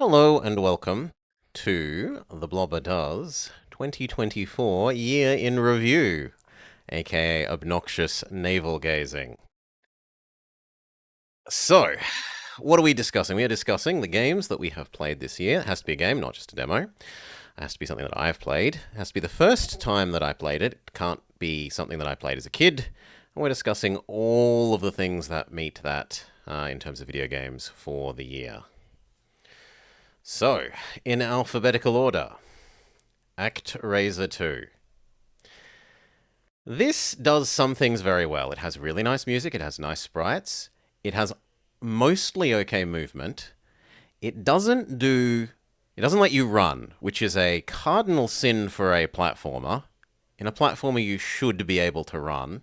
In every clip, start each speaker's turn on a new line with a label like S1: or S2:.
S1: Hello and welcome to The Blobber Does 2024 Year in Review, aka Obnoxious Navel Gazing. So, what are we discussing? We are discussing the games that we have played this year. It has to be a game, not just a demo. It has to be something that I've played. It has to be the first time that I played it. It can't be something that I played as a kid. And we're discussing all of the things that meet that in terms of video games for the year. So, in alphabetical order, ActRaiser 2. This does some things very well. It has really nice music, it has nice sprites, it has mostly okay movement. It doesn't let you run, which is a cardinal sin for a platformer. In a platformer, you should be able to run.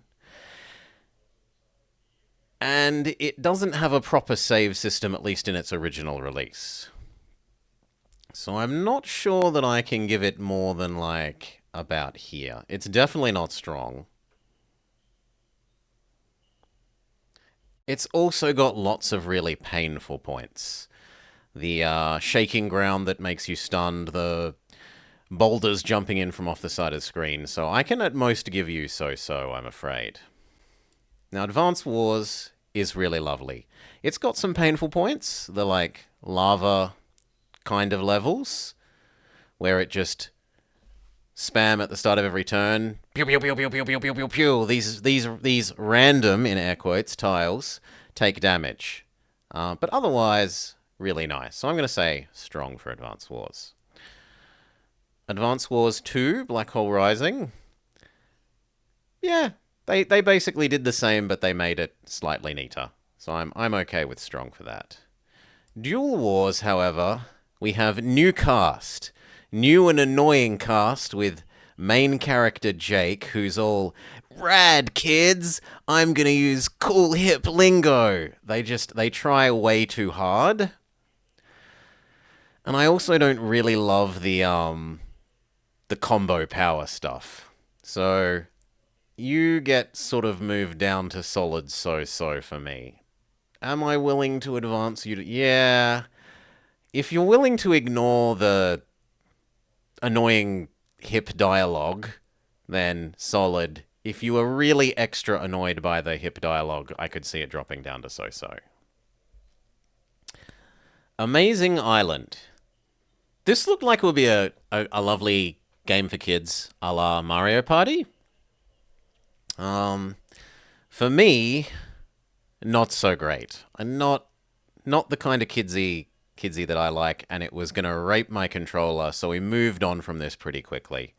S1: And it doesn't have a proper save system, at least in its original release. So I'm not sure that I can give it more than, like, about here. It's definitely not strong. It's also got lots of really painful points. The shaking ground that makes you stunned, the boulders jumping in from off the side of the screen. So I can at most give you so-so, I'm afraid. Now, Advance Wars is really lovely. It's got some painful points, the, like, lava kind of levels, where it just spam at the start of every turn. Pew pew pew pew pew pew pew pew pew. These random, in air quotes, tiles take damage, but otherwise really nice. So I'm going to say strong for Advance Wars. Advance Wars 2, Black Hole Rising. Yeah, they basically did the same, but they made it slightly neater. So I'm okay with strong for that. Duel Wars, however, we have new cast. New and annoying cast with main character Jake, who's all, rad kids, I'm gonna use cool hip lingo. They try way too hard. And I also don't really love the combo power stuff. So you get sort of moved down to solid so-so for me. Am I willing to advance you to... Yeah. If you're willing to ignore the annoying hip dialogue, then solid. If you are really extra annoyed by the hip dialogue, I could see it dropping down to so-so. Amazing Island. This looked like it would be a lovely game for kids, a la Mario Party. For me, not so great. Not the kind of kidsy that I like, and it was going to rape my controller, so we moved on from this pretty quickly.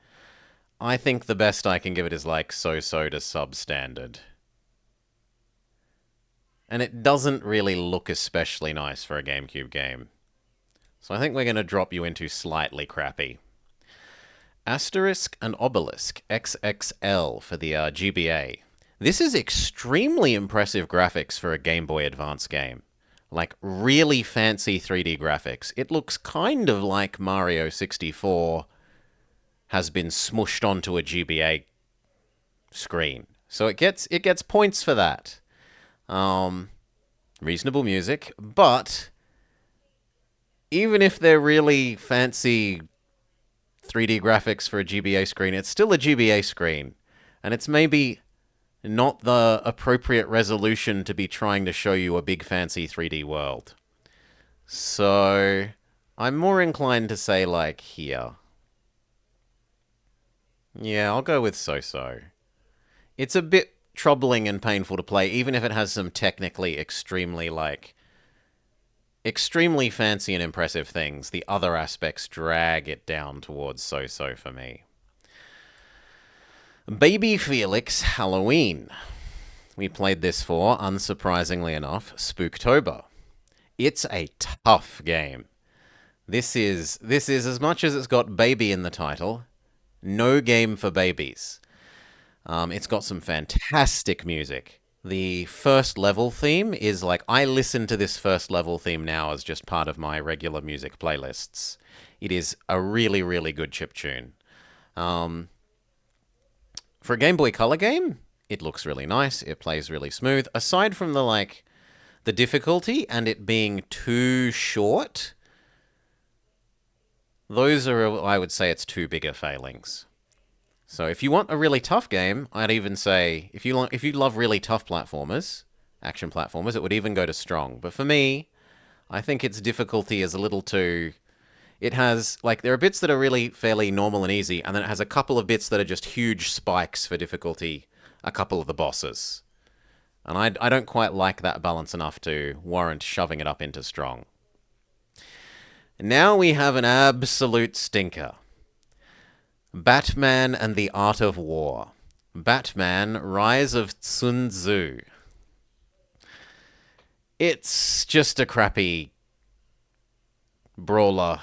S1: I think the best I can give it is like so-so to substandard. And it doesn't really look especially nice for a GameCube game. So I think we're going to drop you into slightly crappy. Asterisk and Obelisk XXL for the GBA. This is extremely impressive graphics for a Game Boy Advance game. Like, really fancy 3D graphics. It looks kind of like Mario 64 has been smushed onto a GBA screen. So it gets points for that. Reasonable music, but even if they're really fancy 3D graphics for a GBA screen, it's still a GBA screen. And it's maybe not the appropriate resolution to be trying to show you a big fancy 3D world. So I'm more inclined to say, like, here. Yeah, I'll go with so-so. It's a bit troubling and painful to play, even if it has some technically extremely fancy and impressive things. The other aspects drag it down towards so-so for me. Baby Felix Halloween. We played this for, unsurprisingly enough, Spooktober. It's a tough game. This is as much as it's got baby in the title, no game for babies. It's got some fantastic music. The first level theme is like, I listen to this first level theme now as just part of my regular music playlists. It is a really, really good chiptune. For a Game Boy Color game, it looks really nice. It plays really smooth. Aside from the difficulty and it being too short, Those are, I would say, its two bigger failings. So if you want a really tough game, I'd even say if you love really tough platformers, action platformers, it would even go to strong. But for me, I think its difficulty is a little too. It has like there are bits that are really fairly normal and easy, and then it has a couple of bits that are just huge spikes for difficulty. A couple of the bosses, and I don't quite like that balance enough to warrant shoving it up into strong. Now we have an absolute stinker. Batman and the Art of War. Batman, Rise of Sun Tzu. It's just a crappy brawler.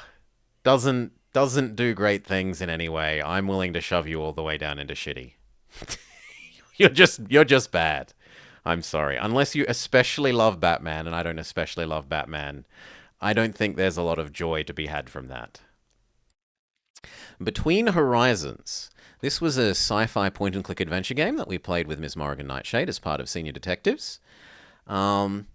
S1: Doesn't do great things in any way. I'm willing to shove you all the way down into shitty. You're just bad. I'm sorry. Unless you especially love Batman, and I don't especially love Batman, I don't think there's a lot of joy to be had from that. Between Horizons. This was a sci-fi point-and-click adventure game that we played with Ms. Morrigan Nightshade as part of Senior Detectives. I'm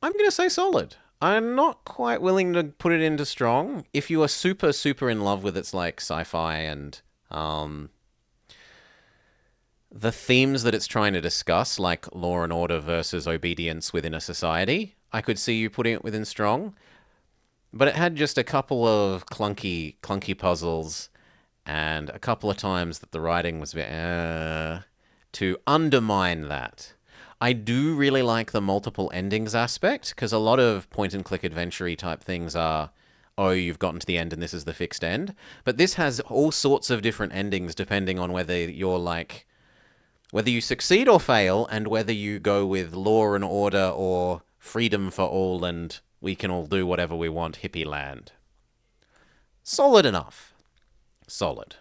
S1: going to say solid. I'm not quite willing to put it into strong. If you are super, super in love with its like sci-fi and the themes that it's trying to discuss, like law and order versus obedience within a society, I could see you putting it within strong. But it had just a couple of clunky puzzles, and a couple of times that the writing was to undermine that. I do really like the multiple endings aspect, because a lot of point-and-click adventure-y type things are, oh, you've gotten to the end and this is the fixed end. But this has all sorts of different endings depending on whether you're like, whether you succeed or fail, and whether you go with law and order or freedom for all and we can all do whatever we want, hippie land. Solid enough. Solid.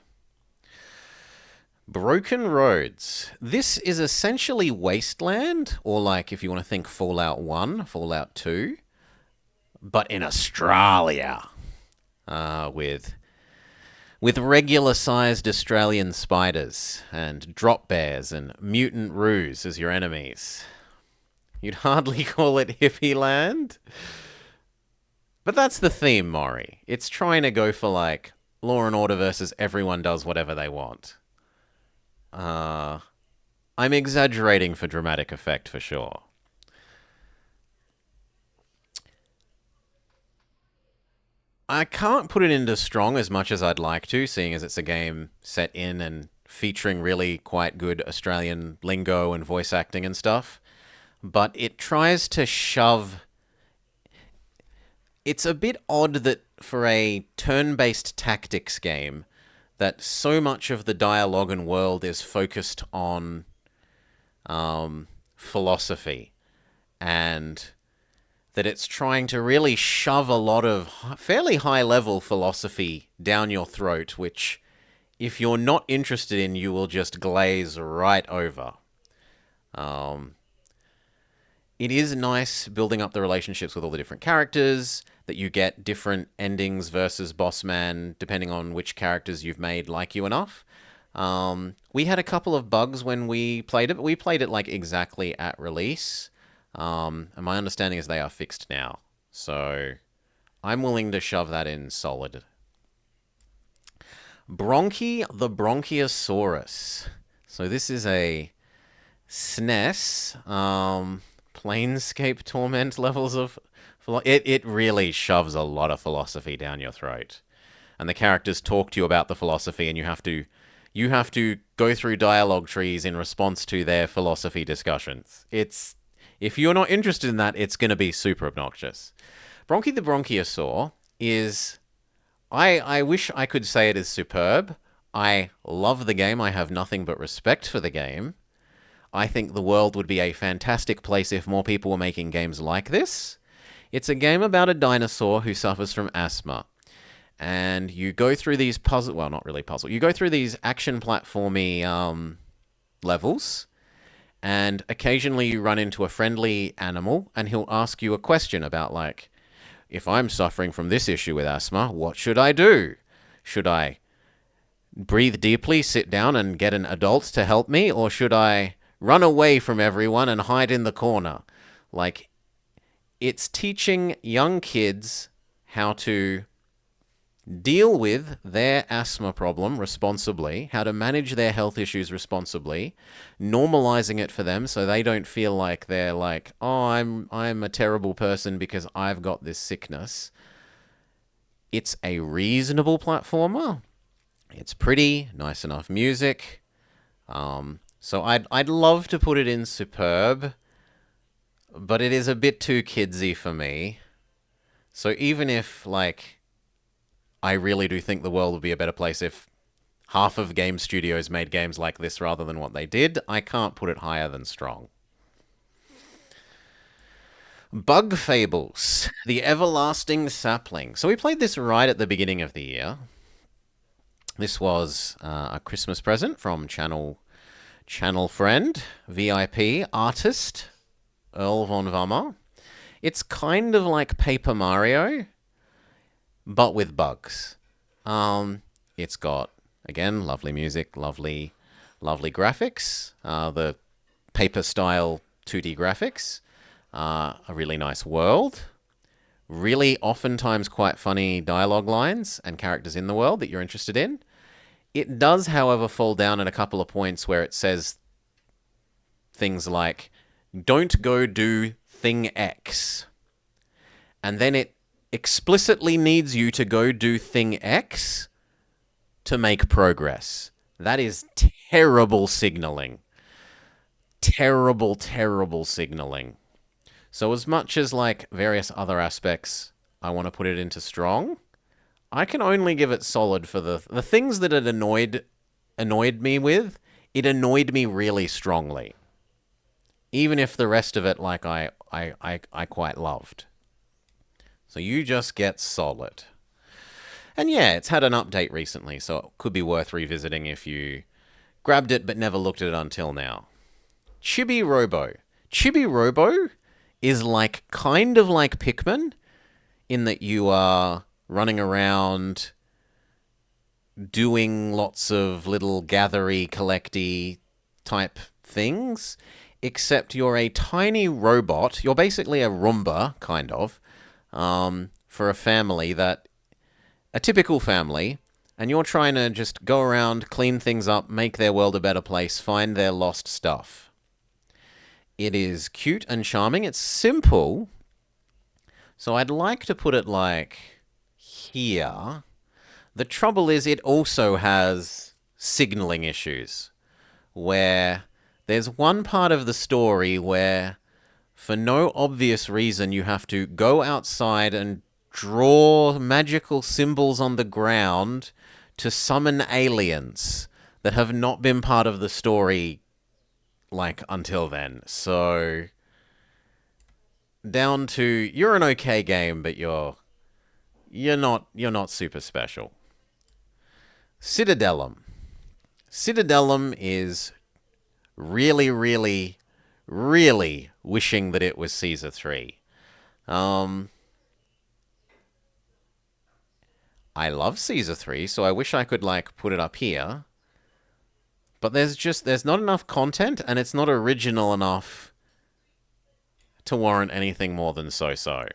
S1: Broken Roads. This is essentially Wasteland, or like if you want to think Fallout 1, Fallout 2, but in Australia. With regular-sized Australian spiders, and drop bears, and mutant roos as your enemies. You'd hardly call it hippie land. But that's the theme, Maury. It's trying to go for, like, law and order versus everyone does whatever they want. I'm exaggerating for dramatic effect, for sure. I can't put it into strong as much as I'd like to, seeing as it's a game set in and featuring really quite good Australian lingo and voice acting and stuff. But it tries to shove. It's a bit odd that for a turn-based tactics game, that so much of the dialogue and world is focused on philosophy, and that it's trying to really shove a lot of fairly high-level philosophy down your throat, which, if you're not interested in, you will just glaze right over. It is nice building up the relationships with all the different characters, that you get different endings versus boss man, depending on which characters you've made like you enough. We had a couple of bugs when we played it, but we played it like exactly at release. And my understanding is they are fixed now. So I'm willing to shove that in solid. Bronchi the Bronchiosaurus. So this is a SNES, Planescape Torment levels of... It really shoves a lot of philosophy down your throat. And the characters talk to you about the philosophy, and you have to go through dialogue trees in response to their philosophy discussions. If you're not interested in that, it's going to be super obnoxious. Bronchi the Bronchiosaur is... I wish I could say it is superb. I love the game. I have nothing but respect for the game. I think the world would be a fantastic place if more people were making games like this. It's a game about a dinosaur who suffers from asthma. And you go through these puzzle... Well, not really puzzle. You go through these action platformy levels, and occasionally you run into a friendly animal, and he'll ask you a question about, like, if I'm suffering from this issue with asthma, what should I do? Should I breathe deeply, sit down, and get an adult to help me? Or should I run away from everyone and hide in the corner? Like, it's teaching young kids how to deal with their asthma problem responsibly, how to manage their health issues responsibly, normalizing it for them so they don't feel like they're like, oh, I'm a terrible person because I've got this sickness. It's a reasonable platformer. It's pretty, nice enough music. So I'd love to put it in superb, but it is a bit too kidsy for me. So even if, like, I really do think the world would be a better place if half of game studios made games like this rather than what they did, I can't put it higher than strong. Bug Fables, The Everlasting Sapling. So we played this right at the beginning of the year. This was a Christmas present from channel friend, VIP, artist, Earl von Vammer. It's kind of like Paper Mario, but with bugs. It's got, again, lovely music, lovely graphics. The paper style 2D graphics. A really nice world. Really, oftentimes, quite funny dialogue lines and characters in the world that you're interested in. It does, however, fall down at a couple of points where it says things like, don't go do thing X. And then it explicitly needs you to go do thing X to make progress. That is terrible signaling. Terrible signaling. So as much as, like, various other aspects, I want to put it into strong, I can only give it solid for the things that it annoyed me with. It annoyed me really strongly. Even if the rest of it, like, I quite loved. So you just get solid. And yeah, it's had an update recently, so it could be worth revisiting if you grabbed it but never looked at it until now. Chibi Robo. Chibi Robo is like kind of like Pikmin in that you are running around doing lots of little gathery, collecty type things, except you're a tiny robot. You're basically a Roomba, kind of, for a family a typical family, and you're trying to just go around, clean things up, make their world a better place, find their lost stuff. It is cute and charming. It's simple. So I'd like to put it like here. The trouble is it also has signaling issues where there's one part of the story where for no obvious reason you have to go outside and draw magical symbols on the ground to summon aliens that have not been part of the story, like, until then. So down to, you're an okay game, but you're not super special. Citadellum. Citadellum is really wishing that it was Caesar 3. I love Caesar 3, so I wish I could, like, put it up here. But there's not enough content, and it's not original enough to warrant anything more than so-so.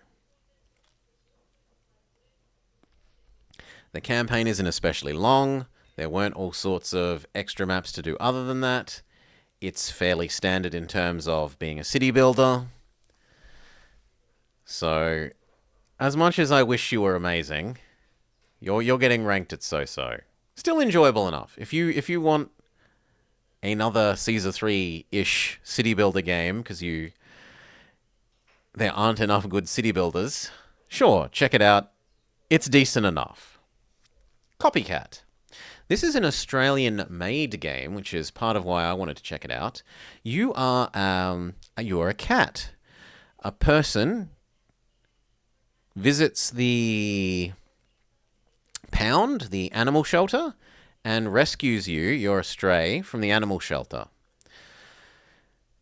S1: The campaign isn't especially long. There weren't all sorts of extra maps to do other than that. It's fairly standard in terms of being a city builder. So, as much as I wish you were amazing, you're getting ranked at so-so. Still enjoyable enough. If you want another Caesar 3-ish city builder game because there aren't enough good city builders, sure, check it out. It's decent enough. Copycat. This is an Australian-made game, which is part of why I wanted to check it out. You are a cat. A person visits the pound, the animal shelter, and rescues you, your stray, from the animal shelter.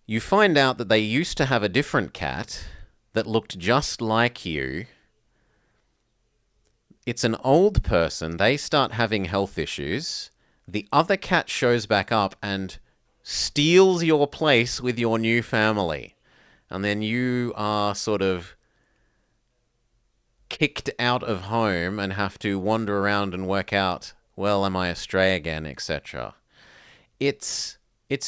S1: You find out that they used to have a different cat that looked just like you. It's an old person. They start having health issues. The other cat shows back up and steals your place with your new family. And then you are sort of kicked out of home and have to wander around and work out, well, am I astray again, etc. It's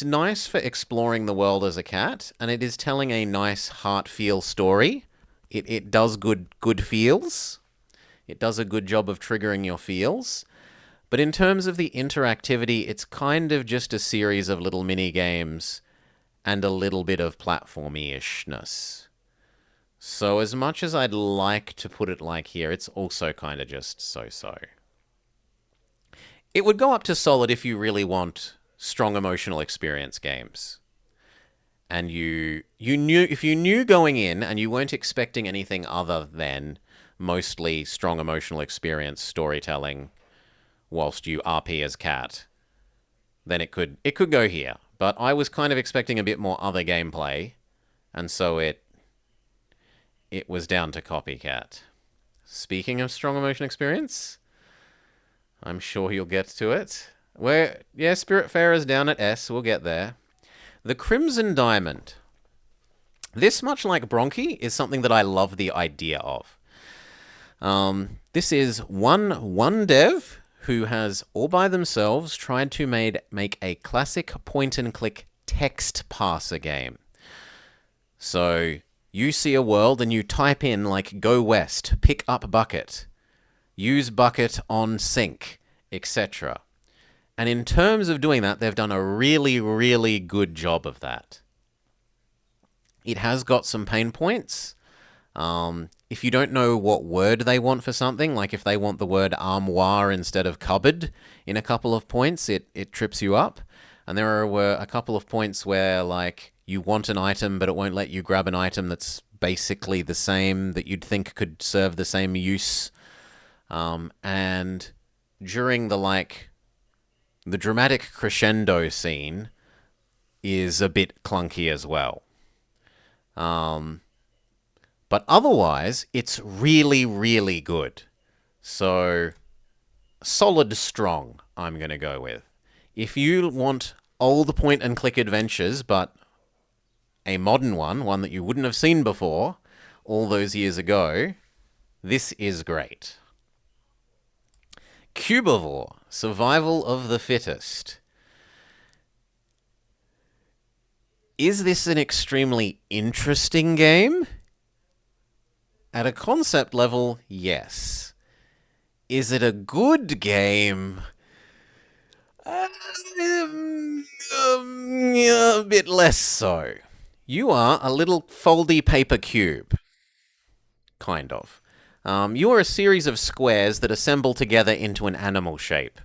S1: nice for exploring the world as a cat, and it is telling a nice heart feel story. It does good feels. It does a good job of triggering your feels. But in terms of the interactivity, it's kind of just a series of little mini games and a little bit of platformy-ishness. So as much as I'd like to put it like here, it's also kind of just so-so. It would go up to solid if you really want strong emotional experience games. And you knew, if you knew going in and you weren't expecting anything other than mostly strong emotional experience storytelling whilst you RP as cat, then it could go here. But I was kind of expecting a bit more other gameplay, and so it was down to Copycat. Speaking of strong emotion experience, I'm sure you'll get to it. Spiritfarer's down at S, we'll get there. The Crimson Diamond. This, much like Bronchi, is something that I love the idea of. This is one dev who has, all by themselves, tried to make a classic point-and-click text parser game. So, you see a world and you type in, like, go west, pick up bucket, use bucket on sink, etc. And in terms of doing that, they've done a really, really good job of that. It has got some pain points. If you don't know what word they want for something, like if they want the word armoire instead of cupboard in a couple of points, it trips you up. And there were a couple of points where, like, you want an item, but it won't let you grab an item that's basically the same, that you'd think could serve the same use. And during the dramatic crescendo scene is a bit clunky as well. But otherwise, it's really, really good. So, solid strong, I'm going to go with. If you want old point-and-click adventures, but a modern one that you wouldn't have seen before all those years ago, this is great. Cubivore, Survival of the Fittest. Is this an extremely interesting game? At a concept level, yes. Is it a good game? A bit less so. You are a little foldy paper cube. Kind of. You are a series of squares that assemble together into an animal shape.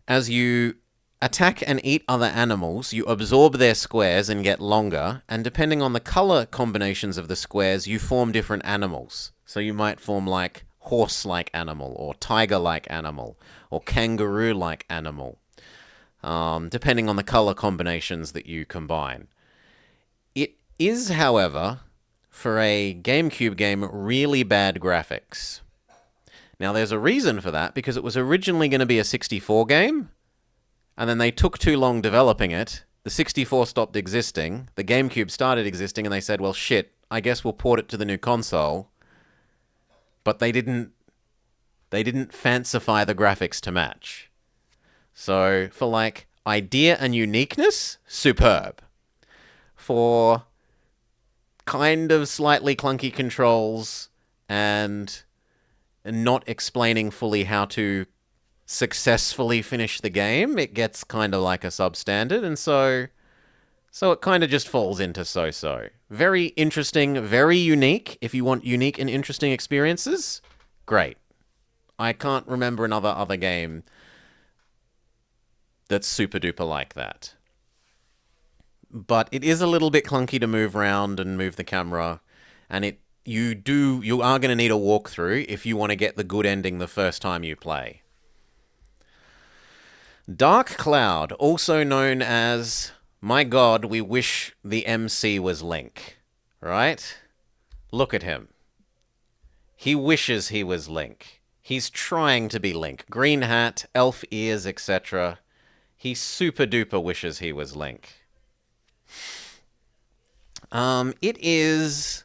S1: As you attack and eat other animals, you absorb their squares and get longer, and depending on the color combinations of the squares, you form different animals. So you might form like horse-like animal, or tiger-like animal, or kangaroo-like animal, depending on the color combinations that you combine. It is, however, for a GameCube game, really bad graphics. Now, there's a reason for that, because it was originally going to be a 64 game, and then they took too long developing it. The 64 stopped existing, the GameCube started existing, and they said, well, shit, I guess we'll port it to the new console. But they didn't fancify the graphics to match. So, for, like, idea and uniqueness, superb. For kind of slightly clunky controls and not explaining fully how to successfully finish the game, it gets kind of like a substandard, and so it kind of just falls into so-so. Very interesting, very unique. If you want unique and interesting experiences, great. I can't remember another other game that's super duper like that. But it is a little bit clunky to move around and move the camera, and you are going to need a walkthrough if you want to get the good ending the first time you play. Dark Cloud, also known as, my god, we wish the MC was Link, right? Look at him. He wishes he was Link. He's trying to be Link. Green hat, elf ears, etc. He super duper wishes he was Link. It is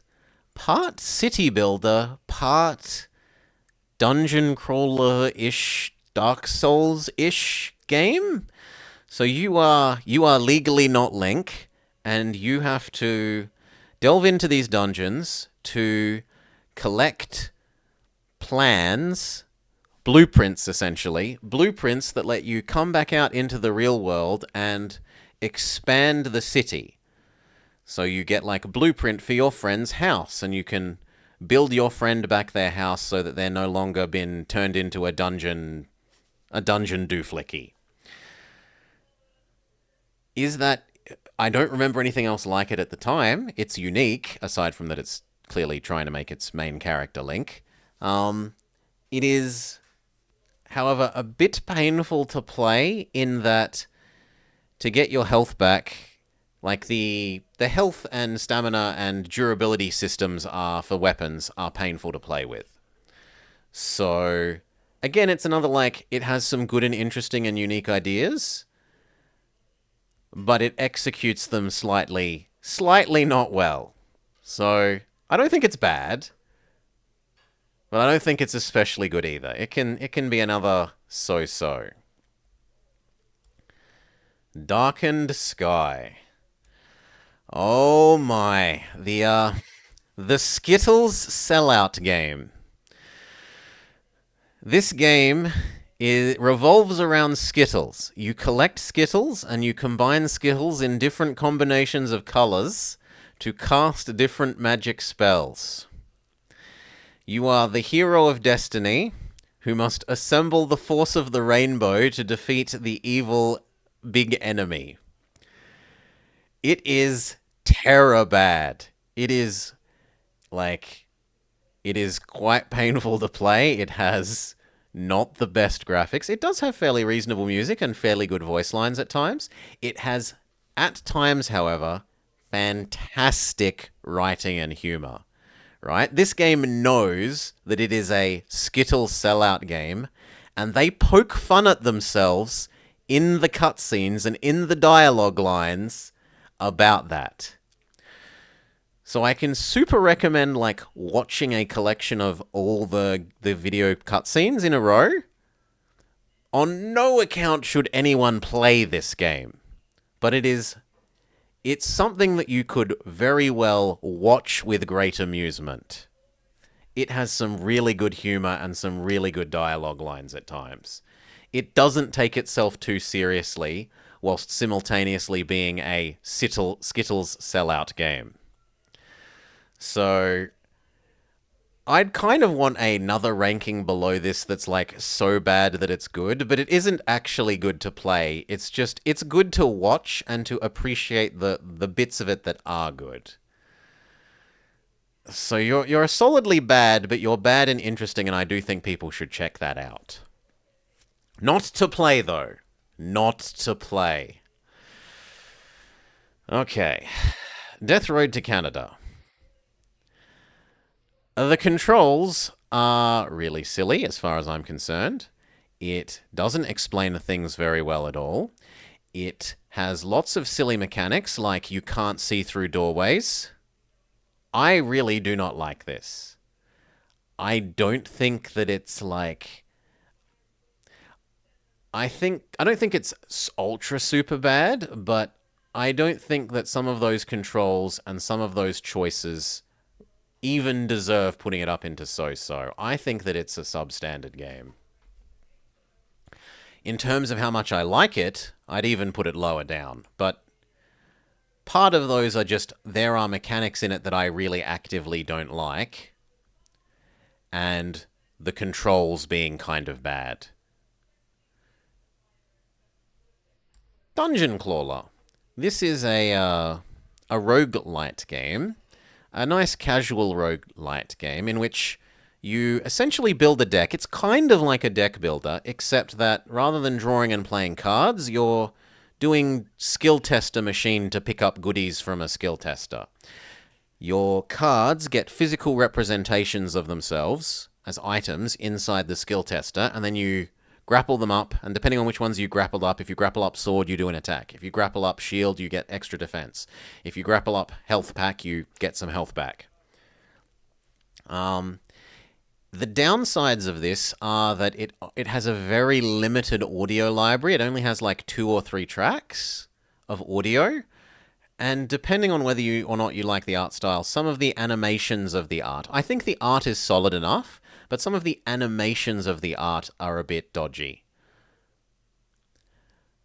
S1: part city builder, part dungeon crawler-ish, Dark Souls-ish game. So you are legally not Link, and you have to delve into these dungeons to collect plans, blueprints essentially, blueprints that let you come back out into the real world and expand the city. So you get like a blueprint for your friend's house, and you can build your friend back their house so that they're no longer been turned into a dungeon dooflicky. Is that... I don't remember anything else like it at the time. It's unique, aside from that it's clearly trying to make its main character Link. It is, however, a bit painful to play in that to get your health back, like the health and stamina and durability systems are for weapons are painful to play with. So, again, it's another like, it has some good and interesting and unique ideas, but it executes them slightly not well. So, I don't think it's bad, but I don't think it's especially good either. It can be another so-so. Darkened Sky. Oh my. The Skittles sellout game. This game revolves around Skittles. You collect Skittles and you combine Skittles in different combinations of colors to cast different magic spells. You are the hero of destiny who must assemble the force of the rainbow to defeat the evil big enemy. It is terror bad. It is quite painful to play. It has not the best graphics. It does have fairly reasonable music and fairly good voice lines at times. It has, at times, however, fantastic writing and humor. Right? This game knows that it is a Skittle sellout game, and they poke fun at themselves in the cutscenes and in the dialogue lines about that. So I can super recommend like watching a collection of all the video cutscenes in a row. On no account should anyone play this game, but it's something that you could very well watch with great amusement. It has some really good humor and some really good dialogue lines at times. It doesn't take itself too seriously, whilst simultaneously being a Skittles sellout game. So, I'd kind of want another ranking below this that's like so bad that it's good, but it isn't actually good to play. It's just, it's good to watch and to appreciate the bits of it that are good. So you're solidly bad, but you're bad and interesting, and I do think people should check that out. Not to play, though. Not to play. Okay. Death Road to Canada. The controls are really silly as far as I'm concerned. It doesn't explain things very well at all. It has lots of silly mechanics, like you can't see through doorways. I really do not like this. I don't think that it's like... I don't think it's ultra super bad, but I don't think that some of those controls and some of those choices even deserve putting it up into so-so. I think that it's a substandard game. In terms of how much I like it, I'd even put it lower down. But part of those are just, there are mechanics in it that I really actively don't like, and the controls being kind of bad. Dungeon Crawler. This is a roguelite game. A nice casual roguelite game in which you essentially build a deck. It's kind of like a deck builder, except that rather than drawing and playing cards, you're doing skill tester machine to pick up goodies from a skill tester. Your cards get physical representations of themselves as items inside the skill tester, and then you grapple them up, and depending on which ones you grapple up, if you grapple up sword, you do an attack. If you grapple up shield, you get extra defense. If you grapple up health pack, you get some health back. The downsides of this are that it has a very limited audio library. It only has like 2 or 3 tracks of audio. And depending on whether you or not you like the art style, some of the animations of the art, I think the art is solid enough, but some of the animations of the art are a bit dodgy.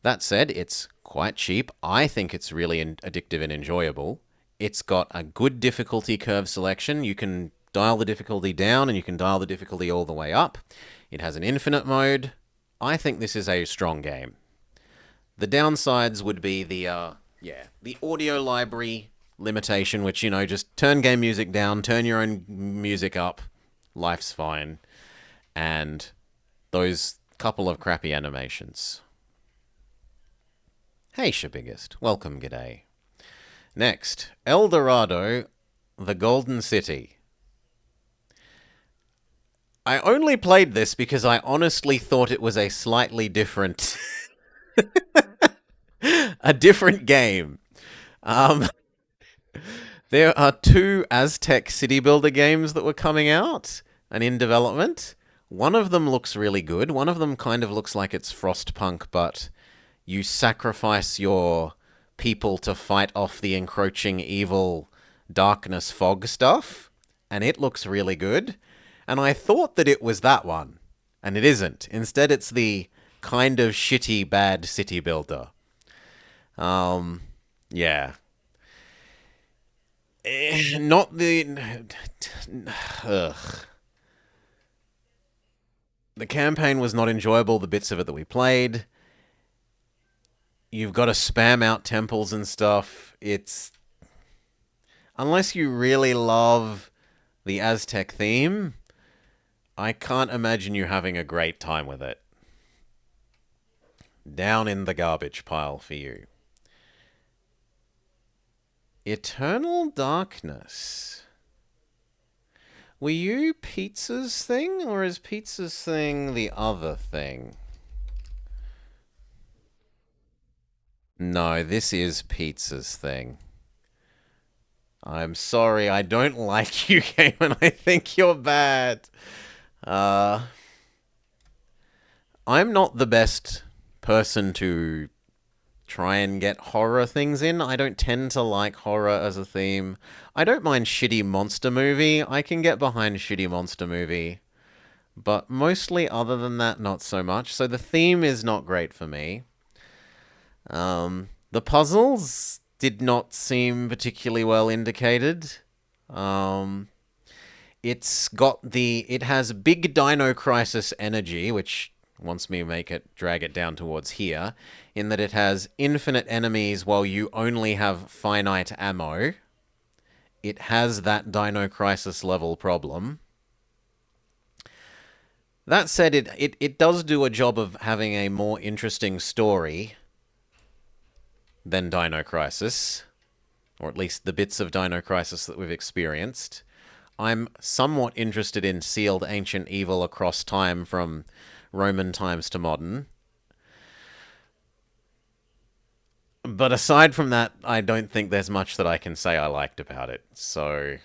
S1: That said, it's quite cheap. I think it's really addictive and enjoyable. It's got a good difficulty curve selection. You can dial the difficulty down and you can dial the difficulty all the way up. It has an infinite mode. I think this is a strong game. The downsides would be the audio library limitation, which, just turn game music down, turn your own music up, life's fine, and those couple of crappy animations. Hey, Shabiggest. Welcome, g'day. Next, El Dorado, the Golden City. I only played this because I honestly thought it was a slightly different... a different game. Um, there are 2 Aztec city builder games that were coming out and in development. One of them looks really good. One of them kind of looks like it's Frostpunk, but you sacrifice your people to fight off the encroaching evil darkness fog stuff, and it looks really good. And I thought that it was that one, and it isn't. Instead, it's the kind of shitty bad city builder. Yeah. Not the... Ugh. The campaign was not enjoyable, the bits of it that we played. You've got to spam out temples and stuff. It's... Unless you really love the Aztec theme, I can't imagine you having a great time with it. Down in the garbage pile for you. Eternal Darkness. Were you Pizza's thing, or is Pizza's thing the other thing? No, this is Pizza's thing. I'm sorry, I don't like you, game, and I think you're bad. I'm not the best person to try and get horror things in. I don't tend to like horror as a theme. I don't mind shitty monster movie. I can get behind shitty monster movie. But mostly other than that, not so much. So the theme is not great for me. The puzzles did not seem particularly well indicated. It has big Dino Crisis energy, which wants me to drag it down towards here, in that it has infinite enemies while you only have finite ammo. It has that Dino Crisis level problem. That said, it does do a job of having a more interesting story than Dino Crisis, or at least the bits of Dino Crisis that we've experienced. I'm somewhat interested in sealed ancient evil across time from Roman times to modern. But aside from that, I don't think there's much that I can say I liked about it. So,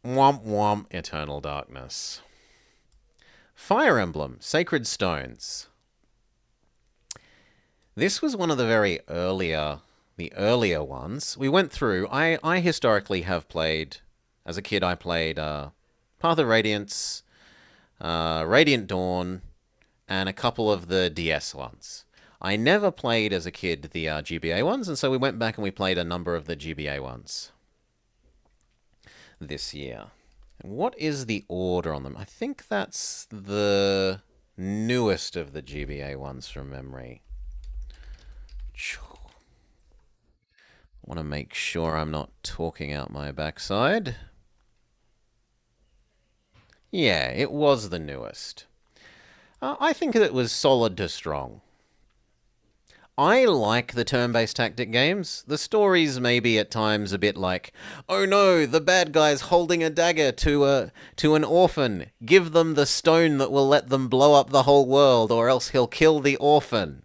S1: womp womp, Eternal Darkness. Fire Emblem, Sacred Stones. This was one of the earlier ones. We went through, I historically have played, as a kid I played Path of Radiance, Radiant Dawn, and a couple of the DS ones. I never played as a kid the GBA ones, and so we went back and we played a number of the GBA ones this year. And what is the order on them? I think that's the newest of the GBA ones from memory. I want to make sure I'm not talking out my backside. Yeah, it was the newest. I think it was solid to strong. I like the turn-based tactic games. The stories may be at times a bit like, oh no, the bad guy's holding a dagger to an orphan. Give them the stone that will let them blow up the whole world, or else he'll kill the orphan.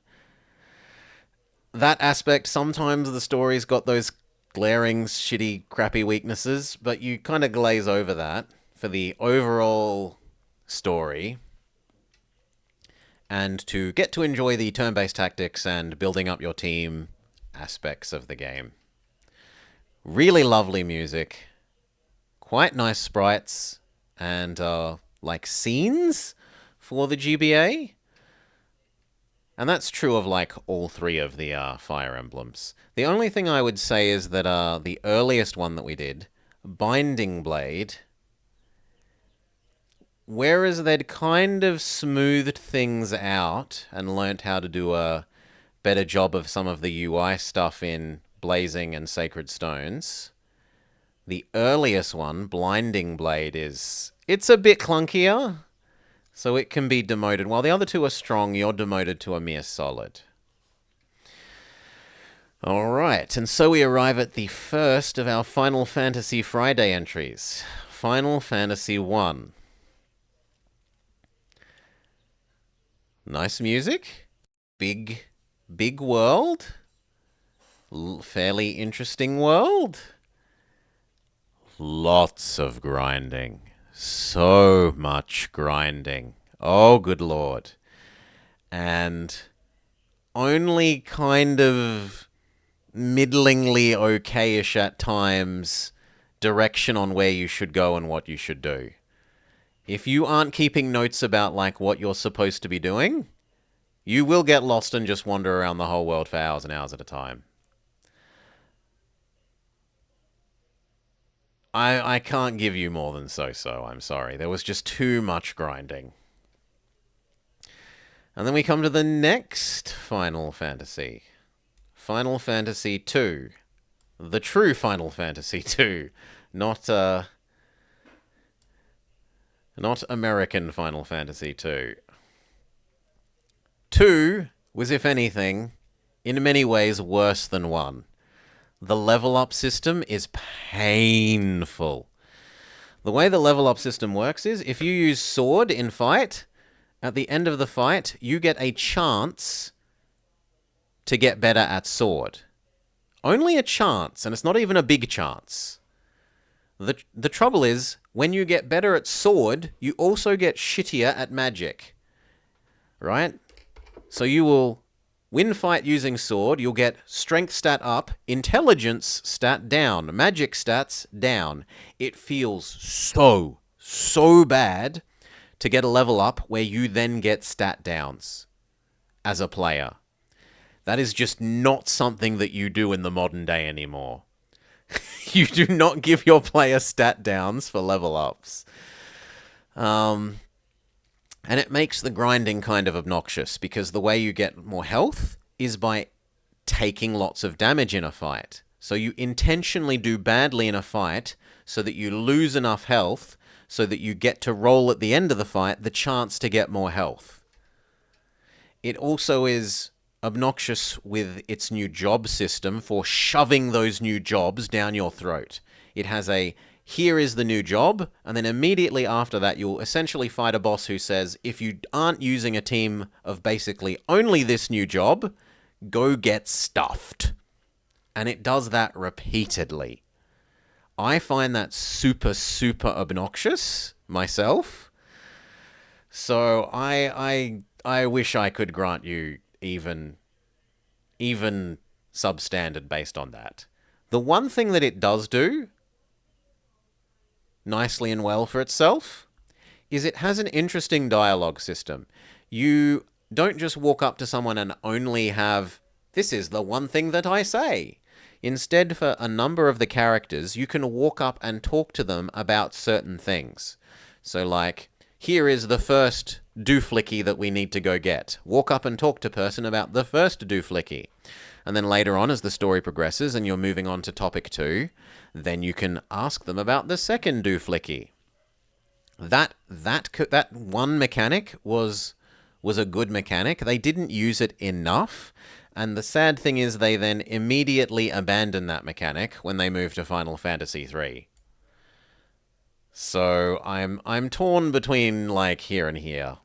S1: That aspect, sometimes the story's got those glaring, shitty, crappy weaknesses, but you kind of glaze over that for the overall story and to get to enjoy the turn-based tactics and building up your team aspects of the game. Really lovely music, quite nice sprites, and like scenes for the GBA. And that's true of like all three of the Fire Emblems. The only thing I would say is that the earliest one that we did, Binding Blade, whereas they'd kind of smoothed things out and learnt how to do a better job of some of the UI stuff in Blazing and Sacred Stones, the earliest one, Blinding Blade, it's a bit clunkier, so it can be demoted. While the other two are strong, you're demoted to a mere solid. Alright, and so we arrive at the first of our Final Fantasy Friday entries. Final Fantasy 1. Nice music. Big world. Fairly interesting world. Lots of grinding. So much grinding. Oh, good lord. And only kind of middlingly okay-ish at times direction on where you should go and what you should do. If you aren't keeping notes about like what you're supposed to be doing, you will get lost and just wander around the whole world for hours and hours at a time. I can't give you more than so-so, I'm sorry. There was just too much grinding. And then we come to the next Final Fantasy. Final Fantasy 2. The true Final Fantasy 2. Not American Final Fantasy 2. 2 was, if anything, in many ways worse than 1. The level up system is painful. The way the level up system works is if you use sword in fight, at the end of the fight, you get a chance to get better at sword. Only a chance, and it's not even a big chance. The trouble is, when you get better at sword, you also get shittier at magic. Right? So you will win fight using sword, you'll get strength stat up, intelligence stat down, magic stats down. It feels so bad to get a level up where you then get stat downs as a player. That is just not something that you do in the modern day anymore. You do not give your player stat downs for level ups. And it makes the grinding kind of obnoxious, because the way you get more health is by taking lots of damage in a fight. So you intentionally do badly in a fight so that you lose enough health so that you get to roll at the end of the fight the chance to get more health. It also is obnoxious with its new job system for shoving those new jobs down your throat. It has a here is the new job, and then immediately after that you'll essentially fight a boss who says, if you aren't using a team of basically only this new job, go get stuffed. And it does that repeatedly. I find that super obnoxious myself. So I wish I could grant you even substandard based on that. The one thing that it does do nicely and well for itself is it has an interesting dialogue system. You don't just walk up to someone and only have, this is the one thing that I say. Instead, for a number of the characters, you can walk up and talk to them about certain things. So like, here is the first dooflicky that we need to go get. Walk up and talk to person about the first dooflicky. And then later on, as the story progresses and you're moving on to topic 2, then you can ask them about the second dooflicky. That one mechanic was a good mechanic. They didn't use it enough, and the sad thing is they then immediately abandon that mechanic when they move to Final Fantasy 3. So I'm torn between like here and here.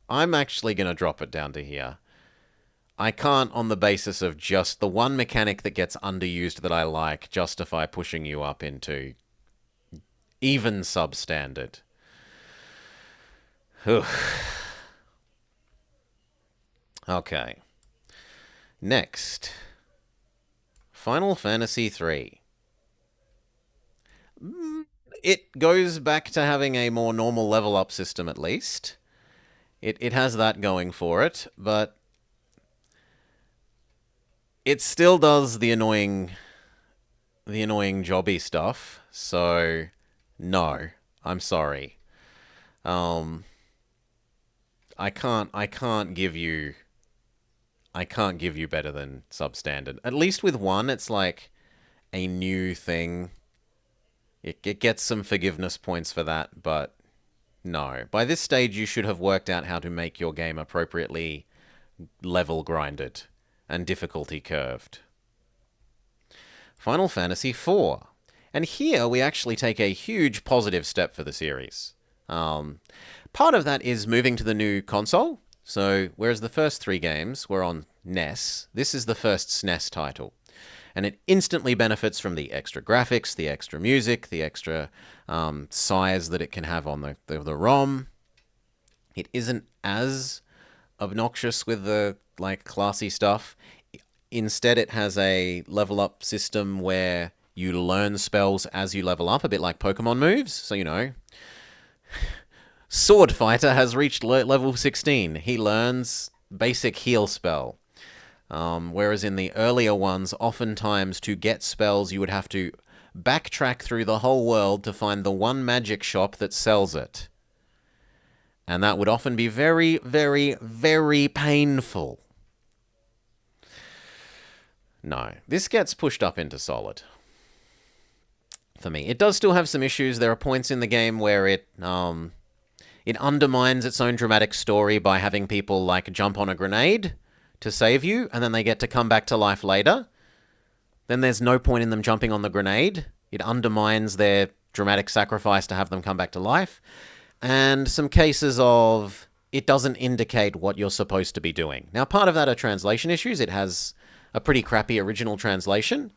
S1: I'm actually going to drop it down to here. I can't, on the basis of just the one mechanic that gets underused that I like, justify pushing you up into even substandard. Whew. Okay. Next. Final Fantasy III. It goes back to having a more normal level up system at least. It has that going for it, but it still does the annoying jobby stuff. So no, I'm sorry. Um I can't give you better than substandard. At least with one, it's like a new thing. It gets some forgiveness points for that, but no. By this stage, you should have worked out how to make your game appropriately level grinded and difficulty curved. Final Fantasy IV. And here we actually take a huge positive step for the series. Part of that is moving to the new console. So, whereas the first three games were on NES, this is the first SNES title. And it instantly benefits from the extra graphics, the extra music, the extra size that it can have on the ROM. It isn't as obnoxious with the classy stuff. Instead, it has a level up system where you learn spells as you level up, a bit like Pokemon moves. So, Sword Fighter has reached level 16. He learns basic heal spell. Whereas in the earlier ones, oftentimes to get spells, you would have to backtrack through the whole world to find the one magic shop that sells it. And that would often be very, very, very painful. No, this gets pushed up into solid. For me. It does still have some issues. There are points in the game where it undermines its own dramatic story by having people jump on a grenade to save you, and then they get to come back to life later. Then there's no point in them jumping on the grenade. It undermines their dramatic sacrifice to have them come back to life. And some cases of it doesn't indicate what you're supposed to be doing. Now, part of that are translation issues. It has a pretty crappy original translation.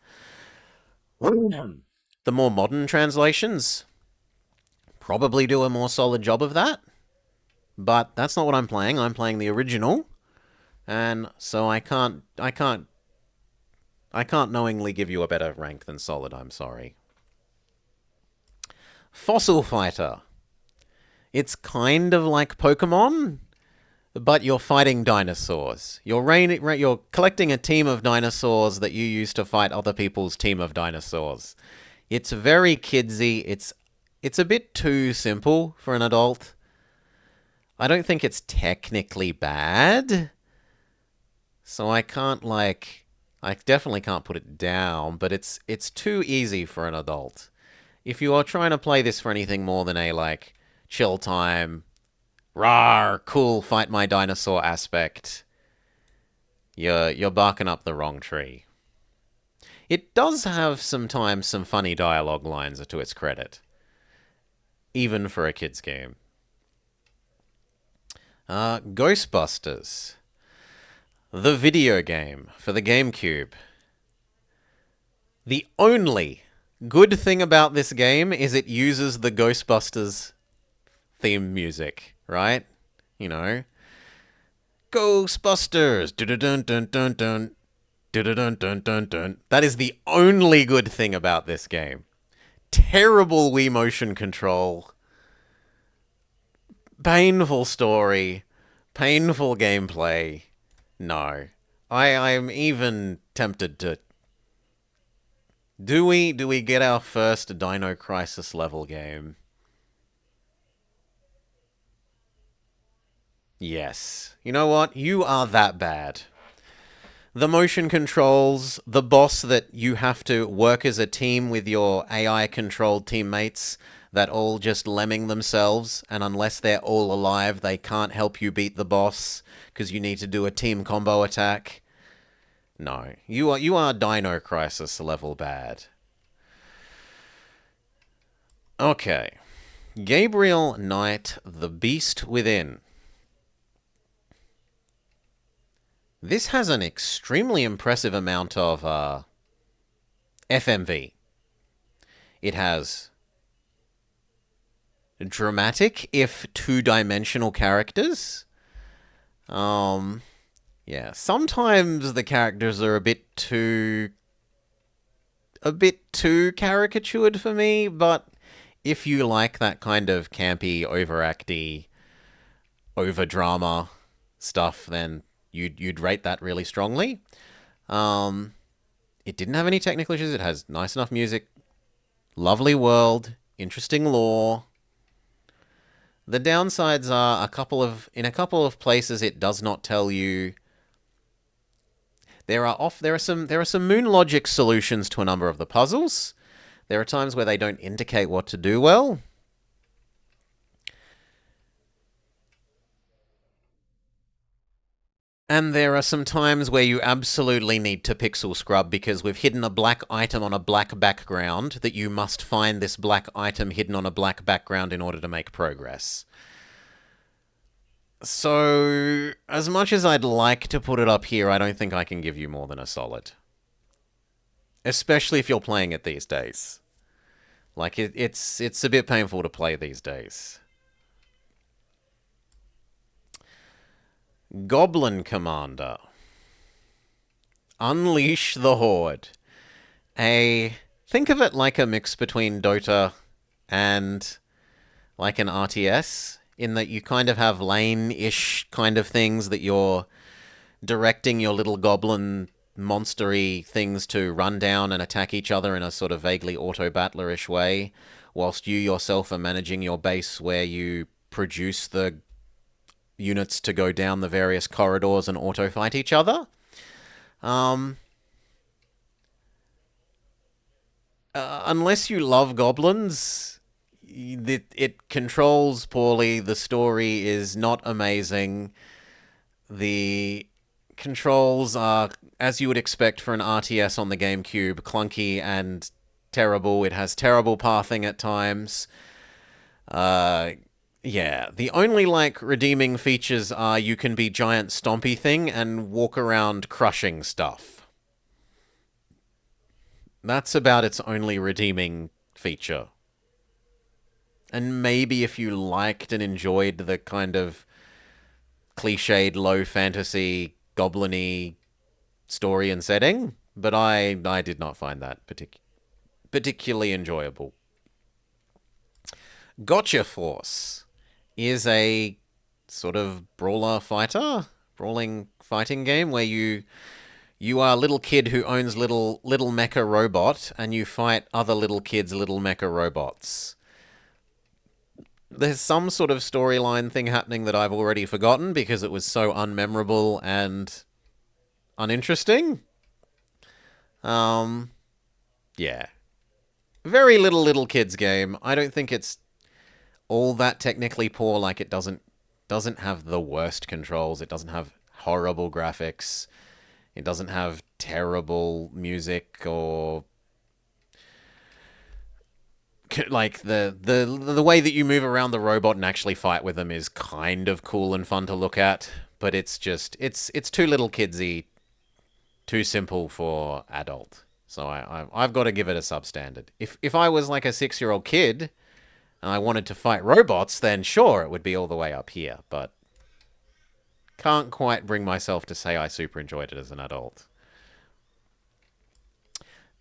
S1: The more modern translations probably do a more solid job of that. But that's not what I'm playing. I'm playing the original. And so I can't knowingly give you a better rank than solid, I'm sorry. Fossil Fighter. It's kind of like Pokemon, but you're fighting dinosaurs. You're collecting a team of dinosaurs that you use to fight other people's team of dinosaurs. It's very kidsy. It's a bit too simple for an adult. I don't think it's technically bad. So I definitely can't put it down, but it's too easy for an adult. If you are trying to play this for anything more than a chill time, rawr, cool, fight my dinosaur aspect, you're barking up the wrong tree. It does have sometimes some funny dialogue lines to its credit, even for a kid's game. Ghostbusters. The video game for the GameCube. The only good thing about this game is it uses the Ghostbusters theme music, right? Ghostbusters. Dun-dun-dun-dun-dun. Dun-dun-dun-dun-dun. That is the only good thing about this game. Terrible Wii motion control. Painful story. Painful gameplay. No. I'm even tempted to... Do we get our first Dino Crisis level game? Yes. You know what? You are that bad. The motion controls, the boss that you have to work as a team with your AI-controlled teammates that all just lemming themselves, and unless they're all alive, they can't help you beat the boss because you need to do a team combo attack. No, you are Dino Crisis level bad. Okay. Gabriel Knight, The Beast Within. This has an extremely impressive amount of FMV. It has dramatic, if two-dimensional characters. Um, yeah, sometimes the characters are a bit too caricatured for me, but if you like that kind of campy, overacty, over drama stuff, then you'd rate that really strongly. Um, it didn't have any technical issues. It has nice enough music, lovely world, interesting lore. The downsides are in a couple of places it does not tell you. There are some moon logic solutions to a number of the puzzles. There are times where they don't indicate what to do well. And there are some times where you absolutely need to pixel scrub because we've hidden a black item on a black background that you must find this black item hidden on a black background in order to make progress. So, as much as I'd like to put it up here, I don't think I can give you more than a solid. Especially if you're playing it these days. Like, it's a bit painful to play these days. Goblin Commander. Unleash the Horde. Think of it like a mix between Dota and like an RTS, in that you kind of have lane-ish kind of things that you're directing your little goblin monstery things to run down and attack each other in a sort of vaguely auto-battlerish way, whilst you yourself are managing your base where you produce the units to go down the various corridors and auto-fight each other. Um, unless you love goblins, it controls poorly. The story is not amazing. The controls are, as you would expect for an RTS on the GameCube, clunky and terrible. It has terrible pathing at times. Yeah, the only like redeeming features are you can be giant stompy thing and walk around crushing stuff. That's about its only redeeming feature. And maybe if you liked and enjoyed the kind of cliched low fantasy goblin-y story and setting, but I did not find that particularly enjoyable. Gotcha Force is a sort of brawling fighting game where you are a little kid who owns little mecha robot and you fight other little kids' little mecha robots. There's some sort of storyline thing happening that I've already forgotten because it was so unmemorable and uninteresting. Um, yeah, very little kids game. I don't think it's all that technically poor. Like it doesn't have the worst controls. It doesn't have horrible graphics. It doesn't have terrible music or like the way that you move around the robot and actually fight with them is kind of cool and fun to look at. But it's too little kidsy, too simple for adult. So I've got to give it a substandard. If I was like a 6-year-old kid and I wanted to fight robots, then sure, it would be all the way up here. But can't quite bring myself to say I super enjoyed it as an adult.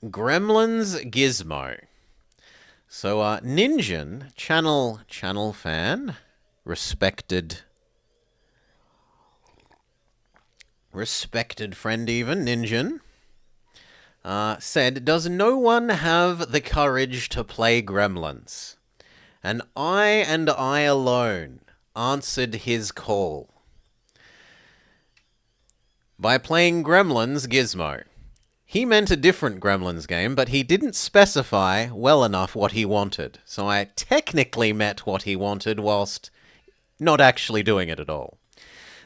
S1: Gremlins Gizmo. So, Ninjin, channel fan, respected friend even, Ninjin, said, "Does no one have the courage to play Gremlins?" And I alone answered his call by playing Gremlins Gizmo. He meant a different Gremlins game, but he didn't specify well enough what he wanted. So I technically met what he wanted whilst not actually doing it at all.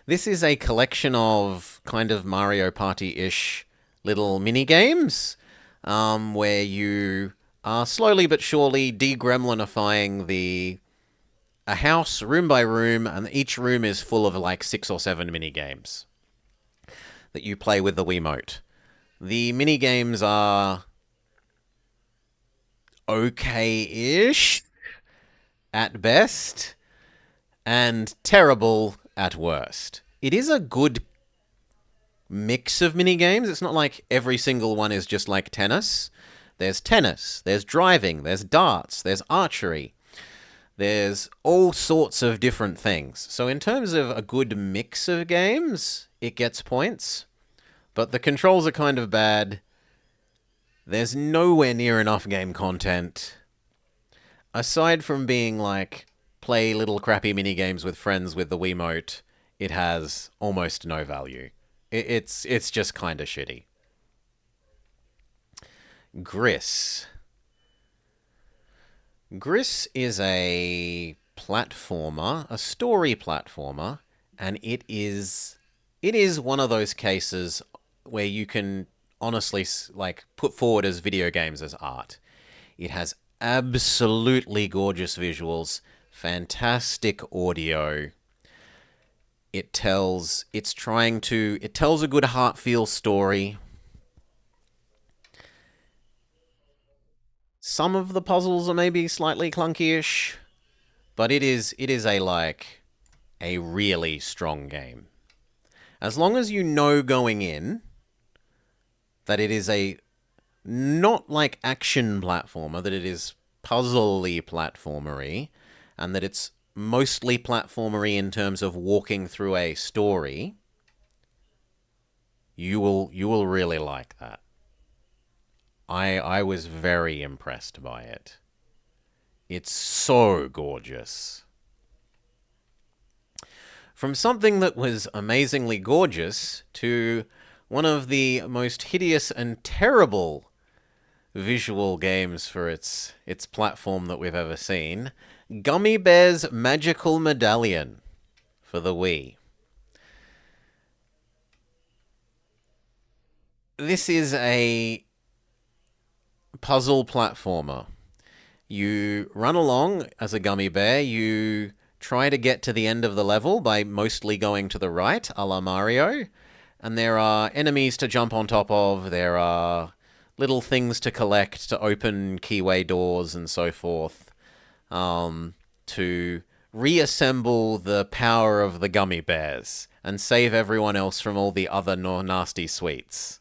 S1: This is a collection of kind of Mario Party-ish little mini-games where you are slowly but surely de-gremlinifying a house room by room, and each room is full of like 6 or 7 mini-games that you play with the Wiimote. The mini-games are okay-ish. at best and terrible at worst. It is a good mix of mini games. It's not like every single one is just like tennis, there's driving, there's darts, there's archery. There's all sorts of different things. So in terms of a good mix of games, it gets points. But the controls are kind of bad. There's nowhere near enough game content. Aside from being like, play little crappy mini games with friends with the Wiimote, it has almost no value. It's just kind of shitty. Gris. Gris is a platformer, a story platformer, and it is one of those cases where you can honestly like put forward as video games as art. It has absolutely gorgeous visuals, fantastic audio. It tells a good heart-feel story. Some of the puzzles are maybe slightly clunky-ish, but it is a really strong game. As long as you know going in that it is a not like action platformer, that it is puzzly platformery, and that it's mostly platformery in terms of walking through a story, you will really like that. I was very impressed by it. It's so gorgeous. From something that was amazingly gorgeous to one of the most hideous and terrible visual games for its platform that we've ever seen, Gummy Bear's Magical Medallion for the Wii. This is a puzzle platformer. You run along as a gummy bear, you try to get to the end of the level by mostly going to the right, a la Mario, and there are enemies to jump on top of, there are little things to collect to open keyway doors and so forth, to reassemble the power of the gummy bears and save everyone else from all the other nasty sweets.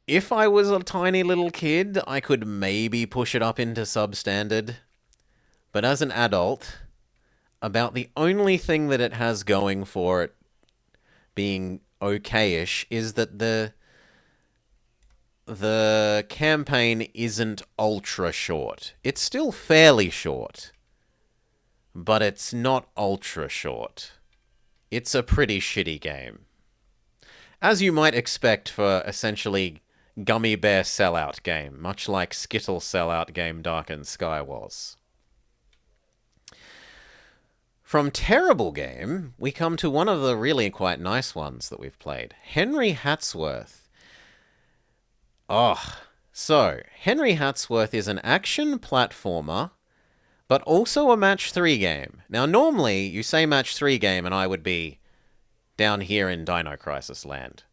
S1: If I was a tiny little kid, I could maybe push it up into substandard. But as an adult, about the only thing that it has going for it being okay-ish is that the campaign isn't ultra short. It's still fairly short, but it's not ultra short. It's a pretty shitty game. As you might expect for essentially Gummy Bear sellout game, much like Skittle sellout game Darkened Sky was. From terrible game, we come to one of the really quite nice ones that we've played. Henry Hatsworth. So Henry Hatsworth is an action platformer, but also a match 3 game. Now, normally, you say match 3 game and I would be down here in Dino Crisis land.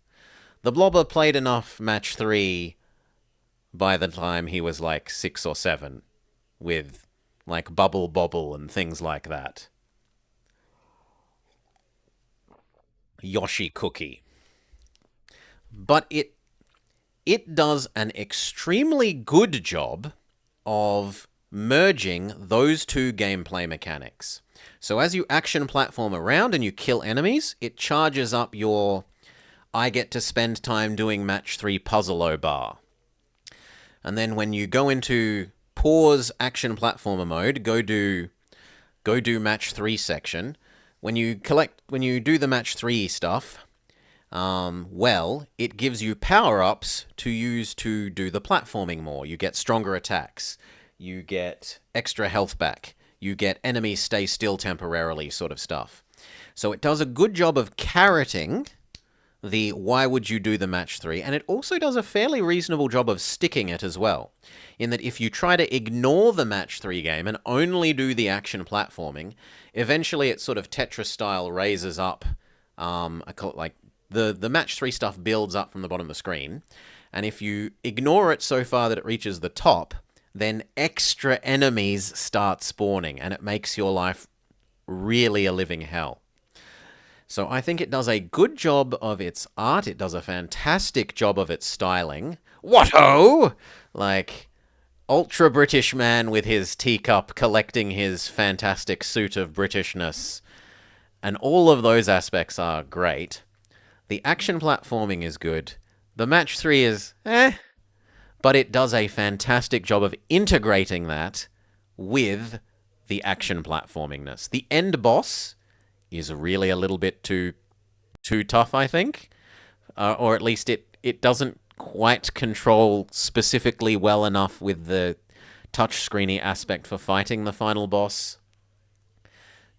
S1: The Blobber played enough match 3 by the time he was like 6 or 7, with like Bubble Bobble and things like that. Yoshi Cookie. But it does an extremely good job of merging those two gameplay mechanics. So as you action platform around and you kill enemies, it charges up your I get to spend time doing match 3 puzzle bar. And then when you go into pause action platformer mode, go do match 3 section. When you do the match 3 stuff, it gives you power-ups to use to do the platforming more. You get stronger attacks. You get extra health back. You get enemies stay still temporarily sort of stuff. So it does a good job of carroting the why would you do the match 3, and it also does a fairly reasonable job of sticking it as well, in that if you try to ignore the match 3 game and only do the action platforming, eventually it sort of Tetris style raises up, like the match 3 stuff builds up from the bottom of the screen, and if you ignore it so far that it reaches the top, then extra enemies start spawning, and it makes your life really a living hell. So I think it does a good job of its art. It does a fantastic job of its styling. What ho! Like, ultra British man with his teacup collecting his fantastic suit of Britishness. And all of those aspects are great. The action platforming is good. The match 3 is but it does a fantastic job of integrating that with the action platformingness. The end boss is really a little bit too tough, I think, or at least it doesn't quite control specifically well enough with the touchscreeny aspect for fighting the final boss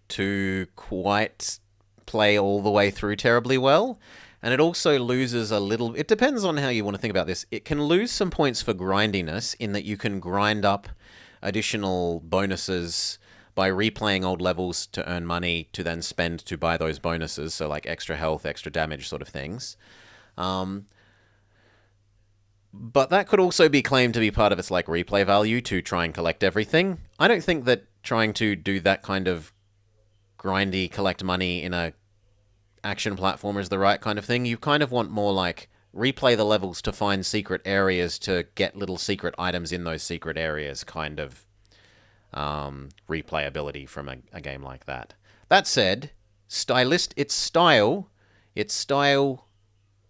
S1: to quite play all the way through terribly well. And it also loses a little... It depends on how you want to think about this. It can lose some points for grindiness in that you can grind up additional bonuses by replaying old levels to earn money to then spend to buy those bonuses. So like extra health, extra damage sort of things. But that could also be claimed to be part of its like replay value to try and collect everything. I don't think that trying to do that kind of grindy collect money in a action platformer is the right kind of thing. You kind of want more like replay the levels to find secret areas to get little secret items in those secret areas kind of replayability from a game like that. That said, its style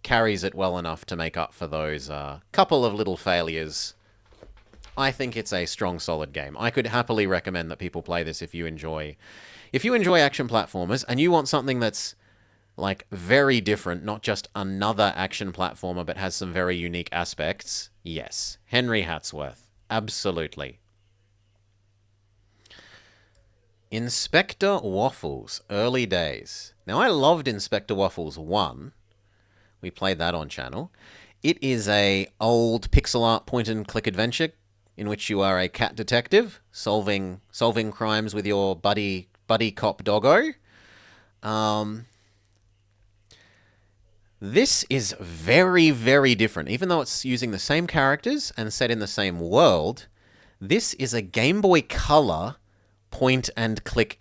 S1: carries it well enough to make up for those couple of little failures. I think it's a strong, solid game. I could happily recommend that people play this if you enjoy action platformers and you want something that's like very different, not just another action platformer, but has some very unique aspects. Yes, Henry Hatsworth. Absolutely. Inspector Waffles, early days. Now, I loved Inspector Waffles 1. We played that on channel. It is a old pixel art point-and-click adventure in which you are a cat detective solving crimes with your buddy cop doggo. This is very, very different. Even though it's using the same characters and set in the same world, this is a Game Boy Color point-and-click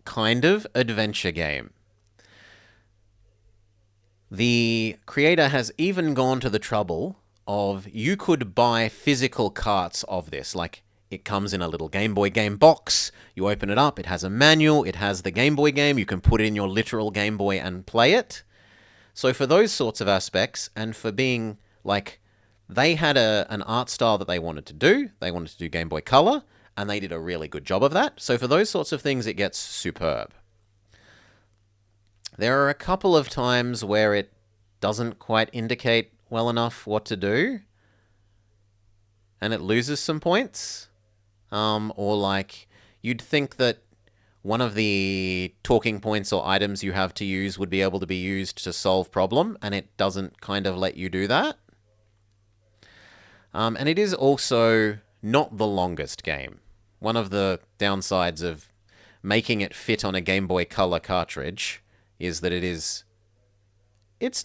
S1: kind of adventure game. The creator has even gone to the trouble of you could buy physical carts of this. Like, it comes in a little Game Boy game box. You open it up. It has a manual. It has the Game Boy game. You can put it in your literal Game Boy and play it. So for those sorts of aspects, and for being, like, they had an art style that they wanted to do. They wanted to do Game Boy Color, and they did a really good job of that. So for those sorts of things, it gets superb. There are a couple of times where it doesn't quite indicate well enough what to do, and it loses some points. Or, like, you'd think that one of the talking points or items you have to use would be able to be used to solve problem, and it doesn't kind of let you do that. And it is also not the longest game. One of the downsides of making it fit on a Game Boy Color cartridge is that it's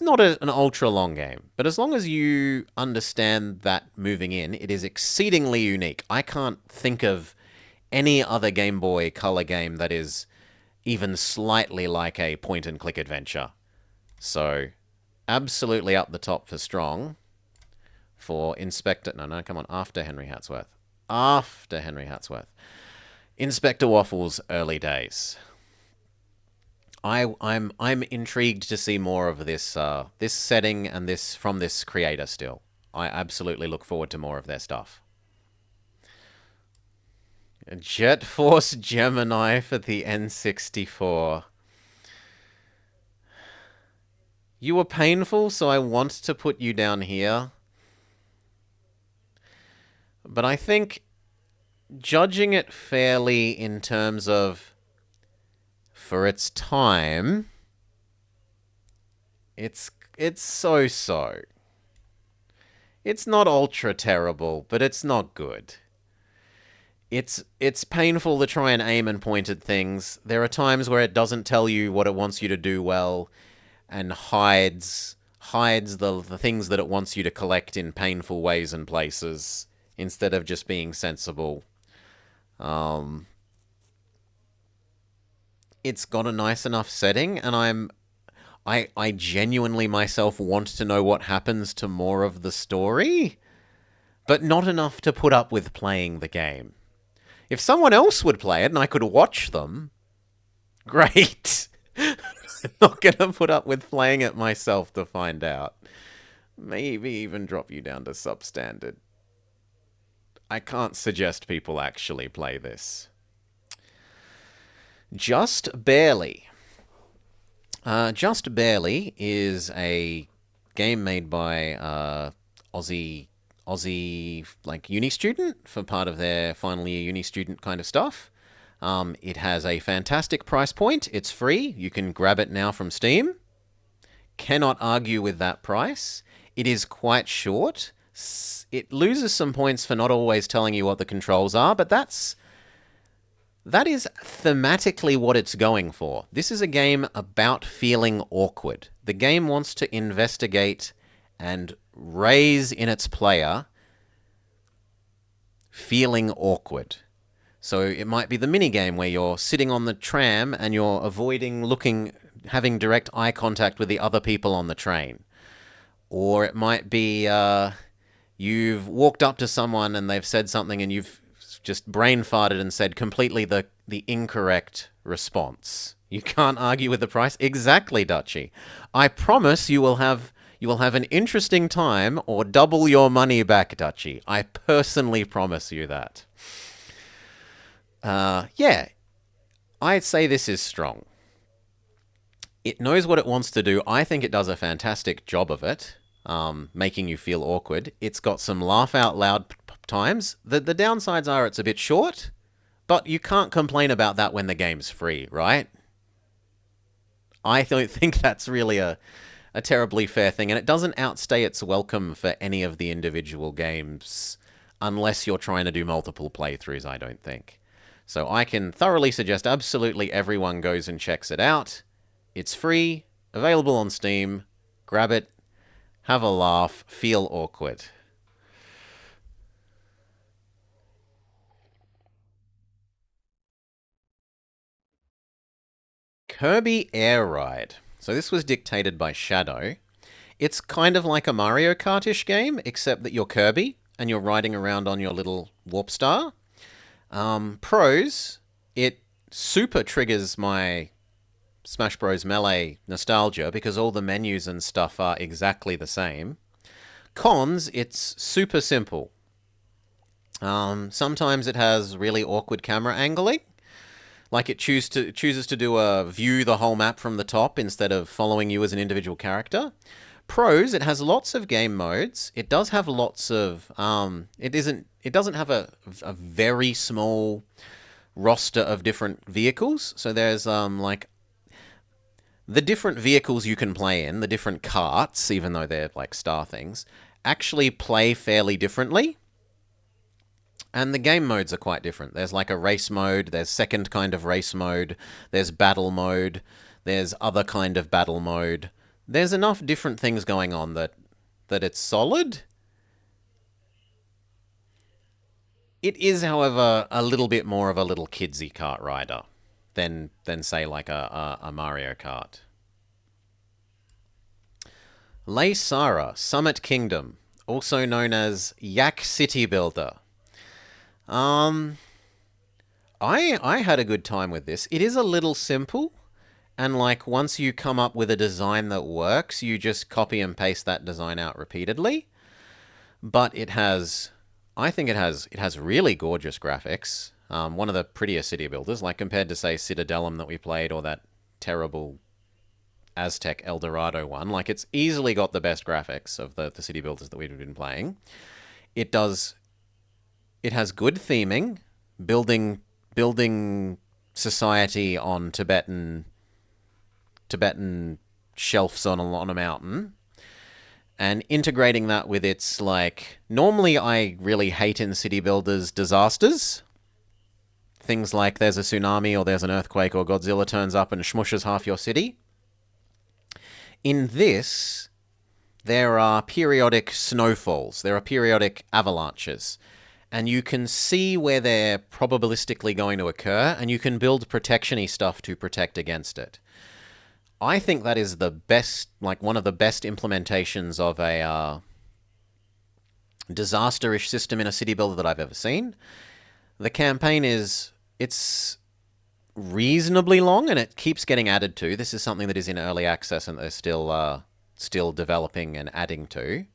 S1: not an ultra long game, but as long as you understand that moving in, it is exceedingly unique. I can't think of any other Game Boy Color game that is even slightly like a point-and-click adventure. So, absolutely up the top for strong for Inspector... No, come on, after Henry Hatsworth. After Henry Hatsworth. Inspector Waffles, early days. I'm intrigued to see more of this this setting and this from this creator still. I absolutely look forward to more of their stuff. Jet Force Gemini for the N64. You were painful, so I want to put you down here. But I think judging it fairly in terms of for its time, it's so-so. It's not ultra terrible, but it's not good. It's painful to try and aim and point at things. There are times where it doesn't tell you what it wants you to do well and hides the things that it wants you to collect in painful ways and places. instead of just being sensible. Um, it's got a nice enough setting, and I genuinely myself want to know what happens to more of the story, but not enough to put up with playing the game. If someone else would play it and I could watch them, great. I'm not going to put up with playing it myself to find out. Maybe even drop you down to substandard. I can't suggest people actually play this. Just Barely. Just Barely is a game made by Aussie like uni student for part of their final year uni student kind of stuff. It has a fantastic price point. It's free. You can grab it now from Steam. Cannot argue with that price. It is quite short. It loses some points for not always telling you what the controls are, but that is thematically what it's going for. This is a game about feeling awkward. The game wants to investigate and raise in its player feeling awkward. So it might be the minigame where you're sitting on the tram and you're avoiding having direct eye contact with the other people on the train. Or it might be you've walked up to someone and they've said something and you've just brain farted and said completely the incorrect response. You can't argue with the price. Exactly, Dutchy. I promise you will have an interesting time or double your money back, Dutchy. I personally promise you that. Yeah, I'd say this is strong. It knows what it wants to do. I think it does a fantastic job of it, making you feel awkward. It's got some laugh out loud times. The downsides are it's a bit short, but you can't complain about that when the game's free, right? I don't think that's really a terribly fair thing, and it doesn't outstay its welcome for any of the individual games unless you're trying to do multiple playthroughs, I don't think. So I can thoroughly suggest absolutely everyone goes and checks it out. It's free, available on Steam. Grab it, have a laugh, feel awkward. Kirby Air Ride. So this was dictated by Shadow. It's kind of like a Mario Kart-ish game, except that you're Kirby and you're riding around on your little warp star. Pros, it super triggers my Smash Bros. Melee nostalgia because all the menus and stuff are exactly the same. Cons, it's super simple. Sometimes it has really awkward camera angling. Like it chooses to do a view the whole map from the top instead of following you as an individual character. Pros, it has lots of game modes. It does have lots of it doesn't have a very small roster of different vehicles. So there's like the different vehicles you can play in, the different carts, even though they're like star things, actually play fairly differently. And the game modes are quite different. There's like a race mode, there's second kind of race mode, there's battle mode, there's other kind of battle mode. There's enough different things going on that it's solid. It is, however, a little bit more of a little kidsy kart rider than say like a Mario Kart. Laysara Summit Kingdom, also known as Yak City Builder. I had a good time with this. It is a little simple, and like once you come up with a design that works, you just copy and paste that design out repeatedly. But I think it has really gorgeous graphics. One of the prettier city builders, like compared to say Citadelum that we played or that terrible Aztec Eldorado one. Like it's easily got the best graphics of the city builders that we've been playing. It has good theming, building society on Tibetan shelves on a mountain, and integrating that with its like. Normally, I really hate in city builders disasters. Things like there's a tsunami or there's an earthquake or Godzilla turns up and smushes half your city. In this, there are periodic snowfalls. There are periodic avalanches. and you can see where they're probabilistically going to occur, and you can build protection-y stuff to protect against it. I think that is the best, like one of the best implementations of a disaster-ish system in a city builder that I've ever seen. The campaign it's reasonably long, and it keeps getting added to. This is something that is in early access, and they're still developing and adding to.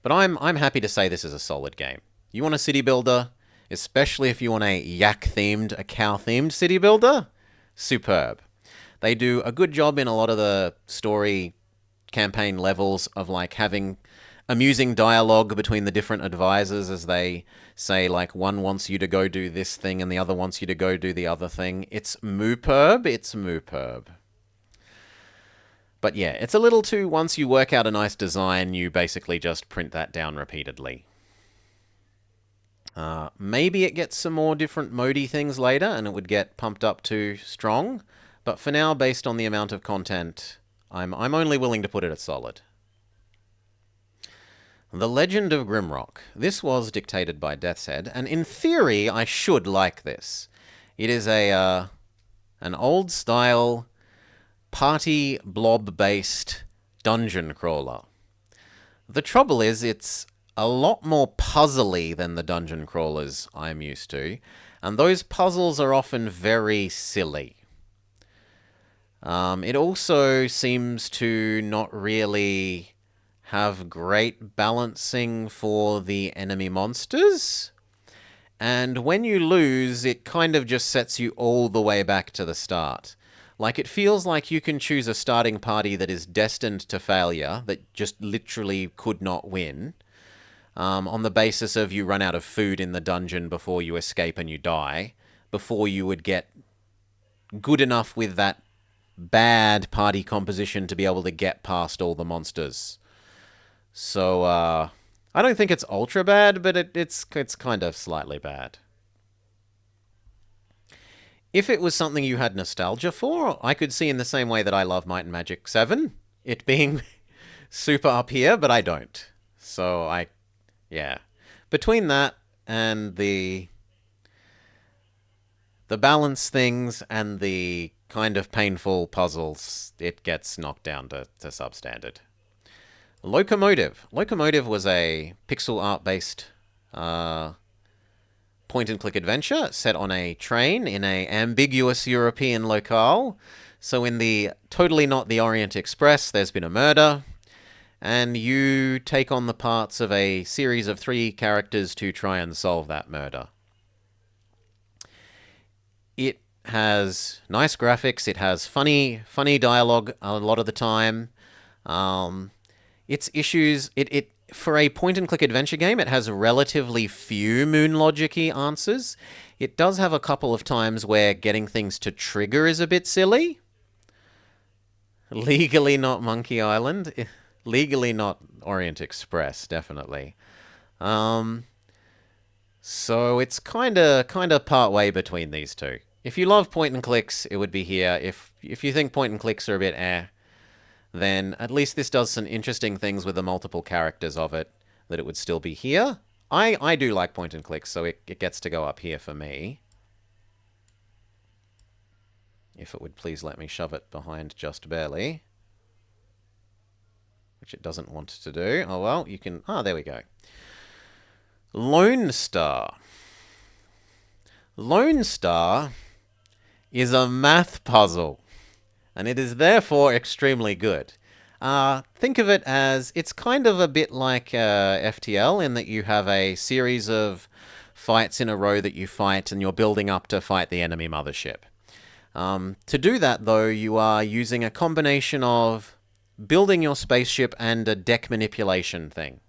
S1: But I'm happy to say this is a solid game. You want a city builder, especially if you want a yak-themed, a cow-themed city builder? Superb. They do a good job in a lot of the story campaign levels of like having amusing dialogue between the different advisors as they say, like, one wants you to go do this thing and the other wants you to go do the other thing. It's mooperb. It's mooperb. But yeah, it's a little too, once you work out a nice design, you basically just print that down repeatedly. Maybe it gets some more different modi things later and it would get pumped up to strong. But for now, based on the amount of content, I'm only willing to put it at solid. The Legend of Grimrock. This was dictated by Death's Head, and in theory, I should like this. It is an old-style, party blob-based dungeon crawler. The trouble is, it's a lot more puzzly than the dungeon crawlers I'm used to, and those puzzles are often very silly. It also seems to not really have great balancing for the enemy monsters, and when you lose, it kind of just sets you all the way back to the start. Like, it feels like you can choose a starting party that is destined to failure, that just literally could not win, on the basis of you run out of food in the dungeon before you escape and you die, before you would get good enough with that bad party composition to be able to get past all the monsters. So, I don't think it's ultra bad, but it's kind of slightly bad. If it was something you had nostalgia for, I could see in the same way that I love Might and Magic 7, it being super up here, but I don't. So, yeah. Between that and the balance things and the kind of painful puzzles, it gets knocked down to substandard. Locomotive. Locomotive was a pixel art-based point-and-click adventure set on a train in an ambiguous European locale. So in the totally not the Orient Express, there's been a murder, and you take on the parts of a series of 3 characters to try and solve that murder. It has nice graphics. It has funny dialogue a lot of the time. Its issues, it for a point-and-click adventure game, it has relatively few Moon Logic-y answers. It does have a couple of times where getting things to trigger is a bit silly. Legally not Monkey Island. Legally not Orient Express, definitely. So it's kind of part way between these two. If you love point-and-clicks, it would be here. If you think point-and-clicks are a bit then at least this does some interesting things with the multiple characters of it, that it would still be here. I do like point and clicks, so it gets to go up here for me. If it would please let me shove it behind just barely. Which it doesn't want to do. Oh well, you can... there we go. Lone Star. Lone Star is a math puzzle, and it is therefore extremely good. Think of it as, it's kind of a bit like FTL in that you have a series of fights in a row that you fight, and you're building up to fight the enemy mothership. To do that, though, you are using a combination of building your spaceship and a deck manipulation thing.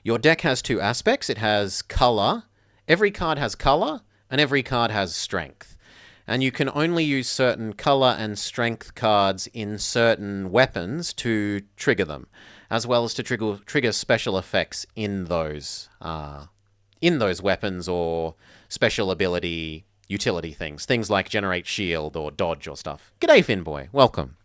S1: Your deck has 2 aspects. It has color. Every card has color, and every card has strength. And you can only use certain color and strength cards in certain weapons to trigger them, as well as to trigger special effects in those weapons or special ability utility things. Things like generate shield or dodge or stuff. G'day, Finboy. Welcome.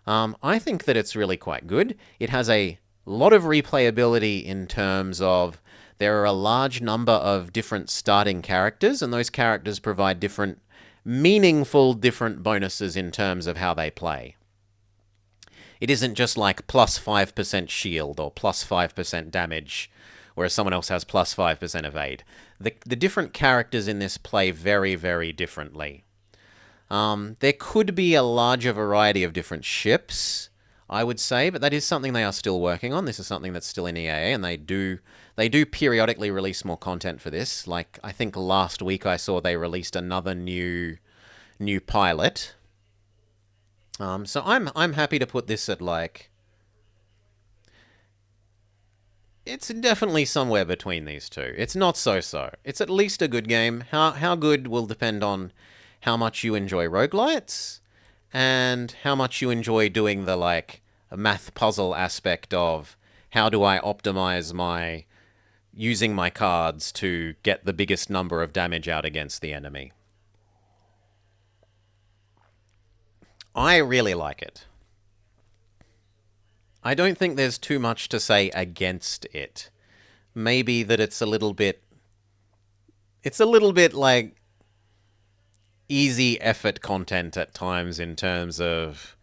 S1: I think that it's really quite good. It has a lot of replayability in terms of There are a large number of different starting characters, and those characters provide different, meaningful different bonuses in terms of how they play. It isn't just like plus 5% shield or plus 5% damage, whereas someone else has plus 5% evade. The different characters in this play very, very differently. There could be a larger variety of different ships, I would say, but that is something they are still working on. This is something that's still in EAA, and they do periodically release more content for this. Like, I think last week I saw they released another new pilot. So I'm happy to put this at like, it's definitely somewhere between these two. It's not so-so. It's at least a good game. How good will depend on how much you enjoy roguelites and how much you enjoy doing the like math puzzle aspect of how do I optimize my using my cards to get the biggest number of damage out against the enemy. I really like it. I don't think there's too much to say against it. Maybe that it's a little bit like easy effort content at times in terms of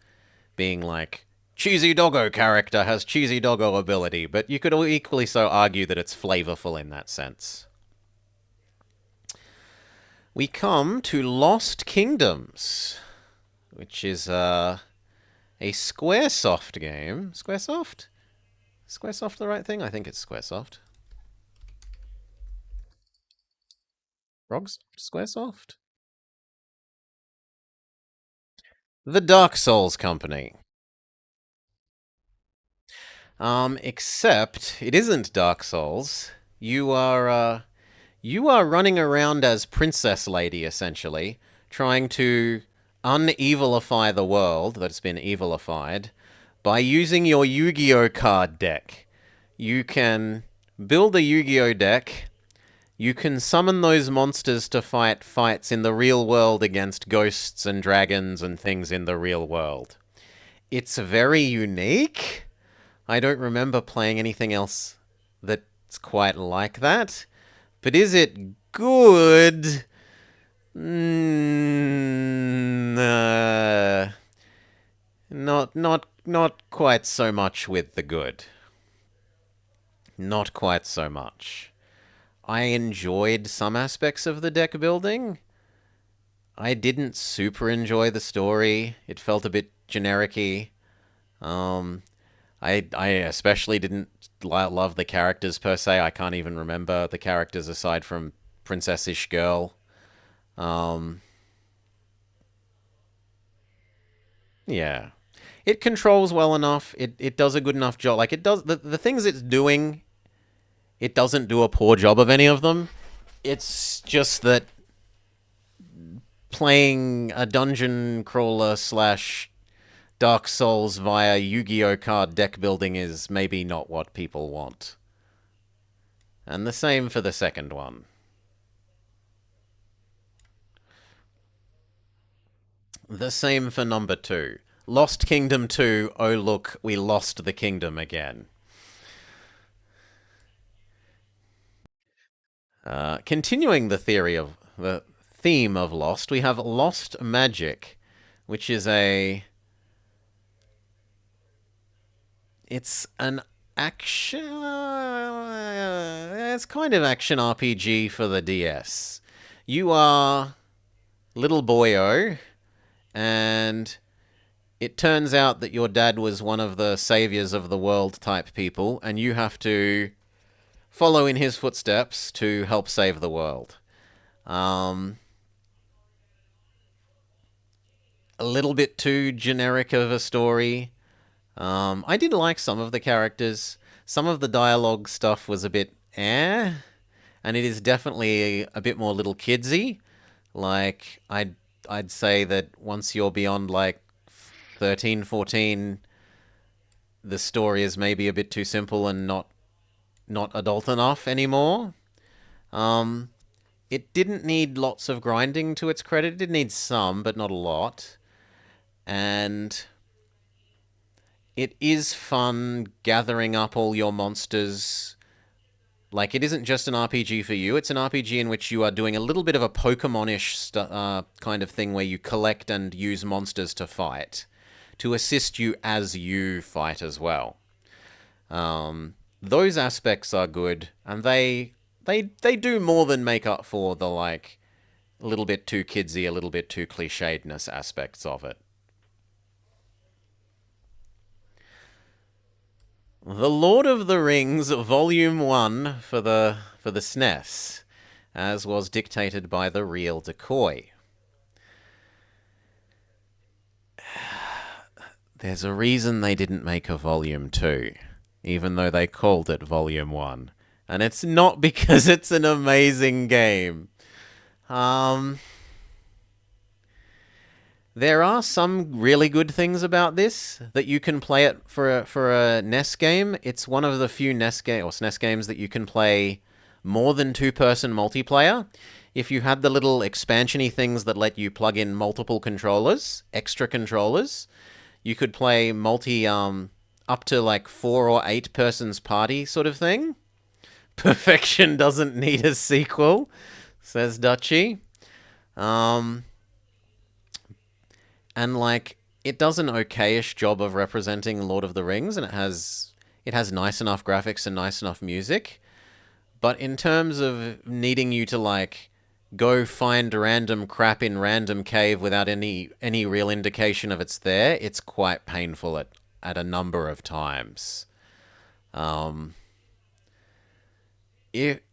S1: being like, cheesy doggo character has cheesy doggo ability, but you could equally so argue that it's flavorful in that sense. We come to Lost Kingdoms, which is a Squaresoft game. Squaresoft? Squaresoft the right thing? I think it's Squaresoft. Rogs? Squaresoft? The Dark Souls Company. Except it isn't Dark Souls. You are running around as Princess Lady, essentially, trying to unevilify the world that's been evilified by using your Yu-Gi-Oh card deck. You can build a Yu-Gi-Oh deck. You can summon those monsters to fight fights in the real world against ghosts and dragons and things in the real world. It's very unique. I don't remember playing anything else that's quite like that. But is it good? Not quite so much with the good. Not quite so much. I enjoyed some aspects of the deck building. I didn't super enjoy the story. It felt a bit generic-y. I especially didn't love the characters per se. I can't even remember the characters aside from Princess-ish Girl. Yeah. It controls well enough. It does a good enough job. Like, it does the things it's doing, it doesn't do a poor job of any of them. It's just that playing a dungeon crawler slash Dark Souls via Yu-Gi-Oh card deck building is maybe not what people want. And the same for the second one. The same for number 2. Lost Kingdom 2, oh look, we lost the kingdom again. Continuing the theme of Lost, we have Lost Magic, which is it's an action, it's kind of action RPG for the DS. You are little boyo, and it turns out that your dad was one of the saviors of the world type people, and you have to follow in his footsteps to help save the world. A little bit too generic of a story. I did like some of the characters. Some of the dialogue stuff was a bit and it is definitely a bit more little kidsy. Like, I'd say that once you're beyond like 13, 14, the story is maybe a bit too simple and not adult enough anymore. It didn't need lots of grinding, to its credit. It did need some, but not a lot. And it is fun gathering up all your monsters Like, it isn't just an RPG for you, it's an RPG in which you are doing a little bit of a Pokemon-ish kind of thing where you collect and use monsters to fight, to assist you as you fight as well. Those aspects are good, and they do more than make up for the, like, a little bit too kidsy, a little bit too clichédness aspects of it. The Lord of the Rings Volume 1 for the SNES, as was dictated by the real Decoy. There's a reason they didn't make a Volume 2, even though they called it Volume 1. And it's not because it's an amazing game. There are some really good things about this, that you can play it for a NES game. It's one of the few NES game or SNES games that you can play more than two-person multiplayer. If you had the little expansion-y things that let you plug in multiple controllers, extra controllers, you could play up to like 4 or 8 persons party sort of thing. Perfection doesn't need a sequel, says Dutchy. And, like, it does an okayish job of representing Lord of the Rings, and it has nice enough graphics and nice enough music. But in terms of needing you to, like, go find random crap in random cave without any real indication of it's there, it's quite painful at a number of times. It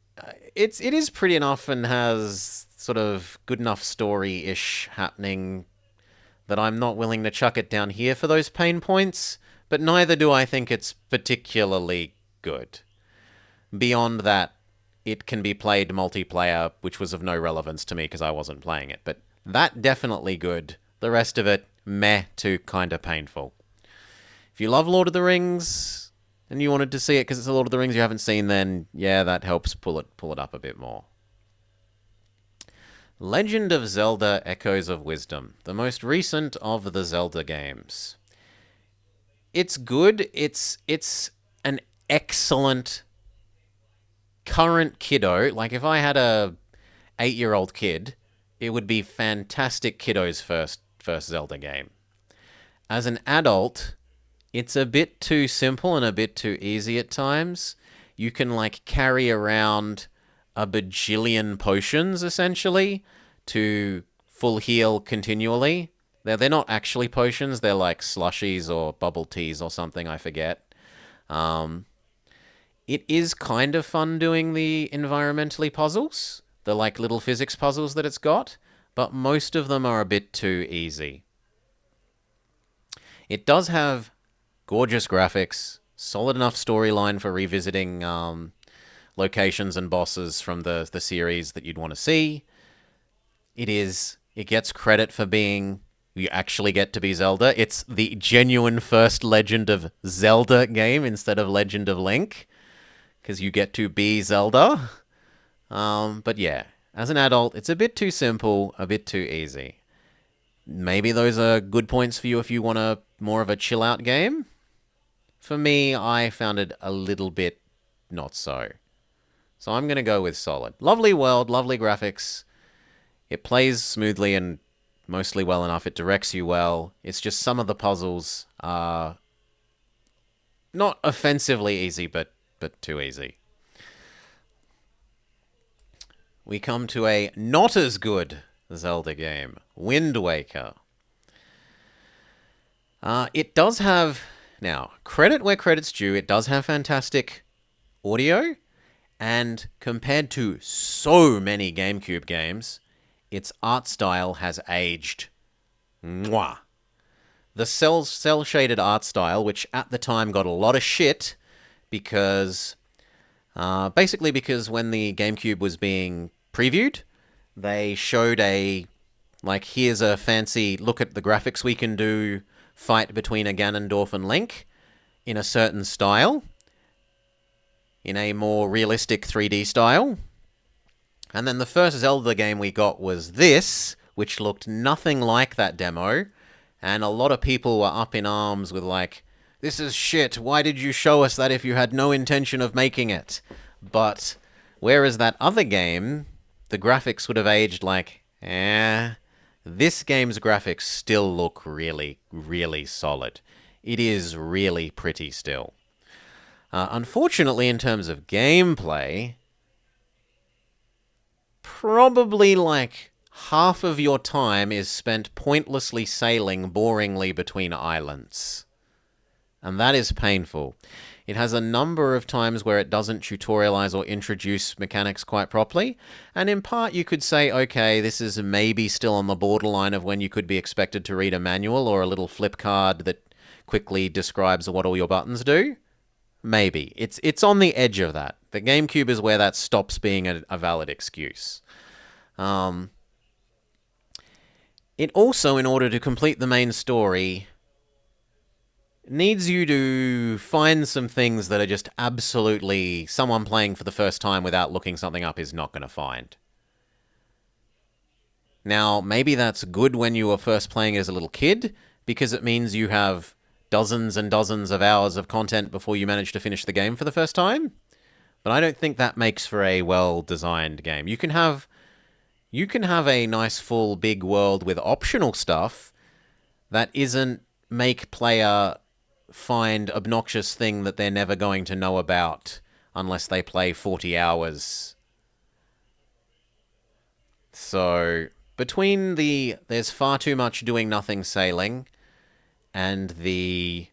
S1: is pretty enough and has sort of good enough story-ish happening that I'm not willing to chuck it down here for those pain points, but neither do I think it's particularly good. Beyond that, it can be played multiplayer, which was of no relevance to me because I wasn't playing it, but that definitely good. The rest of it, meh to kind of painful. If you love Lord of the Rings and you wanted to see it because it's a Lord of the Rings you haven't seen, then yeah, that helps pull it up a bit more. Legend of Zelda Echoes of Wisdom, the most recent of the Zelda games. It's good. It's an excellent current kiddo. Like, if I had a 8-year-old kid, it would be fantastic kiddo's first Zelda game. As an adult, it's a bit too simple and a bit too easy at times. You can, like, carry around a bajillion potions, essentially, to full heal continually. They're not actually potions, they're like slushies or bubble teas or something, I forget. It is kind of fun doing the environmentally puzzles, the like little physics puzzles that it's got, but most of them are a bit too easy. It does have gorgeous graphics, solid enough storyline for revisiting locations and bosses from the series that you'd want to see. It gets credit for being, you actually get to be Zelda. It's the genuine first Legend of Zelda game instead of Legend of Link, because you get to be Zelda. But yeah, as an adult, it's a bit too simple, a bit too easy. Maybe those are good points for you if you want more of a chill-out game. For me, I found it a little bit not so. So I'm going to go with solid. Lovely world, lovely graphics. It plays smoothly and mostly well enough. It directs you well. It's just some of the puzzles are not offensively easy, but too easy. We come to a not as good Zelda game, Wind Waker. It does have, now, credit where credit's due, it does have fantastic audio, and compared to so many GameCube games, its art style has aged. Mwah. The cel-shaded art style, which at the time got a lot of shit, basically because when the GameCube was being previewed, they showed here's a fancy look at the graphics we can do, fight between a Ganondorf and Link in a certain style, in a more realistic 3D style. And then the first Zelda game we got was this, which looked nothing like that demo, and a lot of people were up in arms with like, this is shit, why did you show us that if you had no intention of making it? But whereas that other game, the graphics would have aged like, this game's graphics still look really, really solid. It is really pretty still. Unfortunately, in terms of gameplay, probably like half of your time is spent pointlessly sailing boringly between islands. And that is painful. It has a number of times where it doesn't tutorialize or introduce mechanics quite properly, and in part you could say, okay, this is maybe still on the borderline of when you could be expected to read a manual or a little flip card that quickly describes what all your buttons do. Maybe. It's on the edge of that. The GameCube is where that stops being a valid excuse. It also, in order to complete the main story, needs you to find some things that are just absolutely someone playing for the first time without looking something up is not going to find. Now, maybe that's good when you were first playing as a little kid, because it means you have dozens and dozens of hours of content before you manage to finish the game for the first time. But I don't think that makes for a well-designed game. You can have a nice full big world with optional stuff that isn't make player find obnoxious thing that they're never going to know about unless they play 40 hours. So between there's far too much doing nothing sailing and the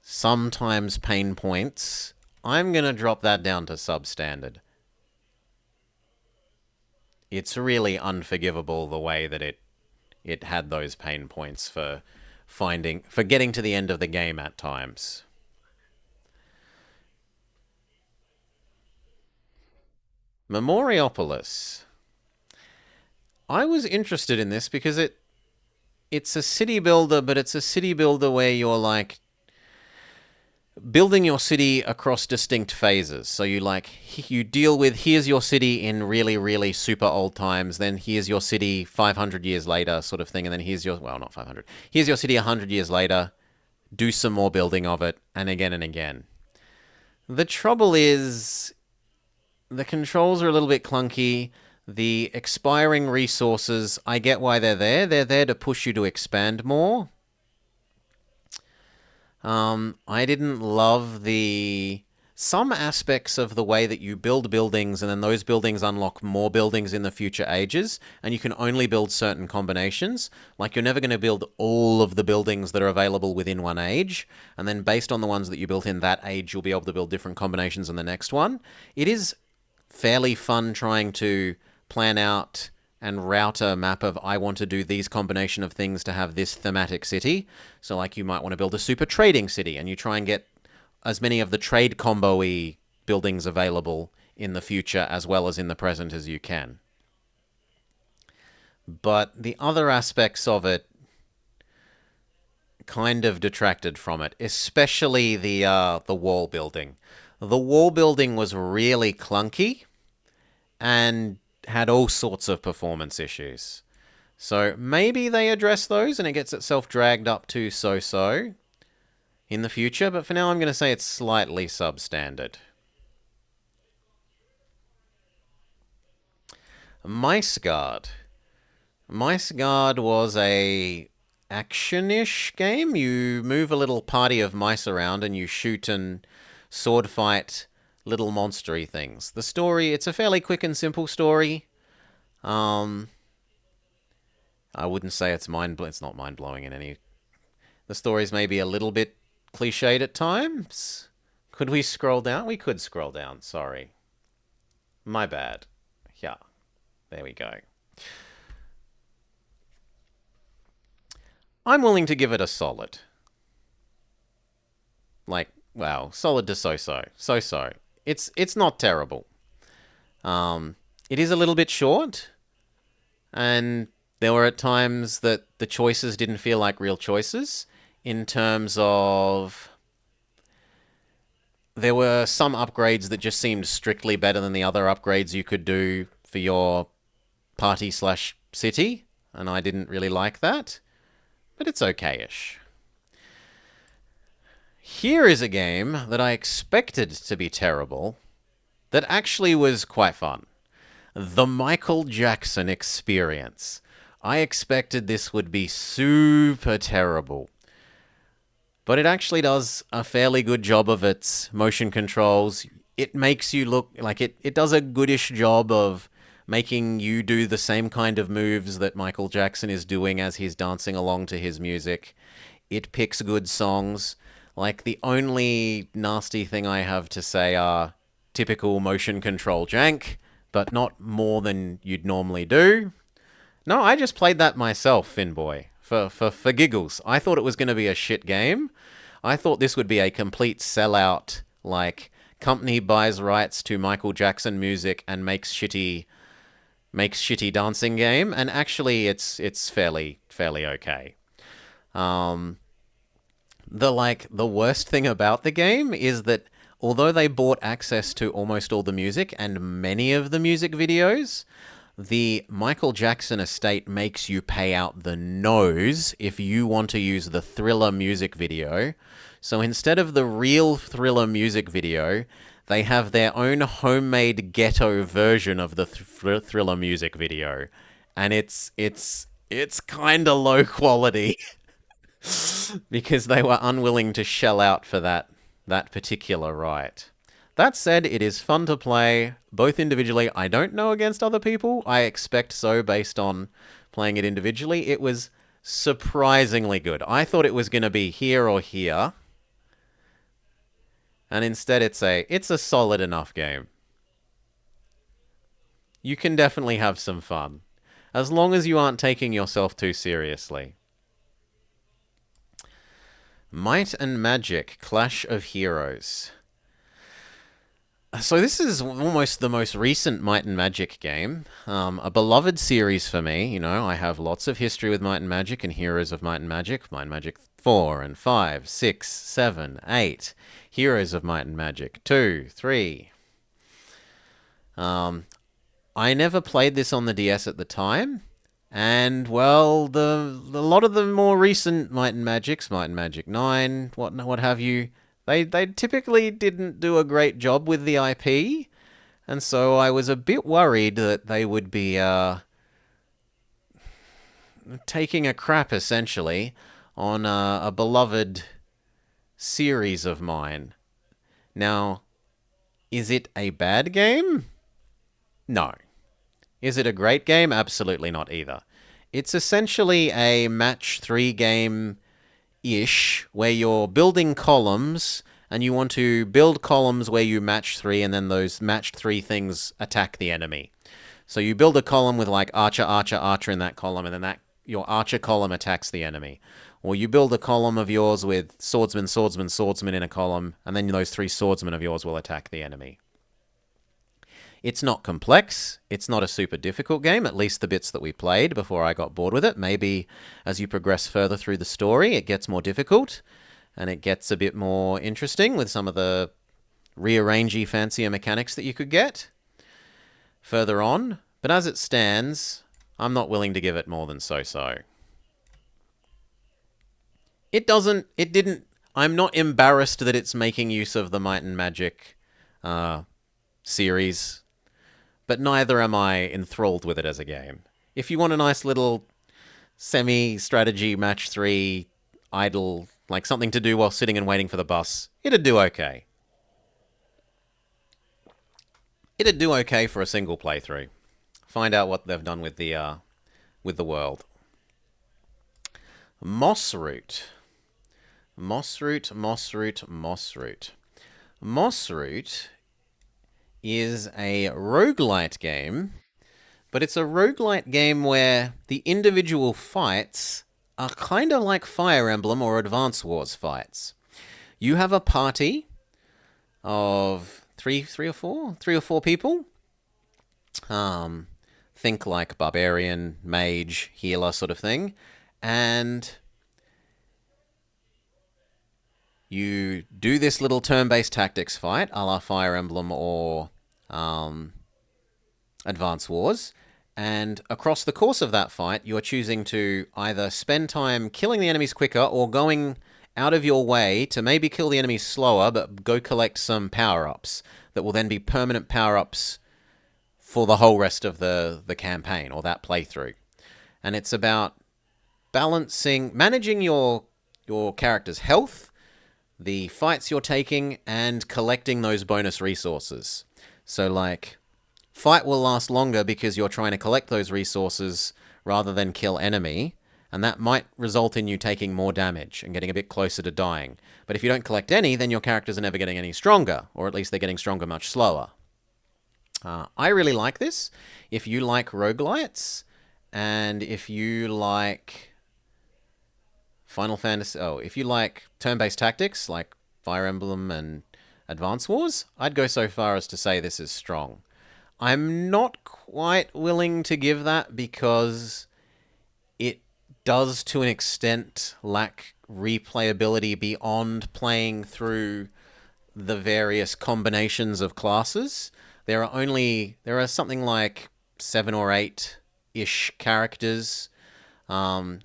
S1: sometimes pain points, I'm going to drop that down to substandard. It's really unforgivable the way that it had those pain points for getting to the end of the game at times. Memoriopolis. I was interested in this because it's a city builder, but it's a city builder where you're like building your city across distinct phases. So you deal with, here's your city in really, really super old times, then here's your city 500 years later sort of thing, and then here's your, well, not 500, here's your city 100 years later, do some more building of it, and again and again. The trouble is, the controls are a little bit clunky. The expiring resources, I get why they're there. They're there to push you to expand more. I didn't love some aspects of the way that you build buildings and then those buildings unlock more buildings in the future ages and you can only build certain combinations. Like you're never going to build all of the buildings that are available within one age, and then based on the ones that you built in that age, you'll be able to build different combinations in the next one. It is fairly fun trying to plan out and route a map of, I want to do these combination of things to have this thematic city. So like you might want to build a super trading city and you try and get as many of the trade combo-y buildings available in the future as well as in the present as you can. But the other aspects of it kind of detracted from it, especially the wall building. The wall building was really clunky and had all sorts of performance issues. So maybe they address those and it gets itself dragged up to so-so in the future, but for now I'm going to say it's slightly substandard. Mice Guard. Mice Guard was a action-ish game. You move a little party of mice around and you shoot and sword fight little monstery things. The story, it's a fairly quick and simple story. I wouldn't say it's not mind-blowing in any... The story's maybe a little bit cliched at times. Could we scroll down? We could scroll down, sorry. My bad. Yeah, there we go. I'm willing to give it a solid. Like, wow, solid to so-so. So-so. It's not terrible. It is a little bit short, and there were at times that the choices didn't feel like real choices in terms of there were some upgrades that just seemed strictly better than the other upgrades you could do for your party/city, and I didn't really like that, but it's okay-ish. Here is a game that I expected to be terrible that actually was quite fun. The Michael Jackson Experience. I expected this would be super terrible, but it actually does a fairly good job of its motion controls. It makes you look like it does a goodish job of making you do the same kind of moves that Michael Jackson is doing as he's dancing along to his music. It picks good songs. Like, the only nasty thing I have to say are typical motion control jank, but not more than you'd normally do. No, I just played that myself, Finboy, for giggles. I thought it was going to be a shit game. I thought this would be a complete sellout, like, company buys rights to Michael Jackson music and makes shitty dancing game, and actually it's fairly okay. The worst thing about the game is that although they bought access to almost all the music and many of the music videos, the Michael Jackson estate makes you pay out the nose if you want to use the Thriller music video. So instead of the real Thriller music video, they have their own homemade ghetto version of the Thriller music video, and it's kind of low quality because they were unwilling to shell out for that particular right. That said, it is fun to play, both individually. I don't know against other people. I expect so based on playing it individually. It was surprisingly good. I thought it was going to be here or here, and instead it's a solid enough game. You can definitely have some fun, as long as you aren't taking yourself too seriously. Might and Magic: Clash of Heroes. So this is almost the most recent Might and Magic game. A beloved series for me. You know, I have lots of history with Might and Magic and Heroes of Might and Magic. Might and Magic 4 and 5, 6, 7, 8. Heroes of Might and Magic 2, 3. I never played this on the DS at the time. And, well, a lot of the more recent Might and Magics, Might and Magic 9, what have you, they typically didn't do a great job with the IP, and so I was a bit worried that they would be taking a crap, essentially, on a beloved series of mine. Now, is it a bad game? No. Is it a great game? Absolutely not either. It's essentially a match 3 game-ish, where you're building columns, and you want to build columns where you match 3, and then those matched 3 things attack the enemy. So you build a column with like archer, archer, archer in that column, and then your archer column attacks the enemy. Or you build a column of yours with swordsman, swordsman, swordsman in a column, and then those 3 swordsmen of yours will attack the enemy. It's not complex. It's not a super difficult game, at least the bits that we played before I got bored with it. Maybe as you progress further through the story, it gets more difficult and it gets a bit more interesting with some of the rearrangey, fancier mechanics that you could get further on. But as it stands, I'm not willing to give it more than so-so. I'm not embarrassed that it's making use of the Might and Magic series, but neither am I enthralled with it as a game. If you want a nice little semi-strategy match 3 idle, like something to do while sitting and waiting for the bus, it'd do okay. It'd do okay for a single playthrough. Find out what they've done with the world. Mossroot. Mossroot is a roguelite game, but it's a roguelite game where the individual fights are kind of like Fire Emblem or Advance Wars fights. You have a party of three or four people. Think like barbarian, mage, healer sort of thing, and you do this little turn-based tactics fight, a la Fire Emblem or Advance Wars, and across the course of that fight, you're choosing to either spend time killing the enemies quicker or going out of your way to maybe kill the enemies slower, but go collect some power-ups that will then be permanent power-ups for the whole rest of the campaign or that playthrough. And it's about managing your character's health, the fights you're taking, and collecting those bonus resources. So, like, fight will last longer because you're trying to collect those resources rather than kill enemy, and that might result in you taking more damage and getting a bit closer to dying. But if you don't collect any, then your characters are never getting any stronger, or at least they're getting stronger much slower. I really like this. If you like roguelites, and if you like Final Fantasy... Oh, if you like turn-based tactics, like Fire Emblem and Advance Wars, I'd go so far as to say this is strong. I'm not quite willing to give that because it does, to an extent, lack replayability beyond playing through the various combinations of classes. There are something like 7 or 8-ish characters that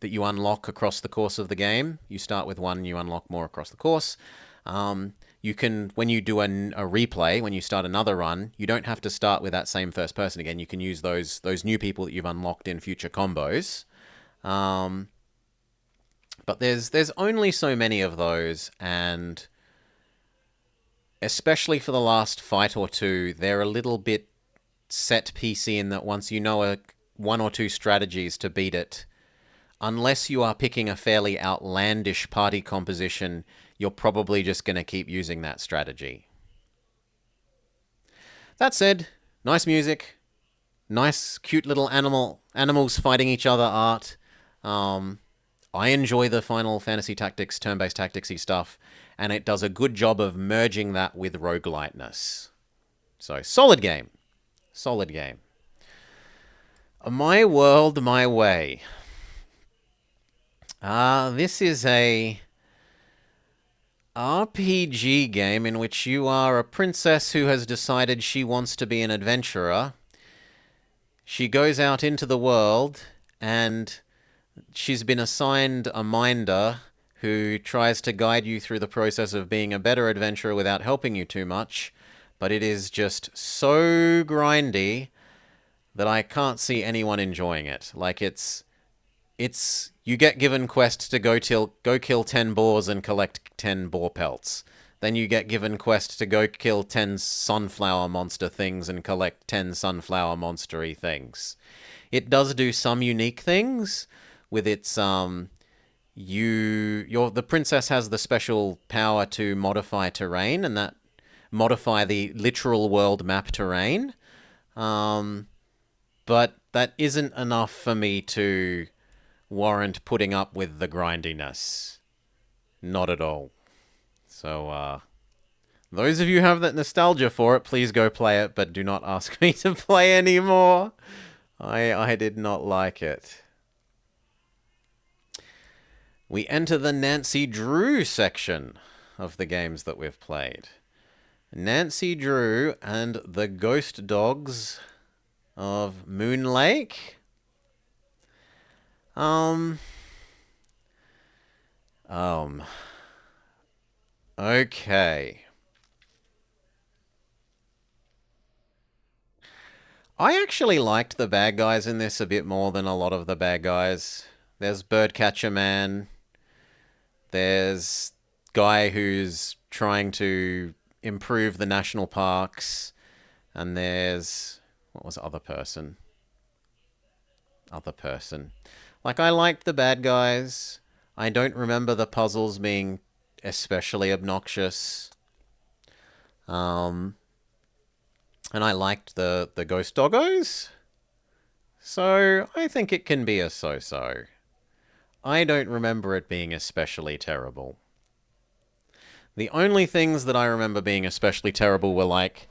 S1: you unlock across the course of the game. You start with one, you unlock more across the course. You can, when you do a replay, when you start another run, you don't have to start with that same first person again. You can use those new people that you've unlocked in future combos. But there's only so many of those, and especially for the last fight or two, they're a little bit set piecey in that once you know one or two strategies to beat it, unless you are picking a fairly outlandish party composition, you're probably just going to keep using that strategy. That said, nice music, nice cute little animals fighting each other art. I enjoy the Final Fantasy Tactics, turn-based tacticsy stuff, and it does a good job of merging that with rogueliteness. So, solid game. Solid game. My World, My Way. This is a RPG game in which you are a princess who has decided she wants to be an adventurer. She goes out into the world, and she's been assigned a minder who tries to guide you through the process of being a better adventurer without helping you too much, but it is just so grindy that I can't see anyone enjoying it. Like, it's you get given quest to go kill 10 boars and collect 10 boar pelts. Then you get given quest to go kill 10 sunflower monster things and collect 10 sunflower monstery things. It does do some unique things with its the princess has the special power to modify terrain, and that modify the literal world map terrain. But that isn't enough for me to warrant putting up with the grindiness. Not at all. So, those of you who have that nostalgia for it, please go play it, but do not ask me to play anymore. I did not like it. We enter the Nancy Drew section of the games that we've played. Nancy Drew and the Ghost Dogs of Moon Lake. Okay. I actually liked the bad guys in this a bit more than a lot of the bad guys. There's Birdcatcher Man. There's guy who's trying to improve the national parks. And there's... what was the other person? Like, I liked the bad guys. I don't remember the puzzles being especially obnoxious. And I liked the Ghost Doggos. So, I think it can be a so-so. I don't remember it being especially terrible. The only things that I remember being especially terrible were, like,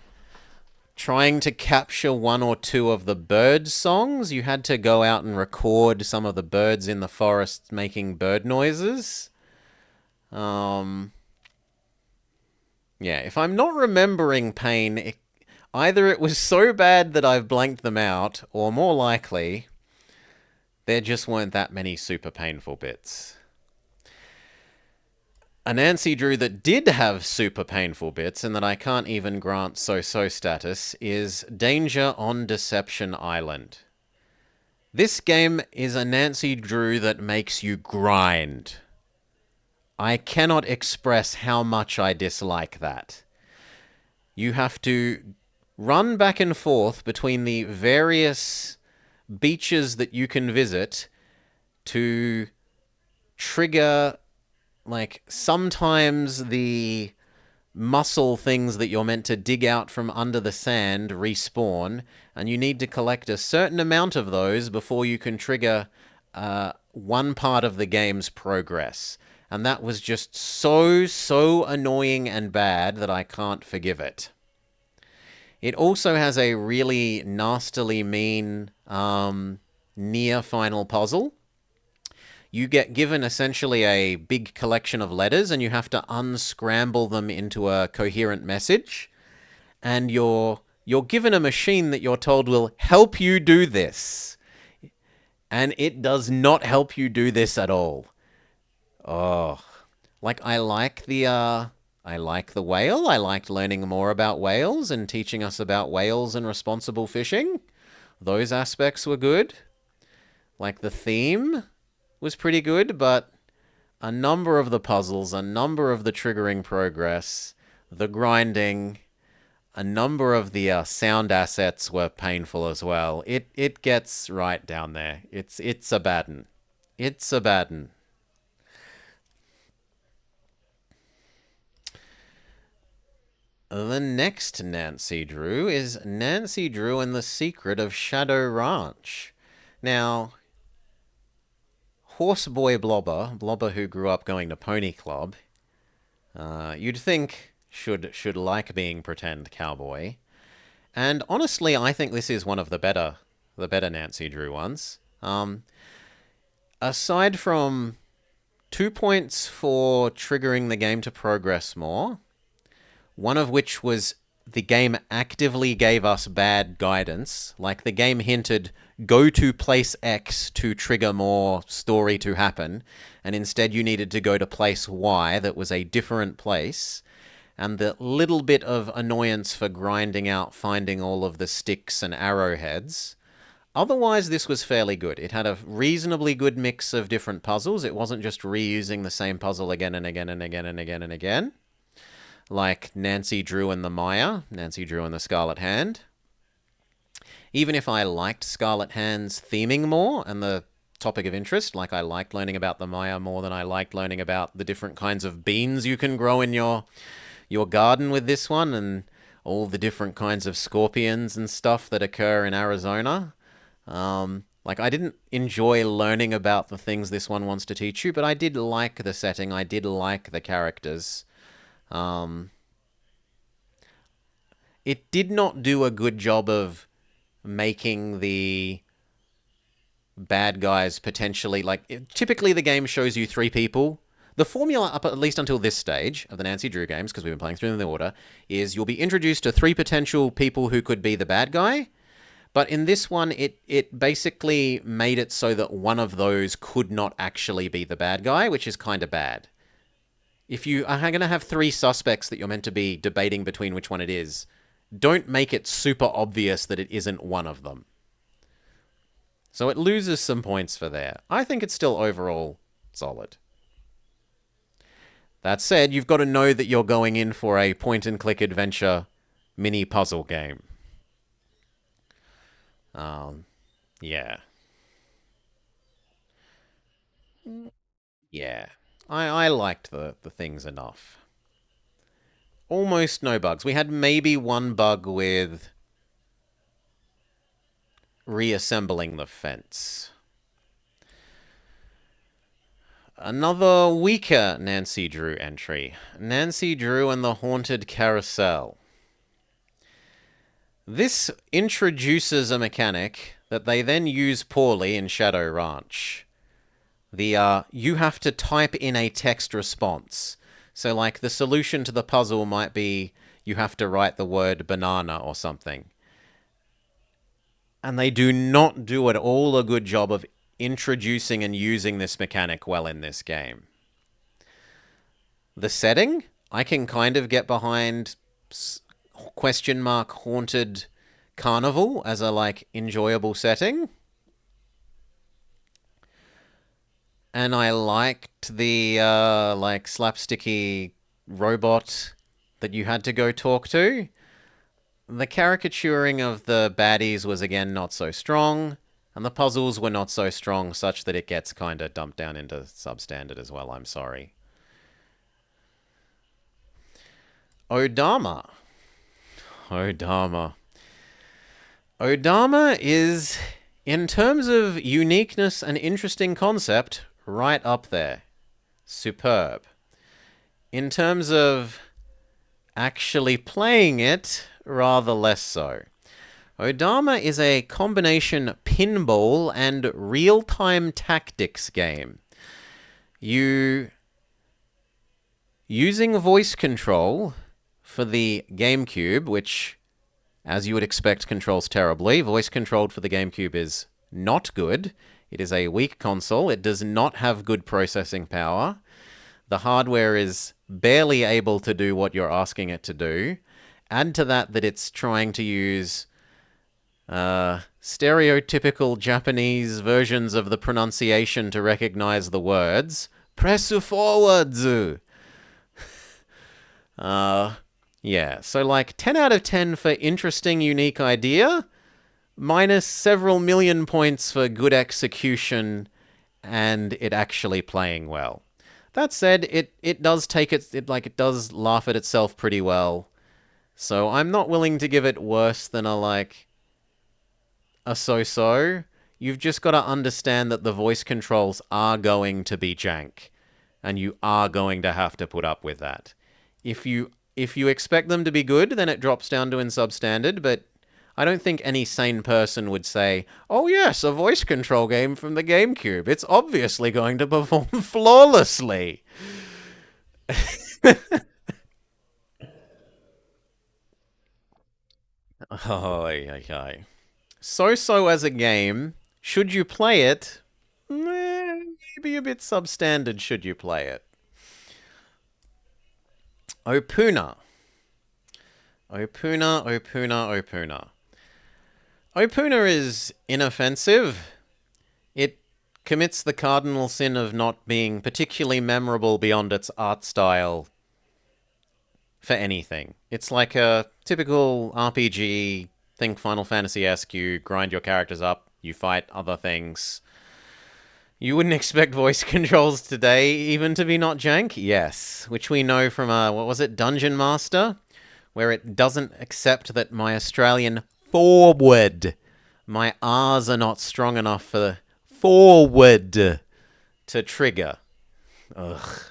S1: trying to capture one or two of the bird songs. You had to go out and record some of the birds in the forest making bird noises. Yeah, if I'm not remembering Pain, either it was so bad that I've blanked them out, or more likely, there just weren't that many super painful bits. A Nancy Drew that did have super painful bits and that I can't even grant so-so status is Danger on Deception Island. This game is a Nancy Drew that makes you grind. I cannot express how much I dislike that. You have to run back and forth between the various beaches that you can visit to trigger, like, sometimes the muscle things that you're meant to dig out from under the sand respawn, and you need to collect a certain amount of those before you can trigger one part of the game's progress. And that was just so annoying and bad that I can't forgive it. It also has a really nastily mean near final puzzle. You get given essentially a big collection of letters and you have to unscramble them into a coherent message. And you're given a machine that you're told will help you do this. And it does not help you do this at all. Oh, like I like the whale. I liked learning more about whales and teaching us about whales and responsible fishing. Those aspects were good. Like the theme was pretty good, but a number of the puzzles, a number of the triggering progress, the grinding, a number of the sound assets were painful as well. It gets right down there. It's a bad 'un. It's a bad 'un. The next Nancy Drew is Nancy Drew and the Secret of Shadow Ranch. Now, Horseboy Blobber who grew up going to Pony Club, you'd think should like being pretend cowboy. And honestly, I think this is one of the better Nancy Drew ones. Aside from 2 points for triggering the game to progress more, one of which was the game actively gave us bad guidance. Like the game hinted, go to place X to trigger more story to happen, and instead you needed to go to place Y that was a different place. And the little bit of annoyance for grinding out finding all of the sticks and arrowheads. Otherwise, this was fairly good. It had a reasonably good mix of different puzzles. It wasn't just reusing the same puzzle again and again and again and again and again. Like Nancy Drew and the Maya, Nancy Drew and the Scarlet Hand. Even if I liked Scarlet Hand's theming more and the topic of interest, like I liked learning about the Maya more than I liked learning about the different kinds of beans you can grow in your garden with this one, and all the different kinds of scorpions and stuff that occur in Arizona. Like, I didn't enjoy learning about the things this one wants to teach you, but I did like the setting. I did like the characters. It did not do a good job of making the bad guys potentially, like, typically the game shows you 3 people. The formula, up at least until this stage of the Nancy Drew games, because we've been playing through them in the order, is you'll be introduced to 3 potential people who could be the bad guy. But in this one, it basically made it so that one of those could not actually be the bad guy, which is kind of bad. If you are going to have 3 suspects that you're meant to be debating between which one it is, don't make it super obvious that it isn't one of them. So it loses some points for there. I think it's still overall solid. That said, you've got to know that you're going in for a point-and-click adventure mini puzzle game. Yeah. Yeah. I liked the things enough. Almost no bugs. We had maybe one bug with reassembling the fence. Another weaker Nancy Drew entry. Nancy Drew and the Haunted Carousel. This introduces a mechanic that they then use poorly in Shadow Ranch. You have to type in a text response. So, like, the solution to the puzzle might be you have to write the word banana or something. And they do not do at all a good job of introducing and using this mechanic well in this game. The setting, I can kind of get behind question mark haunted carnival as a like enjoyable setting. And I liked the like slapsticky robot that you had to go talk to. The caricaturing of the baddies was again not so strong, and the puzzles were not so strong, such that it gets kind of dumped down into substandard as well. I'm sorry. Odama. Odama. Odama is, in terms of uniqueness and interesting concept, right up there. Superb. In terms of actually playing it, rather less so. Odama is a combination pinball and real-time tactics game. You, using voice control for the GameCube, which, as you would expect, controls terribly. Voice controlled for the GameCube is not good. It is a weak console. It does not have good processing power. The hardware is barely able to do what you're asking it to do. Add to that it's trying to use stereotypical Japanese versions of the pronunciation to recognize the words. Press forwards! Yeah, so like 10 out of 10 for interesting, unique idea, minus several million points for good execution and it actually playing well. That said, it does take it does laugh at itself pretty well. So I'm not willing to give it worse than a so-so. You've just got to understand that the voice controls are going to be jank, and you are going to have to put up with that. If you expect them to be good, then it drops down to in substandard, but I don't think any sane person would say, oh yes, a voice control game from the GameCube. It's obviously going to perform flawlessly. Oh, okay. So-so as a game. Should you play it? Maybe a bit substandard should you play it. Opuna. Opuna, Opuna, Opuna. Opuna is inoffensive. It commits the cardinal sin of not being particularly memorable beyond its art style for anything. It's like a typical RPG, think Final Fantasy-esque, you grind your characters up, you fight other things. You wouldn't expect voice controls today even to be not jank? Yes. Which we know from, what was it, Dungeon Master? Where it doesn't accept that my Australian forward, my R's are not strong enough for forward to trigger. Ugh.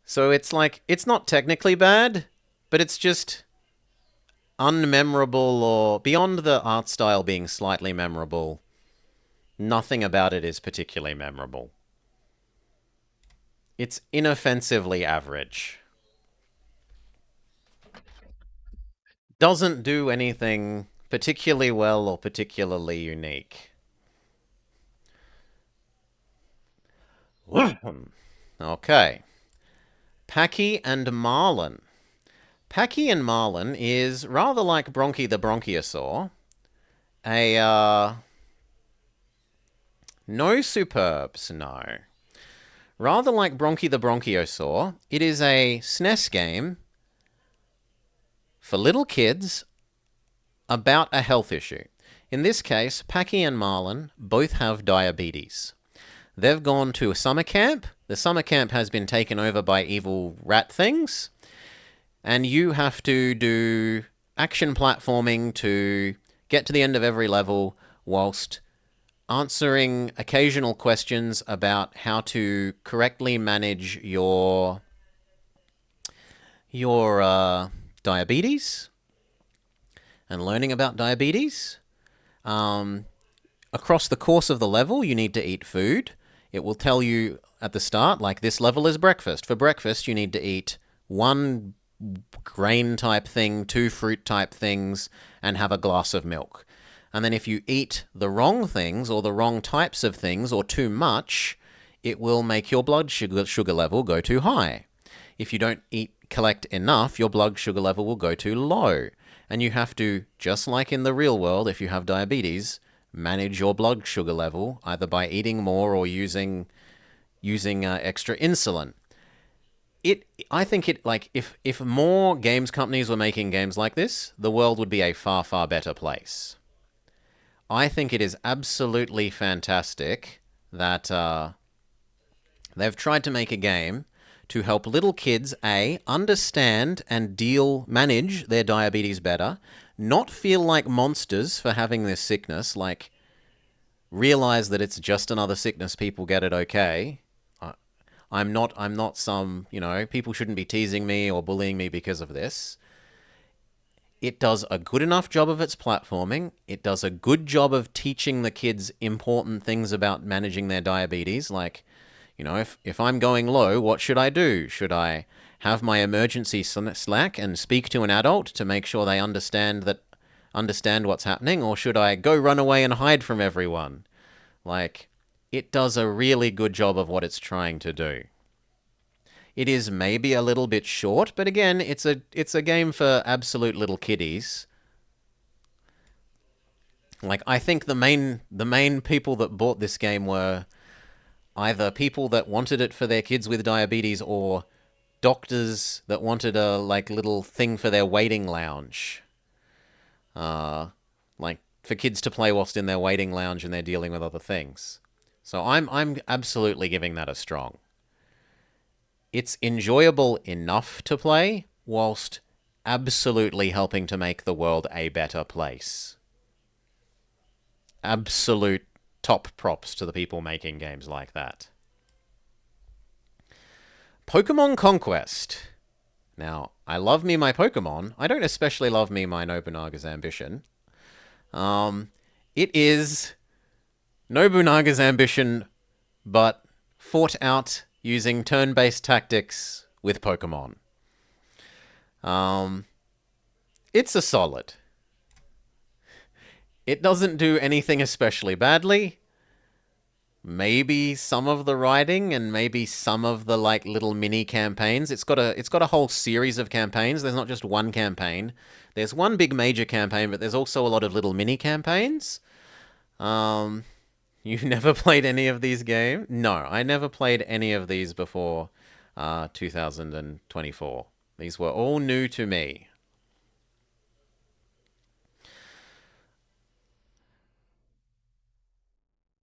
S1: So it's like, it's not technically bad, but it's just unmemorable, or beyond the art style being slightly memorable, nothing about it is particularly memorable. It's inoffensively average. Doesn't do anything particularly well or particularly unique. Okay. Packy and Marlin. Packy and Marlin is rather like Bronchi the Bronchiosaur. No superbs, no. Rather like Bronchi the Bronchiosaur, it is a SNES game for little kids about a health issue. In this case, Packy and Marlin both have diabetes. They've gone to a summer camp. The summer camp has been taken over by evil rat things. And you have to do action platforming to get to the end of every level whilst answering occasional questions about how to correctly manage your diabetes and learning about diabetes. Across the course of the level, you need to eat food. It will tell you at the start, like, this level is breakfast. For breakfast, you need to eat 1 grain type thing, 2 fruit type things, and have a glass of milk. And then if you eat the wrong things or the wrong types of things or too much, it will make your blood sugar level go too high. If you don't collect enough, your blood sugar level will go too low. And you have to, just like in the real world, if you have diabetes, manage your blood sugar level either by eating more or using extra insulin. I think if more games companies were making games like this, the world would be a far, far better place. I think it is absolutely fantastic that they've tried to make a game to help little kids, understand and manage their diabetes better, not feel like monsters for having this sickness, like realize that it's just another sickness, people get it okay. I'm not some, people shouldn't be teasing me or bullying me because of this. It does a good enough job of its platforming. It does a good job of teaching the kids important things about managing their diabetes. Like, if I'm going low, what should I do? Should I have my emergency Slack and speak to an adult to make sure they understand what's happening? Or should I go run away and hide from everyone? Like, it does a really good job of what it's trying to do. It is maybe a little bit short, but again, it's a game for absolute little kiddies. Like, I think the main people that bought this game were either people that wanted it for their kids with diabetes or doctors that wanted a little thing for their waiting lounge. Like for kids to play whilst in their waiting lounge and they're dealing with other things. So I'm absolutely giving that a strong. It's enjoyable enough to play whilst absolutely helping to make the world a better place. Absolute top props to the people making games like that. Pokemon Conquest. Now, I love me my Pokemon. I don't especially love me my Nobunaga's Ambition. It is Nobunaga's Ambition, but fought out using turn-based tactics with Pokemon. It's a solid. It doesn't do anything especially badly. Maybe some of the writing and maybe some of the little mini campaigns. It's got a whole series of campaigns. There's not just one campaign. There's one big major campaign, but there's also a lot of little mini campaigns. You've never played any of these games? No, I never played any of these before 2024. These were all new to me.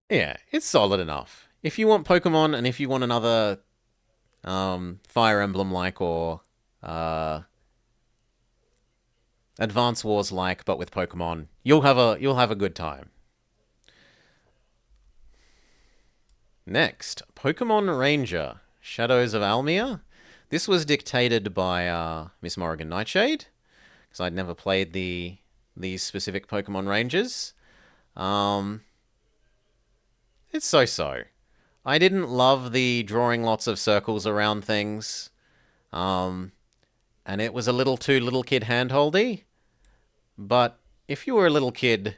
S1: Yeah, it's solid enough. If you want Pokemon and if you want another Fire Emblem-like or Advance Wars-like, but with Pokemon, you'll have a good time. Next, Pokemon Ranger, Shadows of Almia. This was dictated by Miss Morrigan Nightshade, because I'd never played these specific Pokemon Rangers. It's so-so. I didn't love the drawing lots of circles around things. And it was a little too little kid handholdy. But if you were a little kid,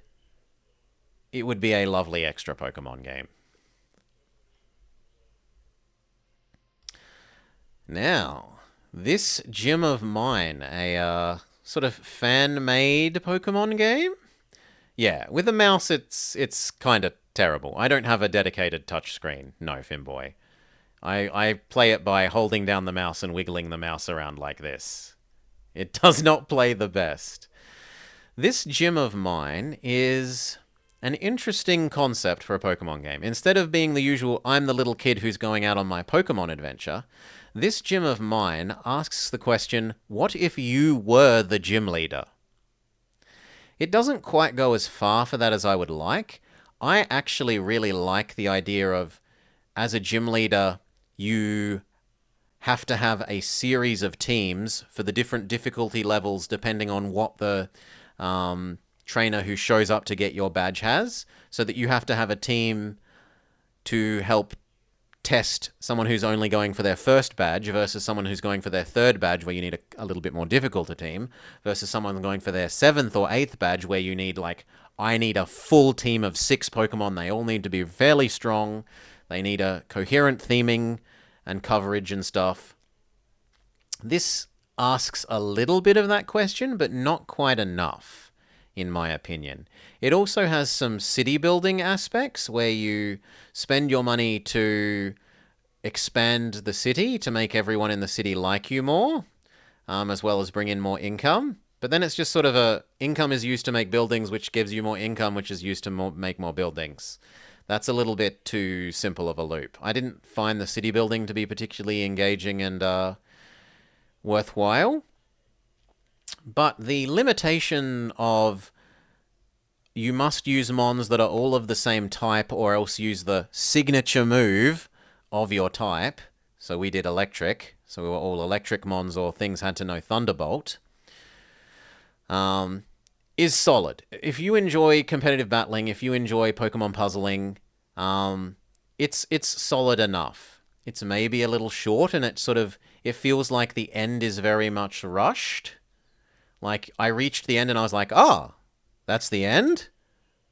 S1: it would be a lovely extra Pokemon game. Now, this Gym of Mine, a sort of fan-made Pokemon game? Yeah, with a mouse, it's kind of terrible. I don't have a dedicated touchscreen. No, Finboy. I play it by holding down the mouse and wiggling the mouse around like this. It does not play the best. This Gym of Mine is an interesting concept for a Pokemon game. Instead of being the usual, I'm the little kid who's going out on my Pokemon adventure, this Gym of Mine asks the question, what if you were the gym leader? It doesn't quite go as far for that as I would like. I actually really like the idea of, as a gym leader, you have to have a series of teams for the different difficulty levels depending on what the trainer who shows up to get your badge has, so that you have to have a team to help test someone who's only going for their first badge versus someone who's going for their third badge where you need a little bit more difficult a team versus someone going for their 7th or 8th badge where you need I need a full team of 6 Pokemon. They all need to be fairly strong. They need a coherent theming and coverage and stuff. This asks a little bit of that question, but not quite enough, in my opinion. It also has some city building aspects where you spend your money to expand the city to make everyone in the city like you more, as well as bring in more income. But then it's just sort of income is used to make buildings, which gives you more income, which is used to make more buildings. That's a little bit too simple of a loop. I didn't find the city building to be particularly engaging and worthwhile. But the limitation of you must use mons that are all of the same type or else use the signature move of your type. So we did electric. So we were all electric mons or things had to know Thunderbolt. Is solid. If you enjoy competitive battling, if you enjoy Pokemon puzzling, it's solid enough. It's maybe a little short and it feels like the end is very much rushed. Like, I reached the end and I was like, that's the end?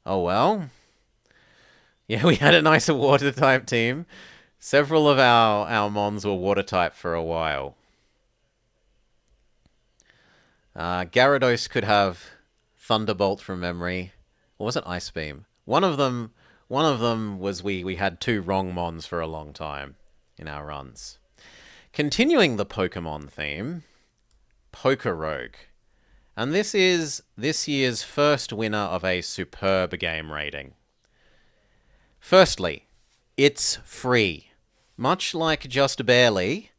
S1: Oh, well. Yeah, we had a nice water-type team. Several of our mons were water-type for a while. Gyarados could have Thunderbolt from memory. Or was it Ice Beam? One of them was we had 2 wrong mons for a long time in our runs. Continuing the Pokemon theme, Pokerogue. And this is this year's first winner of a superb game rating. Firstly, it's free. Much like Just Barely,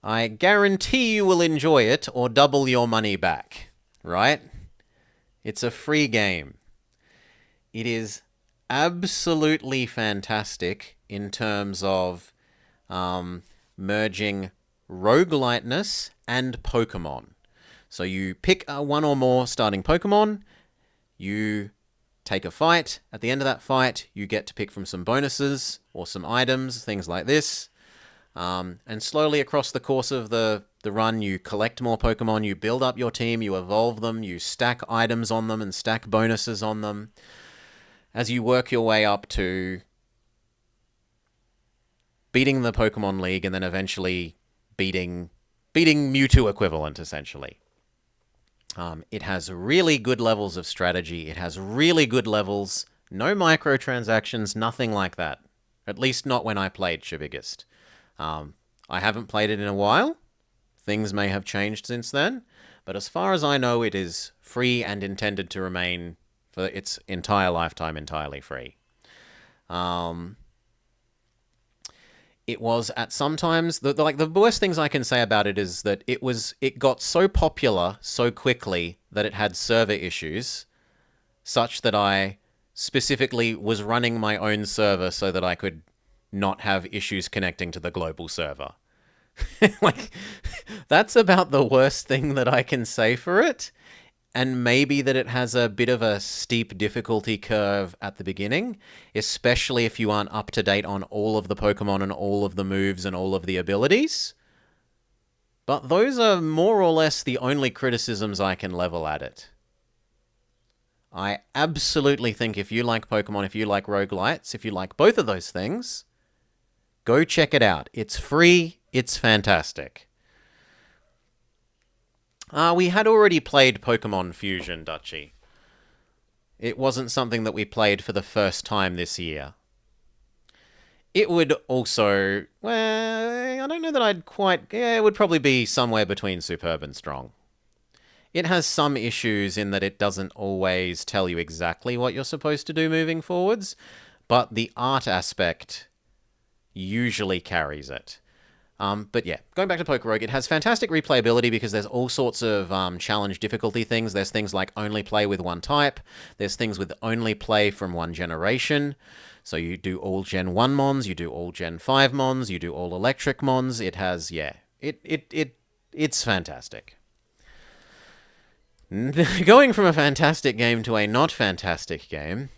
S1: I guarantee you will enjoy it or double your money back, right? It's a free game. It is absolutely fantastic in terms of merging rogueliteness and Pokemon. So you pick one or more starting Pokemon, you take a fight. At the end of that fight, you get to pick from some bonuses or some items, things like this. And slowly across the course of the run, you collect more Pokemon, you build up your team, you evolve them, you stack items on them and stack bonuses on them as you work your way up to beating the Pokemon League and then eventually beating Mewtwo equivalent, essentially. It has really good levels of strategy. It has really good levels. No microtransactions, nothing like that. At least not when I played Shibigist. I haven't played it in a while. Things may have changed since then. But as far as I know, it is free and intended to remain for its entire lifetime entirely free. It was at sometimes the worst things I can say about it is that it got so popular so quickly that it had server issues, such that I specifically was running my own server so that I could not have issues connecting to the global server. Like, that's about the worst thing that I can say for it. And maybe that it has a bit of a steep difficulty curve at the beginning, especially if you aren't up to date on all of the Pokemon and all of the moves and all of the abilities. But those are more or less the only criticisms I can level at it. I absolutely think if you like Pokemon, if you like roguelites, if you like both of those things, go check it out. It's free, it's fantastic. We had already played Pokemon Fusion, Dutchy. It wasn't something that we played for the first time this year. It would also... well, I don't know that I'd quite... yeah, it would probably be somewhere between Superb and Strong. It has some issues in that it doesn't always tell you exactly what you're supposed to do moving forwards, but the art aspect usually carries it. But yeah, going back to Pokerogue, it has fantastic replayability because there's all sorts of challenge difficulty things. There's things like only play with one type. There's things with only play from one generation. So you do all Gen 1 Mons, you do all Gen 5 Mons, you do all Electric Mons. It has, yeah, it's fantastic. Going from a fantastic game to a not fantastic game,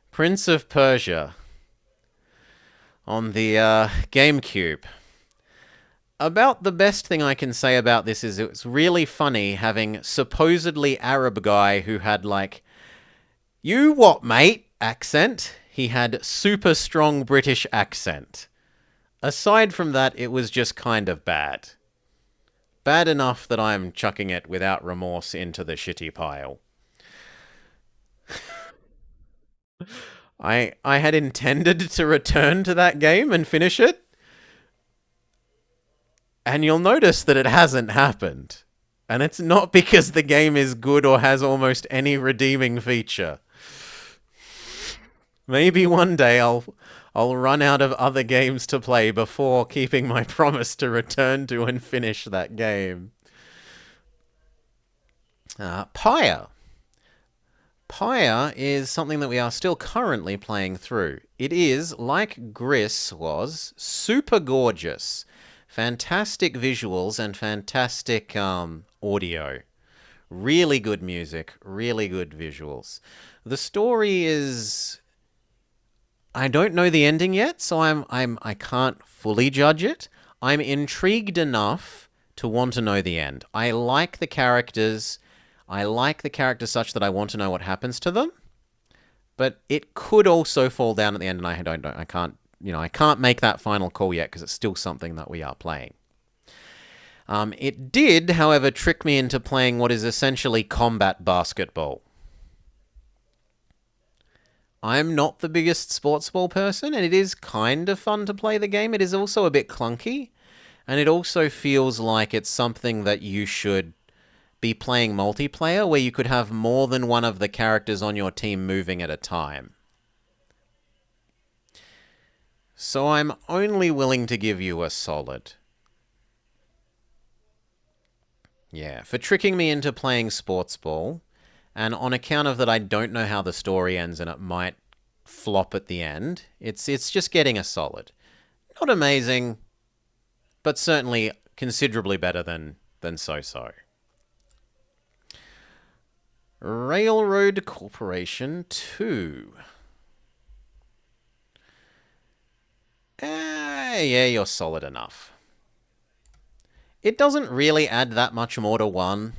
S1: Prince of Persia on the GameCube. About the best thing I can say about this is it's really funny having supposedly Arab guy who had like, "You what, mate?" accent. He had super strong British accent. Aside from that, it was just kind of bad. Bad enough that I'm chucking it without remorse into the shitty pile. I had intended to return to that game and finish it, and you'll notice that it hasn't happened. And it's not because the game is good or has almost any redeeming feature. Maybe one day I'll run out of other games to play before keeping my promise to return to and finish that game. Pyre. Pyre is something that we are still currently playing through. It is, like Gris was, super gorgeous. Fantastic visuals and fantastic audio. Really good music, really good visuals. The story is, I don't know the ending yet, so I can't fully judge it. I'm intrigued enough to want to know the end. I like the characters. I like the characters such that I want to know what happens to them. But it could also fall down at the end, and I can't make that final call yet because it's still something that we are playing. It did, however, trick me into playing what is essentially combat basketball. I'm not the biggest sports ball person, and it is kind of fun to play the game. It is also a bit clunky, and it also feels like it's something that you should be playing multiplayer, where you could have more than one of the characters on your team moving at a time. So I'm only willing to give you a solid. Yeah, for tricking me into playing sports ball, and on account of that I don't know how the story ends and it might flop at the end, it's just getting a solid. Not amazing, but certainly considerably better than so-so. Railroad Corporation 2. Yeah, you're solid enough. It doesn't really add that much more to 1.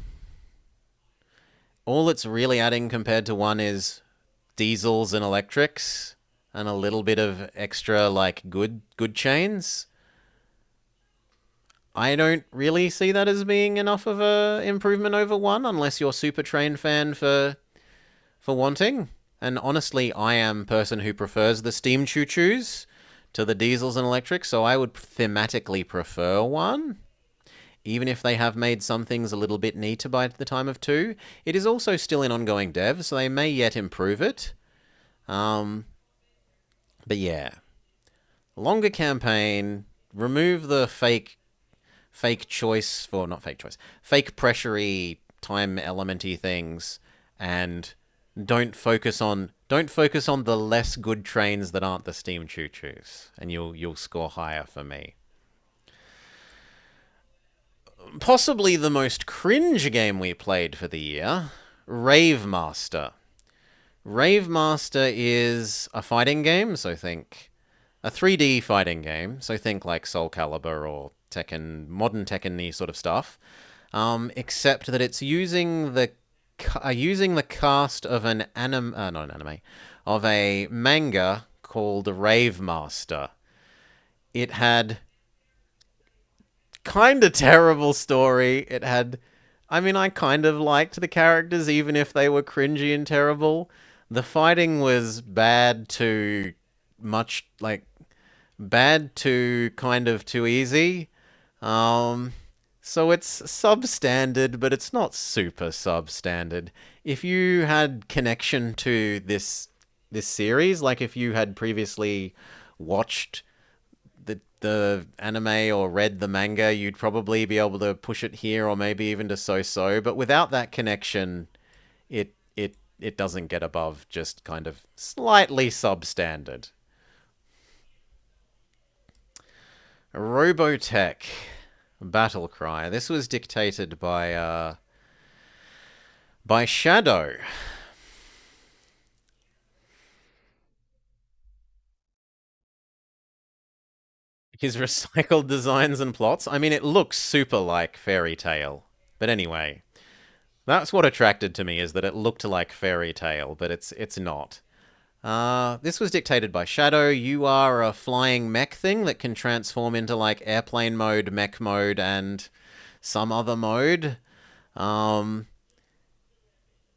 S1: All it's really adding compared to 1 is diesels and electrics and a little bit of extra, like, good chains. I don't really see that as being enough of a improvement over 1, unless you're Super Train fan for wanting. And honestly, I am a person who prefers the steam choo-choos to the diesels and electrics, so I would thematically prefer 1. Even if they have made some things a little bit neater by the time of 2. It is also still in ongoing dev, so they may yet improve it. But yeah. Longer campaign, remove the fake choice, for not fake choice, fake pressure-y, time elementy things, and don't focus on the less good trains that aren't the steam choo-choos, and you'll score higher for me. Possibly the most cringe game we played for the year, Rave Master. Rave Master is a fighting game, so think a 3D fighting game, so think like Soul Calibur or Tekken, modern Tekken-y sort of stuff, except that it's using the cast of not an anime, of a manga called Rave Master. It had kind of terrible story. I kind of liked the characters, even if they were cringy and terrible. The fighting was bad to kind of too easy. So it's substandard, but it's not super substandard. If you had connection to this series, like if you had previously watched the anime or read the manga, you'd probably be able to push it here or maybe even to so-so. But without that connection, it doesn't get above just kind of slightly substandard. Robotech Battle Cry. This was dictated by Shadow. His recycled designs and plots. I mean, it looks super like Fairy Tail. But anyway, that's what attracted to me, is that it looked like Fairy Tail, but it's not. This was dictated by Shadow. You are a flying mech thing that can transform into like airplane mode, mech mode, and some other mode. Um,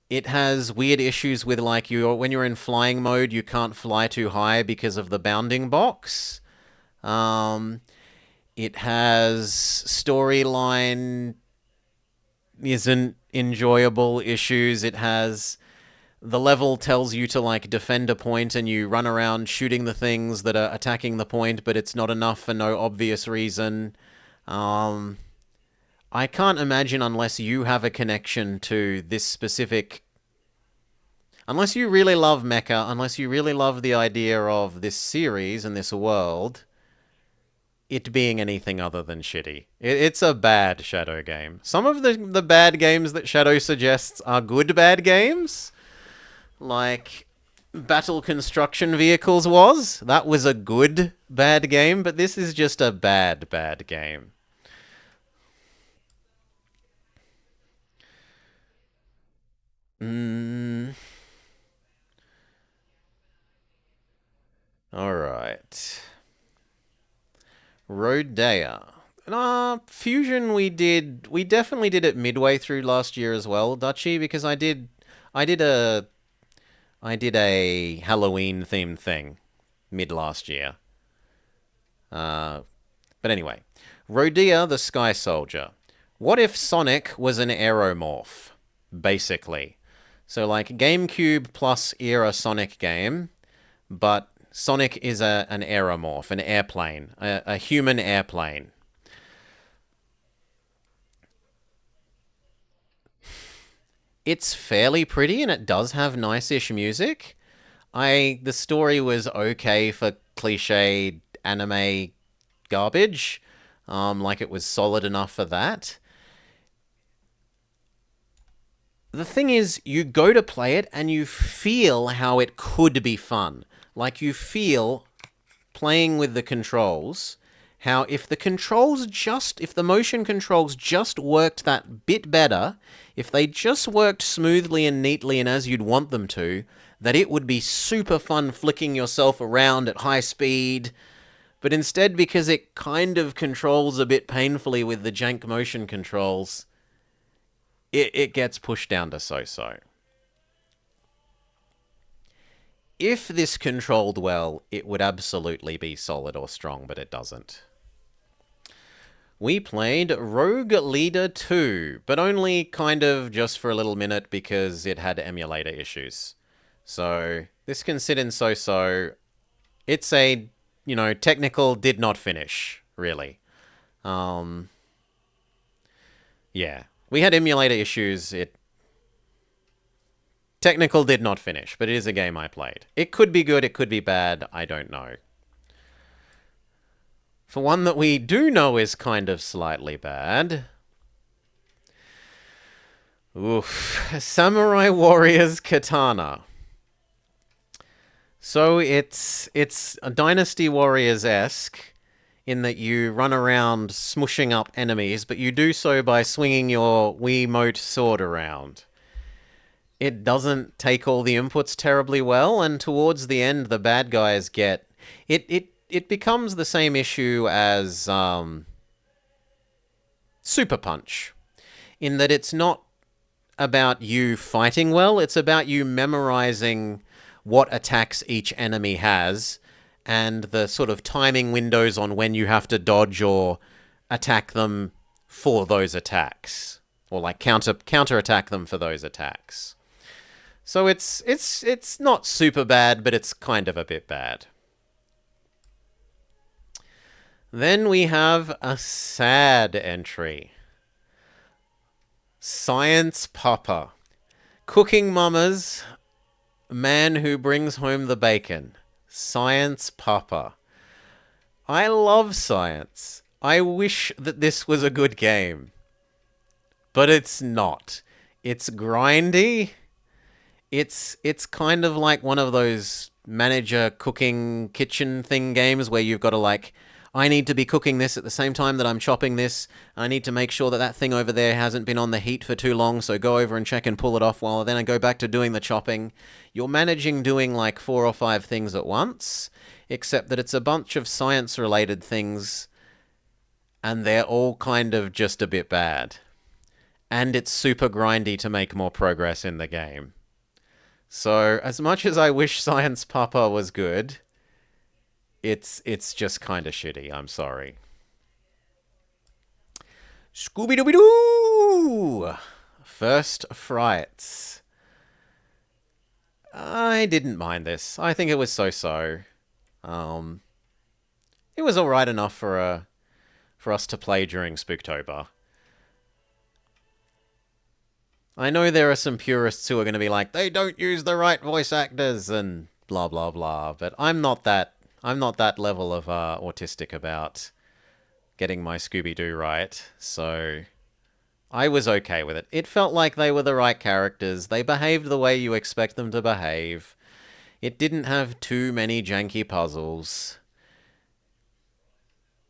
S1: it has weird issues with like when you're in flying mode, you can't fly too high because of the bounding box. Um, it has storyline isn't enjoyable issues. It has the level tells you to like defend a point and you run around shooting the things that are attacking the point, but it's not enough for no obvious reason. Um, I can't imagine unless you have a connection to this specific. Unless you really love mecha, unless you really love the idea of this series and this world, it being anything other than shitty. It's a bad Shadow game. Some of the bad games that Shadow suggests are good bad games, like Battle Construction Vehicles was. That was a good bad game, but this is just a bad game. Mm, all right. Rodea. Fusion we definitely did it midway through last year as well, Dutchy, because I did a I did a Halloween themed thing mid last year. Uh, but anyway, Rodea the Sky Soldier. What if Sonic was an aeromorph? Basically. So, like GameCube plus era Sonic game, but Sonic is an aeromorph, an airplane, a human airplane. It's fairly pretty and it does have nice-ish music. The story was okay for cliche anime garbage. Like it was solid enough for that. The thing is, you go to play it and you feel how it could be fun. Like you feel playing with the controls, how if if the motion controls just worked that bit better, if they just worked smoothly and neatly and as you'd want them to, that it would be super fun flicking yourself around at high speed. But instead, because it kind of controls a bit painfully with the jank motion controls, it gets pushed down to so-so. If this controlled well, it would absolutely be solid or strong, but it doesn't. We played Rogue Leader 2, but only kind of just for a little minute because it had emulator issues. So this can sit in so-so. It's a, technical did not finish, really. Yeah. We had emulator issues. Technical did not finish, but it is a game I played. It could be good, it could be bad, I don't know. For one that we do know is kind of slightly bad. Oof. Samurai Warriors Katana. So it's a Dynasty Warriors-esque in that you run around smushing up enemies, but you do so by swinging your Wiimote sword around. It doesn't take all the inputs terribly well, and towards the end, the bad guys get it becomes the same issue as Super Punch, in that it's not about you fighting well; it's about you memorizing what attacks each enemy has and the sort of timing windows on when you have to dodge or attack them for those attacks, or like counter attack them for those attacks. So it's not super bad, but it's kind of a bit bad. Then we have a sad entry. Science Papa. Cooking Mamas. Man who brings home the bacon. Science Papa. I love science. I wish that this was a good game. But it's not. It's grindy. It's kind of like one of those manager cooking kitchen thing games where you've got to like I need to be cooking this at the same time that I'm chopping this. I need to make sure that that thing over there hasn't been on the heat for too long, so go over and check and pull it off while then I go back to doing the chopping. You're managing doing like 4 or 5 things at once, except that it's a bunch of science-related things, and they're all kind of just a bit bad. And it's super grindy to make more progress in the game. So, as much as I wish Science Papa was good, it's just kind of shitty. I'm sorry. Scooby Dooby Doo! First Frights. I didn't mind this. I think it was so-so. Um, it was alright enough for us to play during Spooktober. I know there are some purists who are going to be like, they don't use the right voice actors and blah blah blah, but I'm not that level of autistic about getting my Scooby Doo right. So I was okay with it. It felt like they were the right characters. They behaved the way you expect them to behave. It didn't have too many janky puzzles.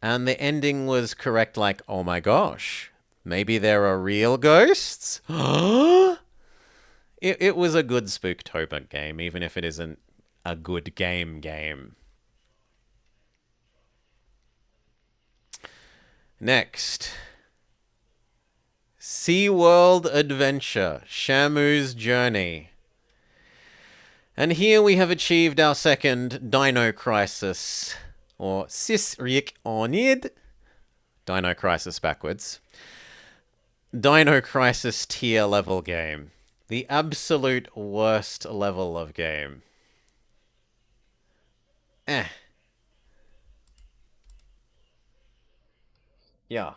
S1: And the ending was correct, like, oh my gosh, maybe there are real ghosts? It was a good Spooktober game, even if it isn't a good game. Next, SeaWorld Adventure, Shamu's Journey. And here we have achieved our second Dino Crisis, or Sisrik Onid. Dino Crisis backwards. Dino Crisis tier level game. The absolute worst level of game. Eh. Yeah.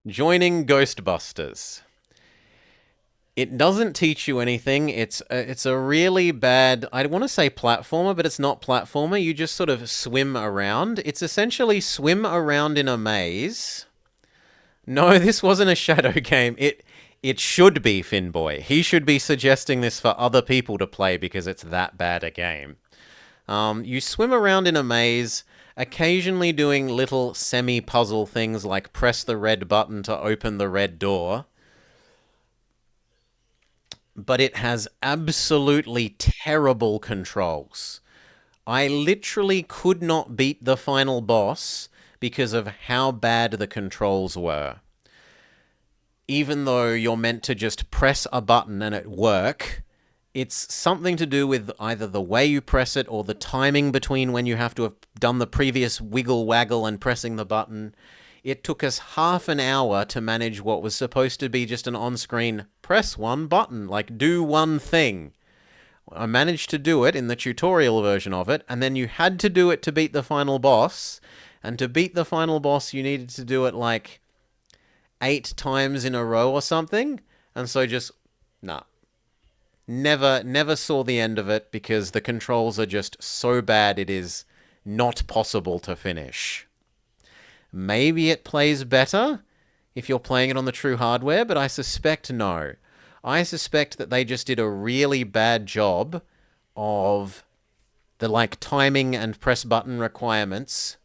S1: Joining Ghostbusters. It doesn't teach you anything. It's a really bad, I want to say platformer, but it's not platformer. You just sort of swim around. It's essentially swim around in a maze. No, this wasn't a shadow game. It should be, Finboy. He should be suggesting this for other people to play because it's that bad a game. You swim around in a maze, occasionally doing little semi-puzzle things like press the red button to open the red door. But it has absolutely terrible controls. I literally could not beat the final boss because of how bad the controls were. Even though you're meant to just press a button and it work, it's something to do with either the way you press it or the timing between when you have to have done the previous wiggle waggle and pressing the button. It took us half an hour to manage what was supposed to be just an on-screen press one button, like do one thing. I managed to do it in the tutorial version of it, and then you had to do it to beat the final boss. And to beat the final boss, you needed to do it like 8 times in a row or something. And so just, nah. Never saw the end of it because the controls are just so bad it is not possible to finish. Maybe it plays better if you're playing it on the true hardware, but I suspect no. I suspect that they just did a really bad job of the like timing and press button requirements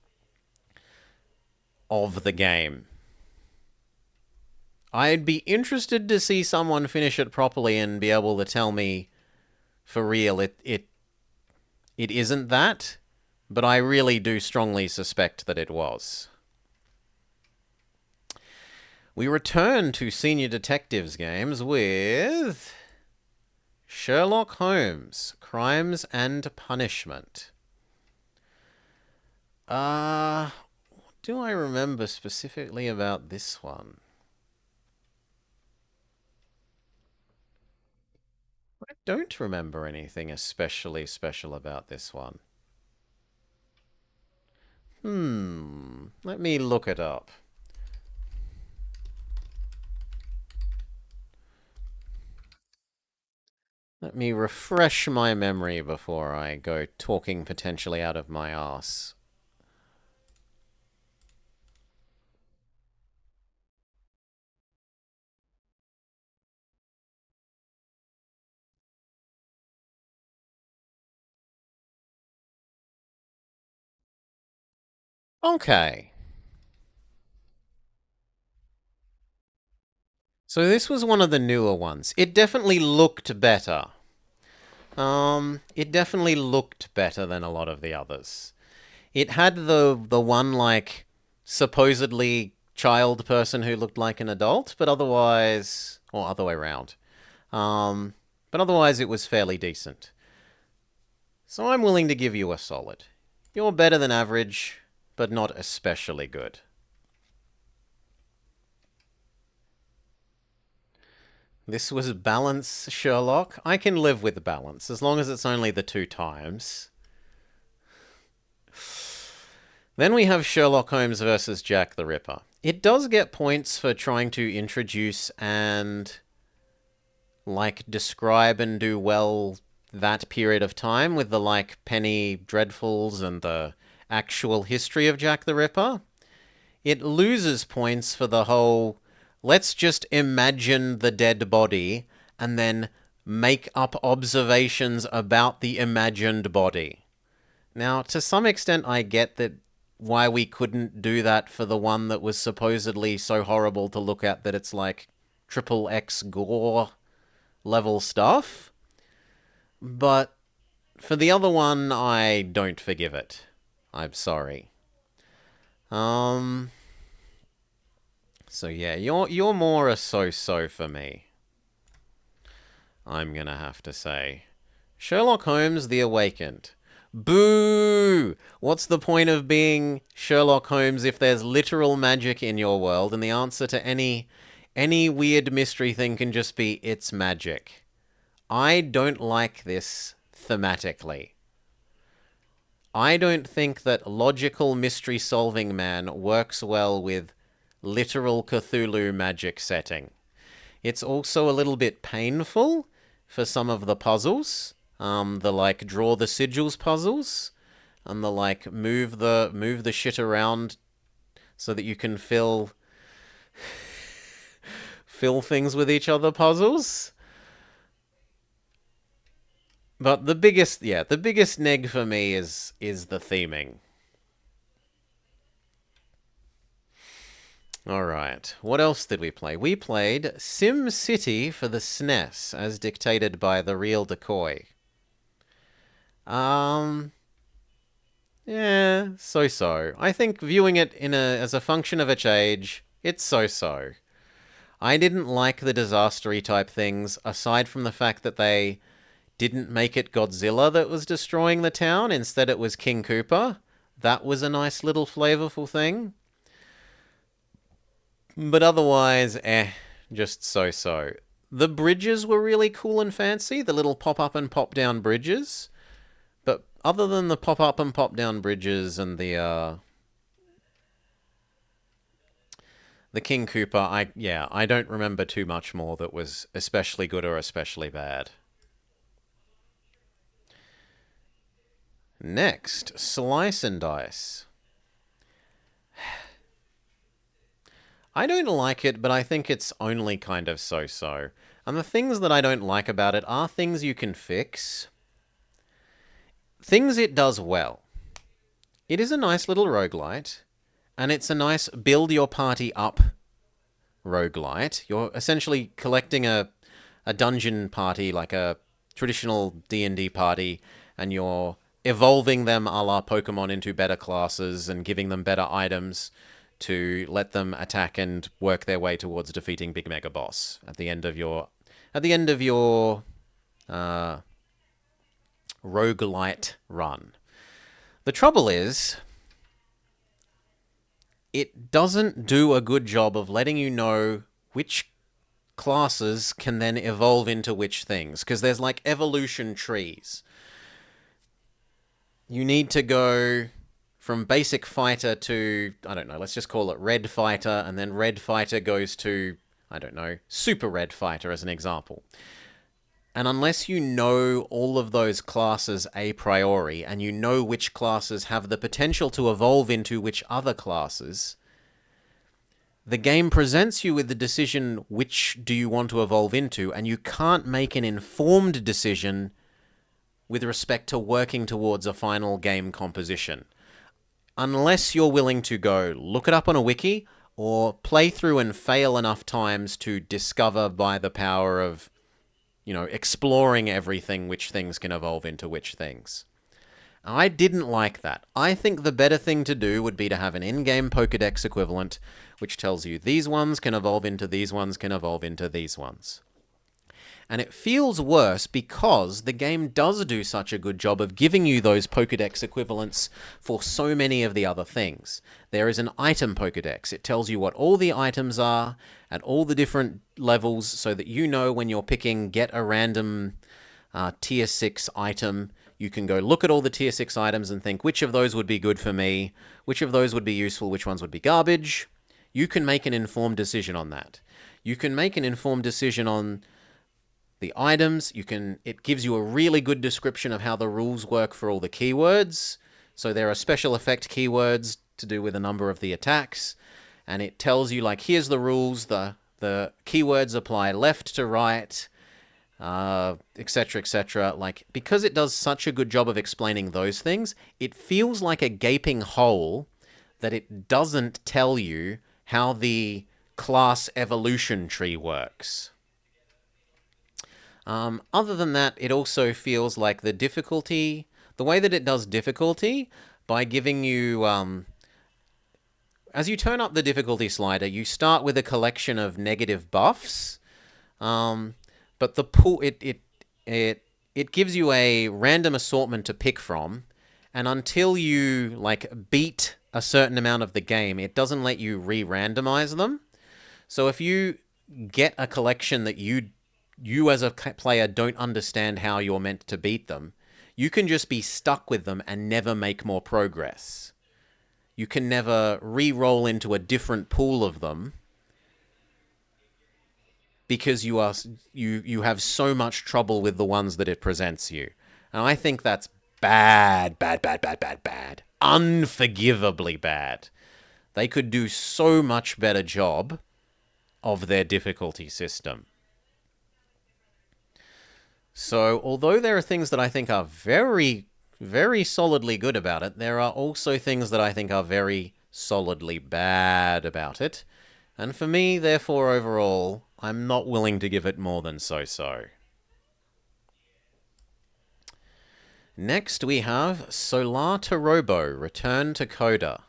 S1: of the game. I'd be interested to see someone finish it properly and be able to tell me for real it isn't that, but I really do strongly suspect that it was. We return to Senior Detectives games with Sherlock Holmes, Crimes and Punishment. What do I remember specifically about this one? I don't remember anything especially special about this one. Let me look it up. Let me refresh my memory before I go talking potentially out of my ass. Okay. So this was one of the newer ones. It definitely looked better. It definitely looked better than a lot of the others. It had the one like supposedly child person who looked like an adult, but otherwise, or other way around. Um, but otherwise, it was fairly decent. So I'm willing to give you a solid. You're better than average, but not especially good. This was balance, Sherlock. I can live with balance, as long as it's only the 2 times. Then we have Sherlock Holmes versus Jack the Ripper. It does get points for trying to introduce and, like, describe and do well that period of time with the, like, Penny Dreadfuls and the actual history of Jack the Ripper. It loses points for the whole let's just imagine the dead body and then make up observations about the imagined body. Now, to some extent, I get that why we couldn't do that for the one that was supposedly so horrible to look at that it's like triple X gore level stuff. But for the other one, I don't forgive it. I'm sorry. Um, So yeah, you're more a so-so for me. I'm gonna have to say. Sherlock Holmes the Awakened. Boo! What's the point of being Sherlock Holmes if there's literal magic in your world and the answer to any weird mystery thing can just be it's magic? I don't like this thematically. I don't think that logical mystery solving man works well with literal Cthulhu magic setting. It's also a little bit painful for some of the puzzles. The like draw the sigils puzzles and the like move the shit around so that you can fill things with each other puzzles. But the biggest neg for me is the theming. Alright, what else did we play? We played Sim City for the SNES, as dictated by the real Decoy. Um, yeah, so-so. I think viewing it as a function of its age, it's so-so. I didn't like the disastery type things, aside from the fact that they didn't make it Godzilla that was destroying the town, instead it was King Koopa. That was a nice little flavorful thing. But otherwise, just so-so. The bridges were really cool and fancy, the little pop-up and pop-down bridges. But other than the pop-up and pop-down bridges and the King Koopa, I don't remember too much more that was especially good or especially bad. Next, Slice and Dice. I don't like it, but I think it's only kind of so-so. And the things that I don't like about it are things you can fix. Things it does well. It is a nice little roguelite, and it's a nice build your party up roguelite. You're essentially collecting a dungeon party, like a traditional D&D party, and you're evolving them a la Pokemon into better classes and giving them better items to let them attack and work their way towards defeating Big Mega Boss at the end of your roguelite run. The trouble is, it doesn't do a good job of letting you know which classes can then evolve into which things, because there's like evolution trees. You need to go from basic fighter to, I don't know, let's just call it red fighter, and then red fighter goes to, I don't know, super red fighter as an example. And unless you know all of those classes a priori, and you know which classes have the potential to evolve into which other classes, the game presents you with the decision which do you want to evolve into, and you can't make an informed decision with respect to working towards a final game composition. unless you're willing to go look it up on a wiki or play through and fail enough times to discover by the power of, exploring everything which things can evolve into which things. I didn't like that. I think the better thing to do would be to have an in-game Pokédex equivalent which tells you these ones can evolve into these ones can evolve into these ones. And it feels worse because the game does do such a good job of giving you those Pokédex equivalents for so many of the other things. There is an item Pokédex. It tells you what all the items are at all the different levels so that you know when you're picking get a random tier 6 item, you can go look at all the tier 6 items and think which of those would be good for me, which of those would be useful, which ones would be garbage. You can make an informed decision on that. You can make an informed decision on the items. It gives you a really good description of how the rules work for all the keywords. So there are special effect keywords to do with a number of the attacks, and it tells you like here's the rules. The keywords apply left to right, etc., etc. Like because it does such a good job of explaining those things, it feels like a gaping hole that it doesn't tell you how the class evolution tree works. Other than that, it also feels like the way that it does difficulty, by giving you, as you turn up the difficulty slider, you start with a collection of negative buffs, but the pool, it gives you a random assortment to pick from, and until you, like, beat a certain amount of the game, it doesn't let you re-randomize them. So if you get a collection that you as a player don't understand how you're meant to beat them, you can just be stuck with them and never make more progress. You can never re-roll into a different pool of them because you have so much trouble with the ones that it presents you. And I think that's bad. Unforgivably bad. They could do so much better job of their difficulty system. So, although there are things that I think are very, very solidly good about it, there are also things that I think are very solidly bad about it. And for me, therefore, overall, I'm not willing to give it more than so-so. Next, we have Solar to Robo, Return to Coda.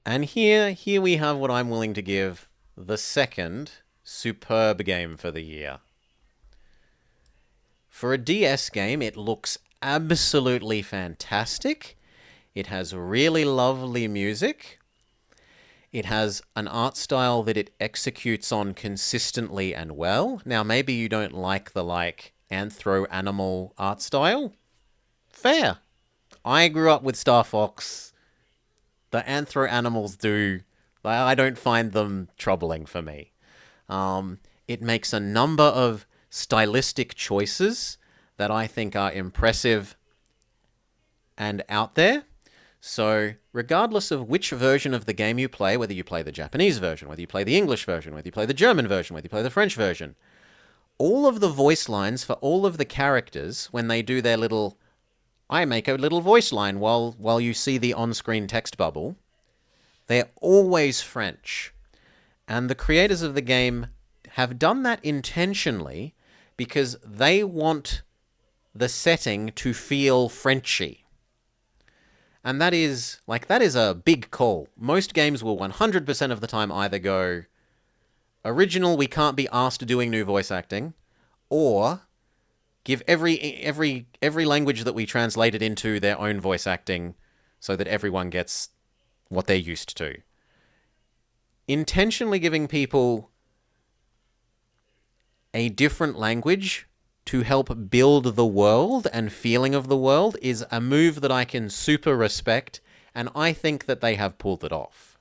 S1: And here we have what I'm willing to give the second superb game for the year. For a DS game, it looks absolutely fantastic. It has really lovely music. It has an art style that it executes on consistently and well. Now, maybe you don't like the anthro-animal art style. Fair. I grew up with Star Fox. The anthro-animals I don't find them troubling for me. It makes a number of stylistic choices that I think are impressive and out there. So regardless of which version of the game you play, whether you play the Japanese version, whether you play the English version, whether you play the German version, whether you play the French version, all of the voice lines for all of the characters, when they do their little, I make a little voice line while you see the on-screen text bubble, they're always French. And the creators of the game have done that intentionally because they want the setting to feel Frenchy. And that is a big call. Most games will 100% of the time either go, original, we can't be asked doing new voice acting, or give every language that we translate it into their own voice acting so that everyone gets what they're used to. Intentionally giving people a different language to help build the world and feeling of the world is a move that I can super respect, and I think that they have pulled it off.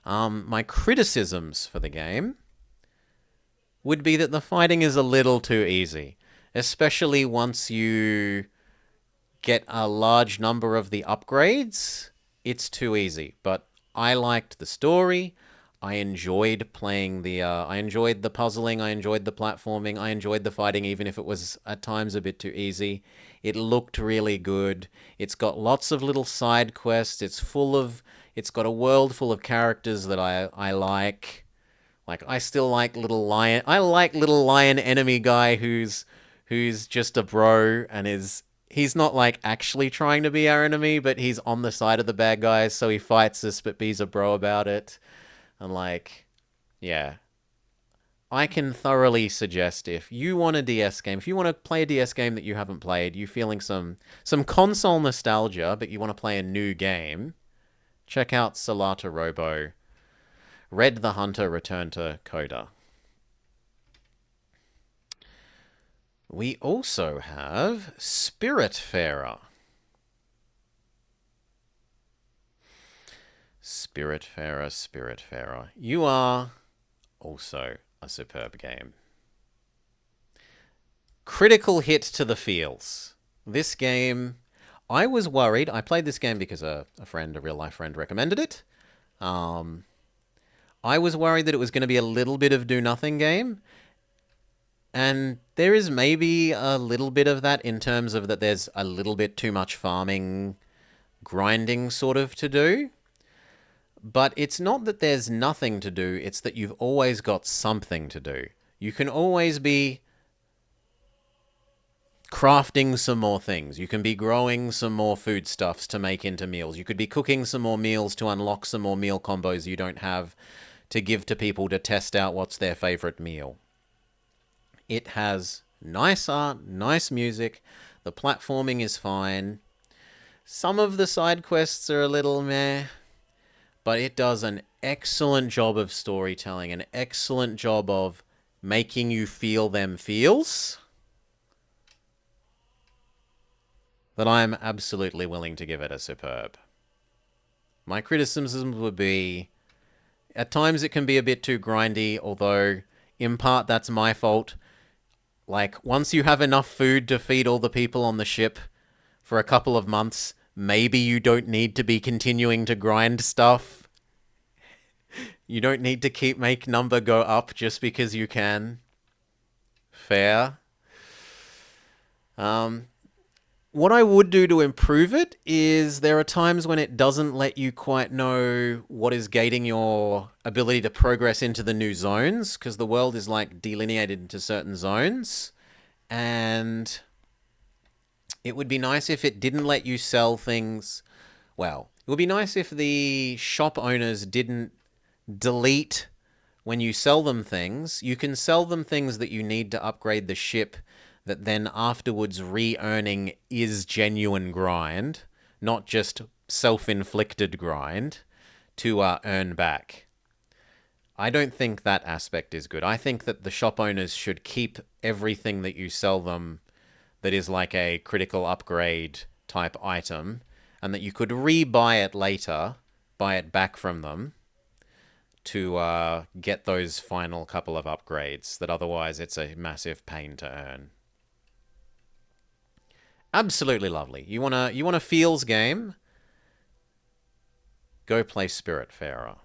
S1: My criticisms for the game would be that the fighting is a little too easy, especially once you get a large number of the upgrades. It's too easy, but I liked the story. I enjoyed playing I enjoyed the puzzling, I enjoyed the platforming, I enjoyed the fighting, even if it was at times a bit too easy. It looked really good. It's got lots of little side quests. It's got a world full of characters that I like. Like I still like Little Lion. I like Little Lion enemy guy who's just a bro and he's not like actually trying to be our enemy, but he's on the side of the bad guys, so he fights us, but he's a bro about it. And like, yeah, I can thoroughly suggest if you want a DS game, if you want to play a DS game that you haven't played, you feeling some console nostalgia, but you want to play a new game, check out Solata Robo. Red the Hunter Return to Coda. We also have Spiritfarer. Spiritfarer, Spiritfarer. You are also a superb game. Critical hit to the feels. This game, I was worried. I played this game because a real life friend, recommended it. I was worried that it was going to be a little bit of do nothing game. And there is maybe a little bit of that in terms of that there's a little bit too much farming, grinding sort of to do. But it's not that there's nothing to do, it's that you've always got something to do. You can always be crafting some more things. You can be growing some more foodstuffs to make into meals. You could be cooking some more meals to unlock some more meal combos you don't have to give to people to test out what's their favorite meal. It has nice art, nice music. The platforming is fine. Some of the side quests are a little meh, but it does an excellent job of storytelling, an excellent job of making you feel them feels that I'm absolutely willing to give it a superb. My criticisms would be, at times it can be a bit too grindy, although in part that's my fault. Like, once you have enough food to feed all the people on the ship for a couple of months, maybe you don't need to be continuing to grind stuff. You don't need to make number go up just because you can. Fair. What I would do to improve it is there are times when it doesn't let you quite know what is gating your ability to progress into the new zones, because the world is like delineated into certain zones. And it would be nice if it didn't let you sell things. Well, it would be nice if the shop owners didn't delete when you sell them things. You can sell them things that you need to upgrade the ship that then afterwards re-earning is genuine grind, not just self-inflicted grind, to earn back. I don't think that aspect is good. I think that the shop owners should keep everything that you sell them that is like a critical upgrade type item, and that you could re-buy it later, buy it back from them, to get those final couple of upgrades that otherwise it's a massive pain to earn. Absolutely lovely. You want a feels game? Go play Spiritfarer.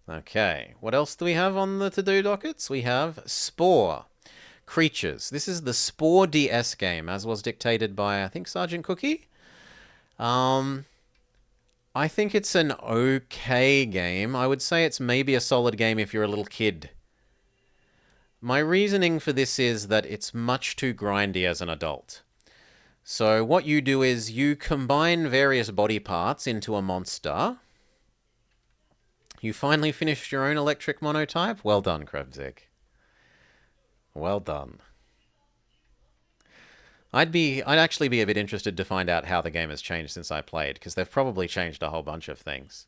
S1: Okay, what else do we have on the to-do dockets? We have Spore. Creatures. This is the Spore DS game, as was dictated by, I think, Sergeant Cookie. I think it's an okay game. I would say it's maybe a solid game if you're a little kid. My reasoning for this is that it's much too grindy as an adult. So what you do is you combine various body parts into a monster. You finally finished your own electric monotype? Well done, Krebsig. Well done. I'd actually be a bit interested to find out how the game has changed since I played, because they've probably changed a whole bunch of things.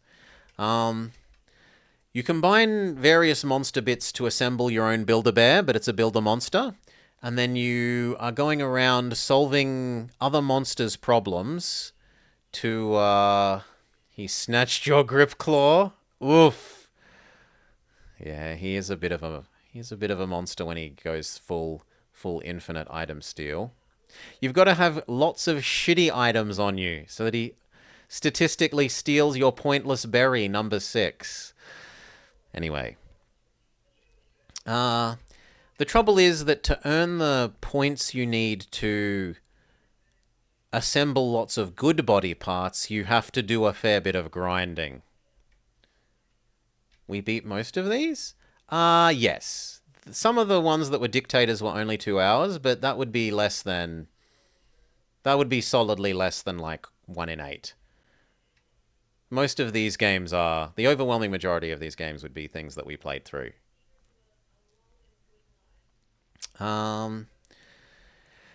S1: You combine various monster bits to assemble your own Build-A-Bear, but it's a Build-A-Monster. And then you are going around solving other monsters' problems to, he snatched your grip claw. Oof. Yeah, he is a bit of a monster when he goes full infinite item steal. You've got to have lots of shitty items on you so that he statistically steals your pointless berry number 6. Anyway. The trouble is that to earn the points you need to assemble lots of good body parts, you have to do a fair bit of grinding. We beat most of these? Yes. Some of the ones that were dictators were only 2 hours, but that would be less than... That would be solidly less than, like, 1 in 8. Most of these games are... The overwhelming majority of these games would be things that we played through.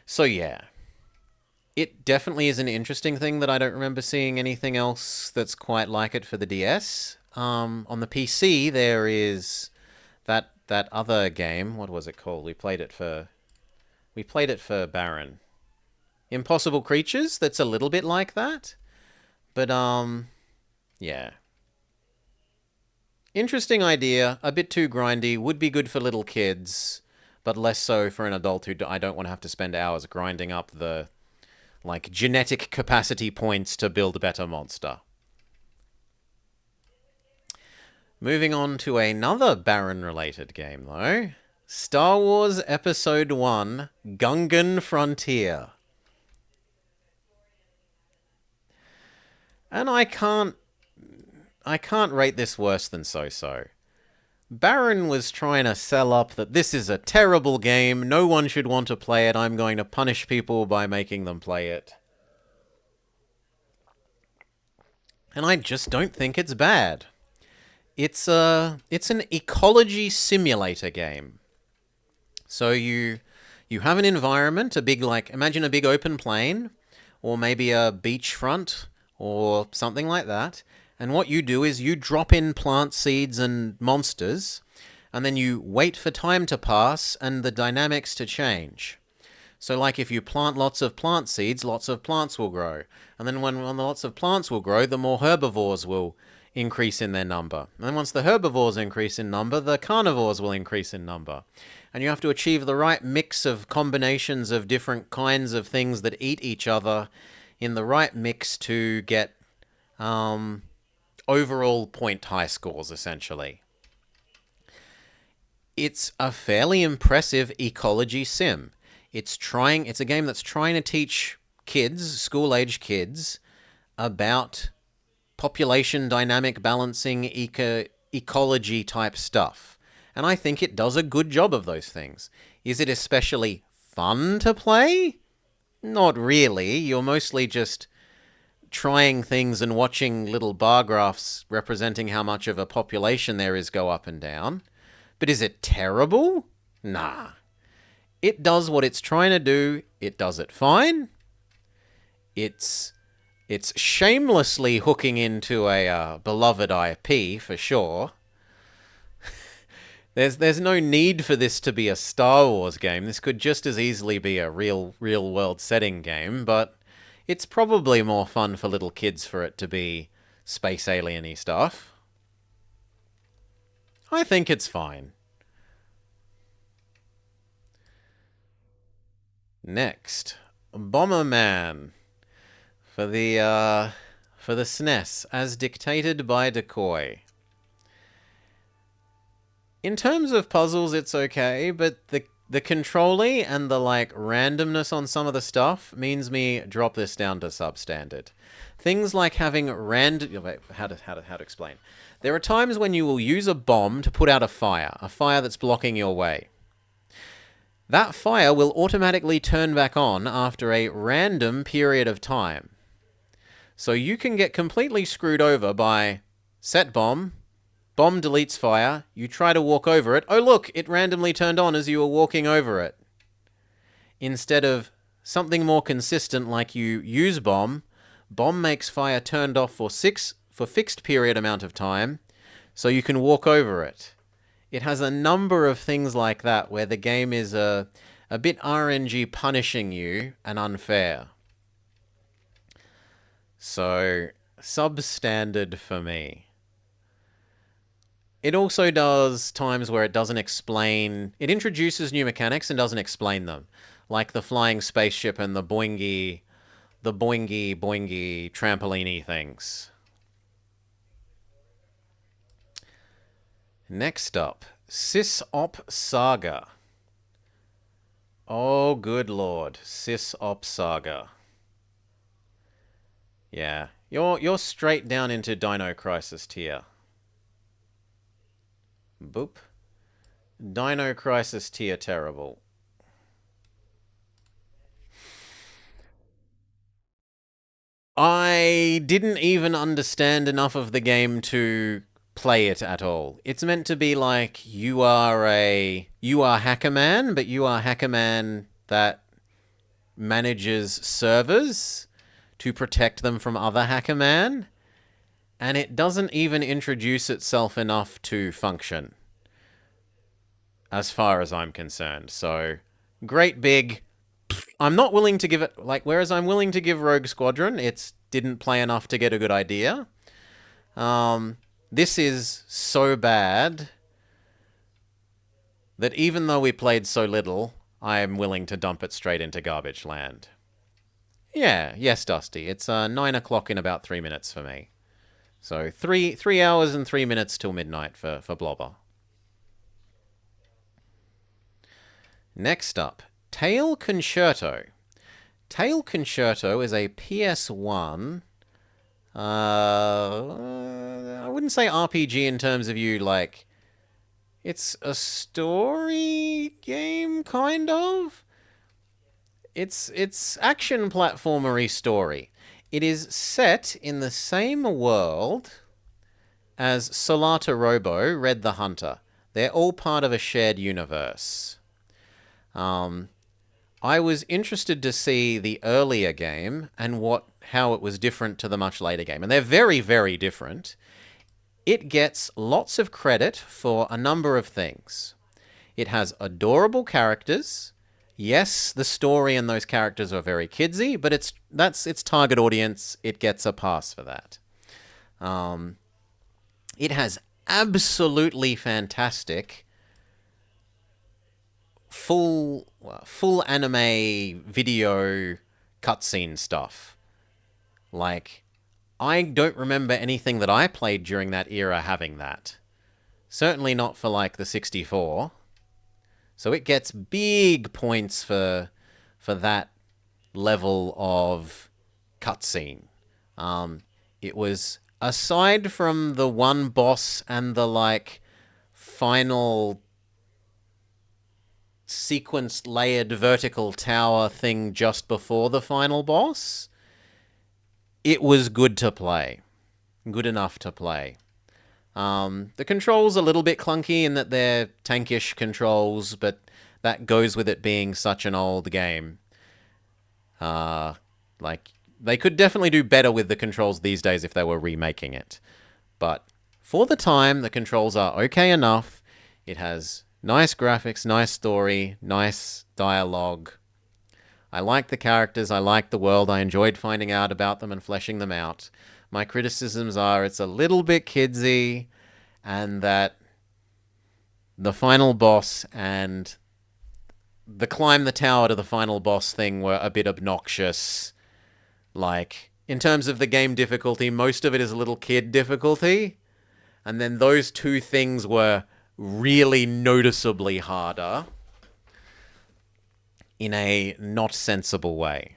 S1: So yeah. It definitely is an interesting thing that I don't remember seeing anything else that's quite like it for the DS. On the PC, there is that other game. What was it called? We played it for Baron. Impossible Creatures. That's a little bit like that, but yeah. Interesting idea. A bit too grindy. Would be good for little kids, but less so for an adult who I don't want to have to spend hours grinding up the like genetic capacity points to build a better monster. Moving on to another Baron-related game, though. Star Wars Episode 1, Gungan Frontier. And I can't rate this worse than so-so. Baron was trying to sell up that this is a terrible game, no one should want to play it, I'm going to punish people by making them play it. And I just don't think it's bad. It's an ecology simulator game. So you have an environment, a big, like, imagine a big open plain, or maybe a beachfront, or something like that. And what you do is you drop in plant seeds and monsters, and then you wait for time to pass and the dynamics to change. So like if you plant lots of plant seeds, lots of plants will grow. And then when lots of plants will grow, the more herbivores will increase in their number. And then once the herbivores increase in number, the carnivores will increase in number. And you have to achieve the right mix of combinations of different kinds of things that eat each other in the right mix to get overall point high scores, essentially. It's a fairly impressive ecology sim. It's a game that's trying to teach kids, school-age kids, about population dynamic balancing, ecology type stuff. And I think it does a good job of those things. Is it especially fun to play? Not really. You're mostly just trying things and watching little bar graphs representing how much of a population there is go up and down. But is it terrible? Nah. It does what it's trying to do. It does it fine. It's shamelessly hooking into a beloved IP for sure. There's no need for this to be a Star Wars game. This could just as easily be a real world setting game, but it's probably more fun for little kids for it to be space alien-y stuff. I think it's fine. Next, Bomberman for the SNES, as dictated by Decoy. In terms of puzzles, it's okay, but the controlling and the like randomness on some of the stuff means me drop this down to substandard. Things like having how to explain. There are times when you will use a bomb to put out a fire that's blocking your way. That fire will automatically turn back on after a random period of time. So you can get completely screwed over by set bomb deletes fire, you try to walk over it, oh look, it randomly turned on as you were walking over it. Instead of something more consistent like you use bomb makes fire turned off for fixed period amount of time, so you can walk over it. It has a number of things like that where the game is a bit RNG punishing you and unfair. So, substandard for me. It also does times where it doesn't explain... It introduces new mechanics and doesn't explain them. Like the flying spaceship and the boingy trampoline-y things. Next up, Sys-Op Saga. Oh, good lord. Sys-Op Saga. Yeah. You're straight down into Dino Crisis tier. Boop. Dino Crisis tier terrible. I didn't even understand enough of the game to play it at all. It's meant to be like you are Hacker Man, but you are Hacker Man that manages servers to protect them from other Hacker Man, and it doesn't even introduce itself enough to function, as far as I'm concerned. So, great big. I'm not willing to give it, like, whereas I'm willing to give Rogue Squadron, it's didn't play enough to get a good idea. This is so bad that even though we played so little, I am willing to dump it straight into garbage land. Yeah, yes, Dusty. It's 9 o'clock in about 3 minutes for me. So 3 hours and 3 minutes till midnight for Blobber. Next up, Tail Concerto. Tail Concerto is a PS1. I wouldn't say RPG in terms of you like. It's a story game, kind of. It's action platformery story. It is set in the same world as Solata Robo, Red the Hunter. They're all part of a shared universe. I was interested to see the earlier game and how it was different to the much later game. And they're very, very different. It gets lots of credit for a number of things. It has adorable characters. Yes, the story and those characters are very kidsy, but that's its target audience. It gets a pass for that. It has absolutely fantastic full anime video cutscene stuff. Like, I don't remember anything that I played during that era having that. Certainly not for like the 64. So it gets big points for that level of cutscene. It was, aside from the one boss and the like final sequenced layered vertical tower thing just before the final boss, it was good to play. Good enough to play. The controls a little bit clunky in that they're tankish controls, but that goes with it being such an old game. Like, they could definitely do better with the controls these days if they were remaking it. But for the time, the controls are okay enough. It has nice graphics, nice story, nice dialogue. I like the characters, I like the world, I enjoyed finding out about them and fleshing them out. My criticisms are it's a little bit kidsy, and that the final boss and the climb the tower to the final boss thing were a bit obnoxious. Like, in terms of the game difficulty, most of it is a little kid difficulty, and then those two things were really noticeably harder in a not sensible way.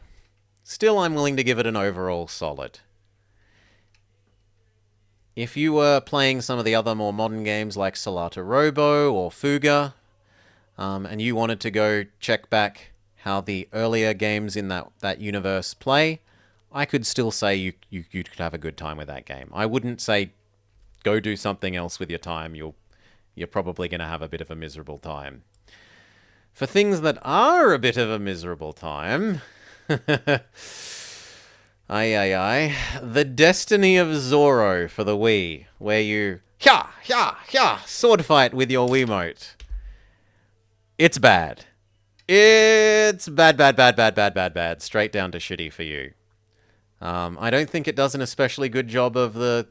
S1: Still, I'm willing to give it an overall solid. If you were playing some of the other more modern games like Solata Robo or Fuga, and you wanted to go check back how the earlier games in that universe play, I could still say you could have a good time with that game. I wouldn't say go do something else with your time. You're probably going to have a bit of a miserable time. For things that are a bit of a miserable time, the Destiny of Zoro for the Wii, where you sword fight with your Wiimote. It's bad. It's bad. Straight down to shitty for you. I don't think it does an especially good job of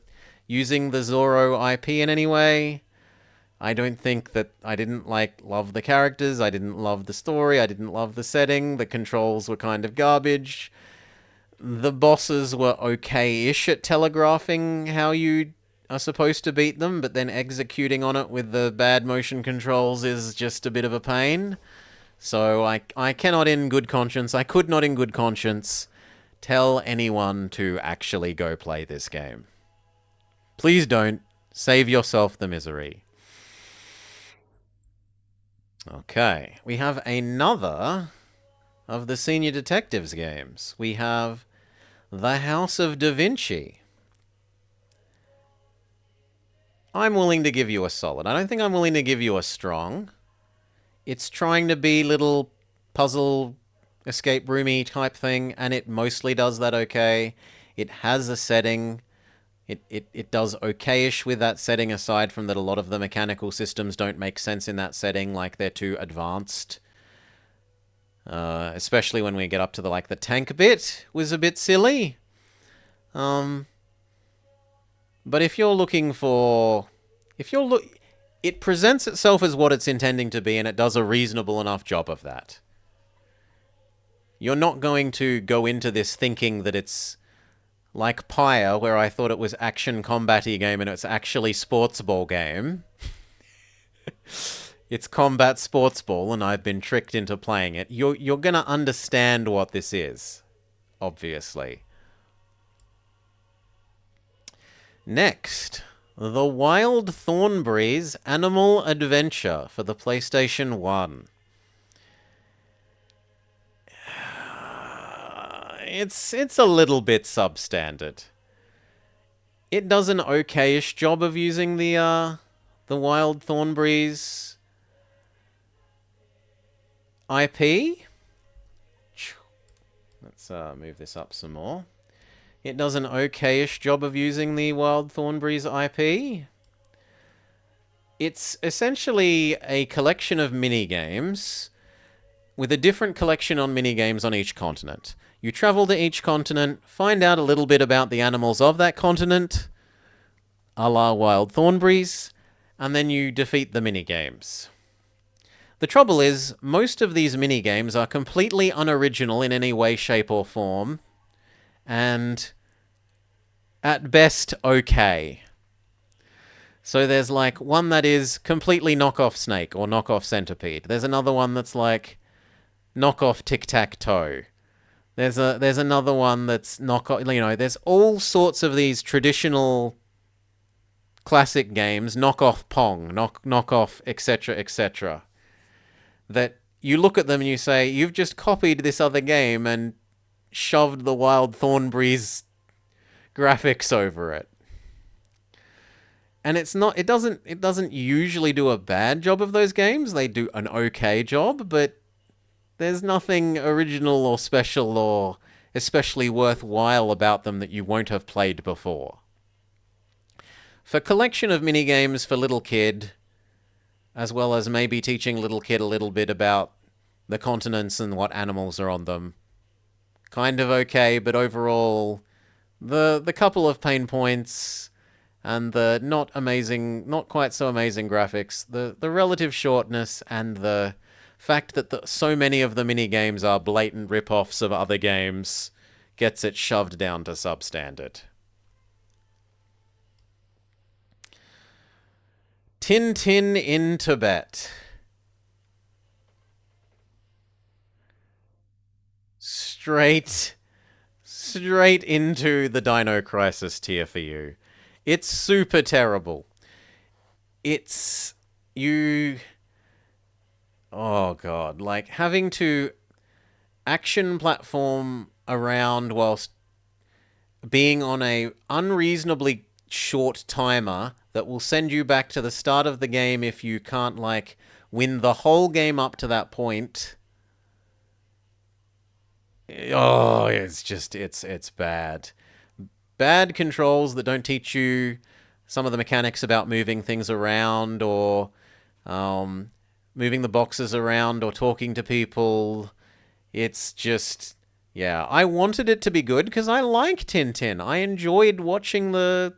S1: using the Zoro IP in any way. I don't think that I didn't love the characters. I didn't love the story. I didn't love the setting. The controls were kind of garbage. The bosses were okay-ish at telegraphing how you are supposed to beat them, but then executing on it with the bad motion controls is just a bit of a pain. So I cannot in good conscience, I could not in good conscience tell anyone to actually go play this game. Please don't. Save yourself the misery. Okay, we have another of the Senior Detectives games. We have The House of Da Vinci. I'm willing to give you a solid. I don't think I'm willing to give you a strong. It's trying to be little puzzle escape roomy type thing, and it mostly does that okay. It has a setting. It does okayish with that setting, aside from that a lot of the mechanical systems don't make sense in that setting, like they're too advanced. Especially when we get up to the tank bit was a bit silly. But if you're looking for... It presents itself as what it's intending to be, and it does a reasonable enough job of that. You're not going to go into this thinking that it's like Pyre, where I thought it was action combat-y game and it's actually sports ball game. It's combat sports ball, and I've been tricked into playing it. You're going to understand what this is, obviously. Next, The Wild Thornberrys Animal Adventure for the PlayStation 1. It's a little bit substandard. It does an okayish job of using the Wild Thornberrys IP. Let's move this up some more. It does an okayish job of using the Wild Thornberrys IP. It's essentially a collection of mini-games with a different collection on mini-games on each continent. You travel to each continent, find out a little bit about the animals of that continent, a la Wild Thornberrys, and then you defeat the mini-games. The trouble is, most of these mini-games are completely unoriginal in any way, shape, or form, and at best, okay. So there's one that is completely knockoff Snake or knockoff Centipede. There's another one that's knockoff Tic-Tac-Toe. There's another one that's knockoff, there's all sorts of these traditional classic games, knockoff Pong, knockoff, etc., etc., that you look at them and you say, you've just copied this other game and shoved the Wild Thornberrys graphics over it. And it doesn't usually do a bad job of those games. They do an okay job, but there's nothing original or special or especially worthwhile about them that you won't have played before. For collection of minigames for little kid, as well as maybe teaching little kid a little bit about the continents and what animals are on them, kind of okay, but overall, the couple of pain points and the not quite so amazing graphics, the relative shortness, and the fact that so many of the mini-games are blatant rip-offs of other games gets it shoved down to substandard. Tintin in Tibet. Straight into the Dino Crisis tier for you. It's super terrible. It's... Oh god, having to action platform around whilst being on a unreasonably short timer that will send you back to the start of the game if you can't, win the whole game up to that point. Oh, it's bad. Bad controls that don't teach you some of the mechanics about moving things around or moving the boxes around or talking to people. It's just... Yeah, I wanted it to be good because I like Tintin. I enjoyed watching the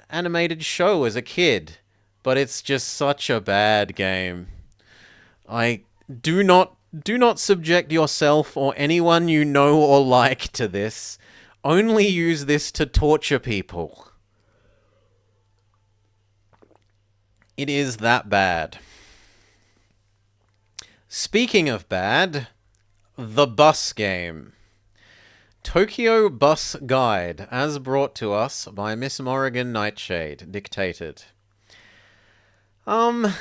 S1: animated show as a kid, but it's just such a bad game. Do not subject yourself or anyone you know or like to this. Only use this to torture people. It is that bad. Speaking of bad, the bus game. Tokyo Bus Guide, as brought to us by Miss Morrigan Nightshade, dictated. It's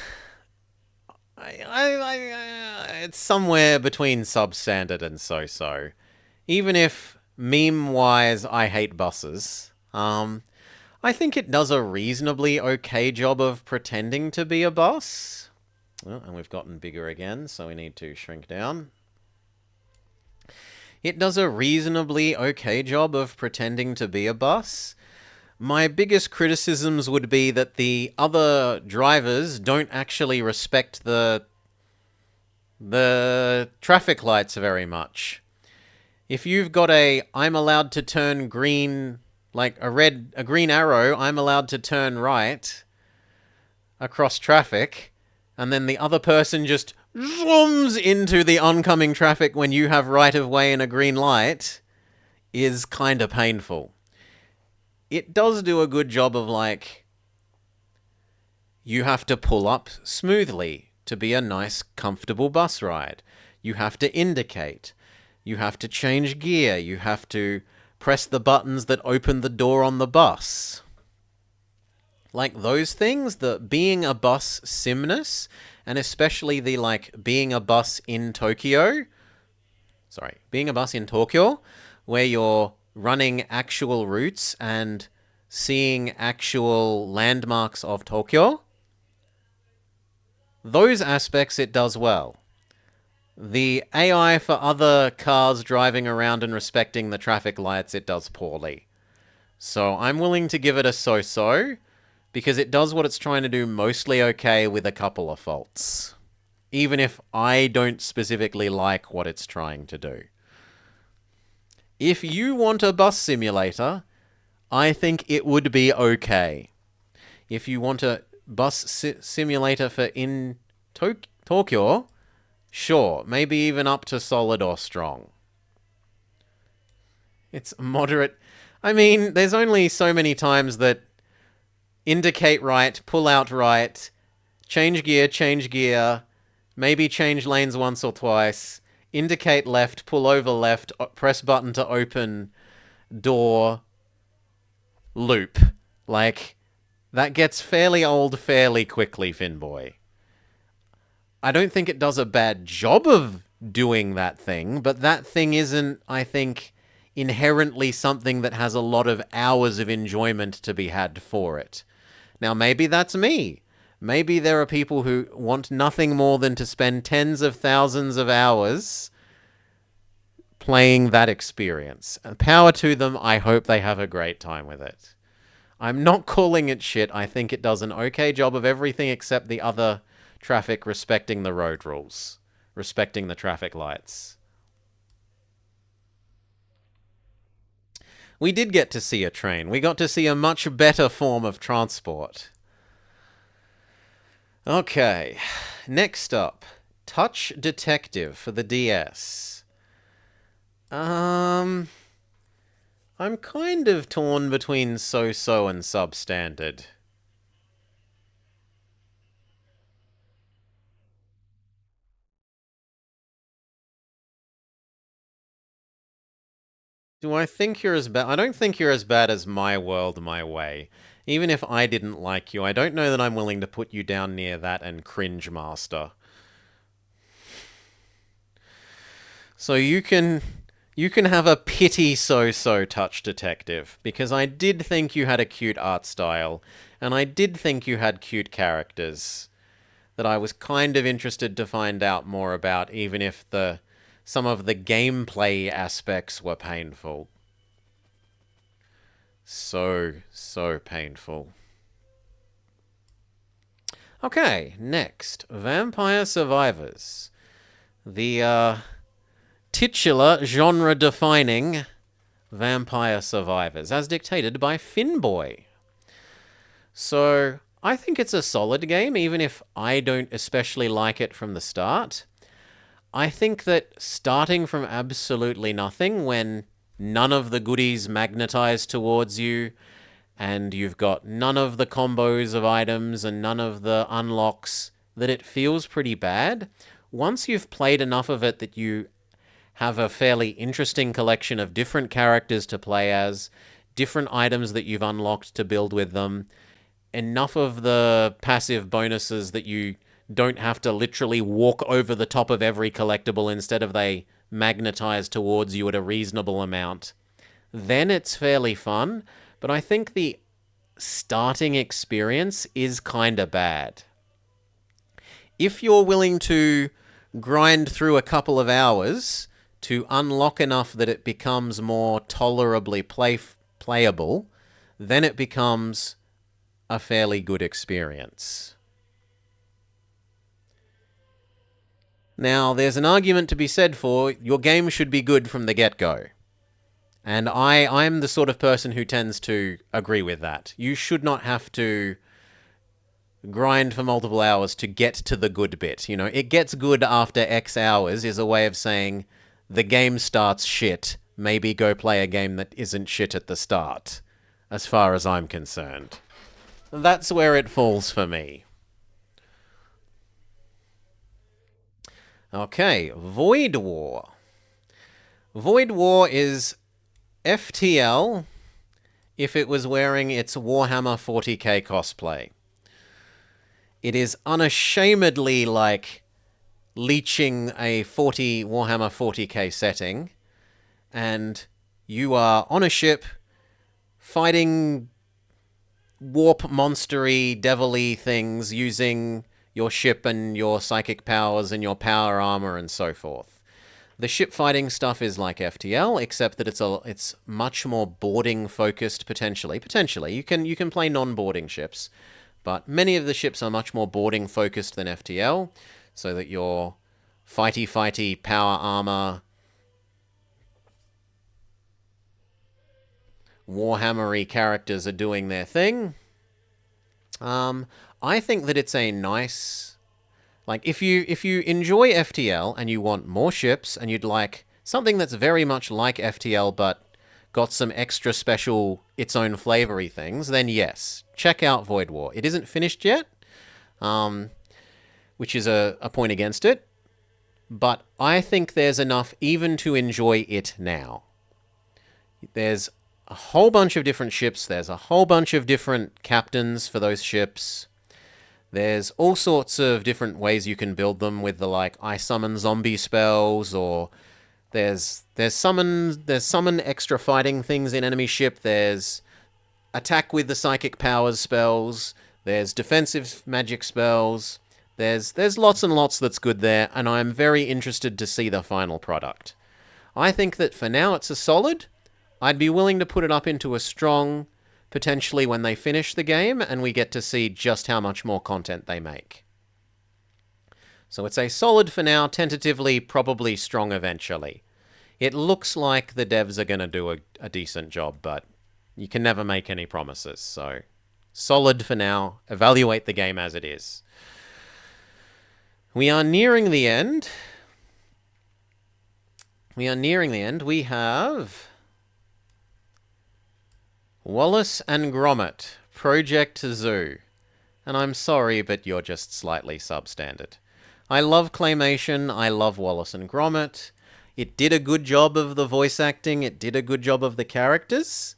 S1: somewhere between substandard and so-so. Even if meme-wise I hate buses, I think it does a reasonably okay job of pretending to be a bus. Oh, and we've gotten bigger again, so we need to shrink down. It does a reasonably okay job of pretending to be a bus. My biggest criticisms would be that the other drivers don't actually respect the traffic lights very much. If you've got I'm allowed to turn green, like a green arrow, I'm allowed to turn right across traffic, and then the other person just zooms into the oncoming traffic when you have right of way and a green light, is kind of painful. It does do a good job of, like, you have to pull up smoothly to be a nice, comfortable bus ride. You have to indicate. You have to change gear. You have to press the buttons that open the door on the bus. Like those things, the being a bus simness, and especially the, like, being a bus in Tokyo, where you're running actual routes and seeing actual landmarks of Tokyo. Those aspects it does well. The AI for other cars driving around and respecting the traffic lights, it does poorly. So I'm willing to give it a so-so, because it does what it's trying to do mostly okay with a couple of faults. Even if I don't specifically like what it's trying to do. If you want a bus simulator, I think it would be okay. If you want a bus simulator for in Tokyo, sure, maybe even up to solid or strong. It's moderate. I mean, there's only so many times that indicate right, pull out right, change gear, maybe change lanes once or twice, indicate left, pull over left, press button to open door, loop. Like, that gets fairly old fairly quickly, Finboy. I don't think it does a bad job of doing that thing, but that thing isn't, I think, inherently something that has a lot of hours of enjoyment to be had for it. Now, maybe that's me. Maybe there are people who want nothing more than to spend tens of thousands of hours playing that experience. Power to them. I hope they have a great time with it. I'm not calling it shit. I think it does an okay job of everything except the other traffic respecting the road rules, respecting the traffic lights. We did get to see a train. We got to see a much better form of transport. Okay, next up, Touch Detective for the DS. I'm kind of torn between so-so and substandard. Do I think you're as bad? I don't think you're as bad as My World, My Way. Even if I didn't like you, I don't know that I'm willing to put you down near that and Cringe Master. So you can have a pity so-so Touch Detective, because I did think you had a cute art style, and I did think you had cute characters that I was kind of interested to find out more about, even if some of the gameplay aspects were painful. So painful. Okay, next, Vampire Survivors. The titular genre-defining Vampire Survivors, as dictated by Finboy. So, I think it's a solid game, even if I don't especially like it from the start. I think that starting from absolutely nothing, when none of the goodies magnetize towards you, and you've got none of the combos of items and none of the unlocks, that it feels pretty bad. Once you've played enough of it that you have a fairly interesting collection of different characters to play as, different items that you've unlocked to build with them, enough of the passive bonuses that you don't have to literally walk over the top of every collectible, instead of they magnetize towards you at a reasonable amount, then it's fairly fun. But I think the starting experience is kinda bad. If you're willing to grind through a couple of hours to unlock enough that it becomes more tolerably playable, then it becomes a fairly good experience. Now, there's an argument to be said for your game should be good from the get-go. And I'm the sort of person who tends to agree with that. You should not have to grind for multiple hours to get to the good bit. You know, it gets good after X hours is a way of saying the game starts shit. Maybe go play a game that isn't shit at the start, as far as I'm concerned. That's where it falls for me. Okay, Void War. Void War is FTL if it was wearing its Warhammer 40k cosplay. It is unashamedly like leeching a Warhammer 40k setting, and you are on a ship fighting warp monstery, devil-y things using your ship and your psychic powers and your power armor and so forth. The ship fighting stuff is like FTL, except that it's much more boarding focused potentially. Potentially, you can play non-boarding ships, but many of the ships are much more boarding focused than FTL, so that your fighty power armor, Warhammery characters are doing their thing. I think that it's a nice, like, if you enjoy FTL and you want more ships and you'd like something that's very much like FTL but got some extra special, its own flavory things, then yes, check out Void War. It isn't finished yet, which is a point against it, but I think there's enough even to enjoy it now. There's a whole bunch of different ships. There's a whole bunch of different captains for those ships. There's all sorts of different ways you can build them with the, like, I summon zombie spells, or there's summon extra fighting things in enemy ship. There's attack with the psychic powers spells. There's defensive magic spells. There's lots and lots that's good there, and I'm very interested to see the final product. I think that for now it's a solid. I'd be willing to put it up into a strong, potentially when they finish the game and we get to see just how much more content they make. So it's a solid for now, tentatively, probably strong eventually. It looks like the devs are going to do a decent job, but you can never make any promises. So solid for now, evaluate the game as it is. We are nearing the end. We have Wallace and Gromit, Project Zoo. And I'm sorry, but you're just slightly substandard. I love Claymation, I love Wallace and Gromit. It did a good job of the voice acting, it did a good job of the characters,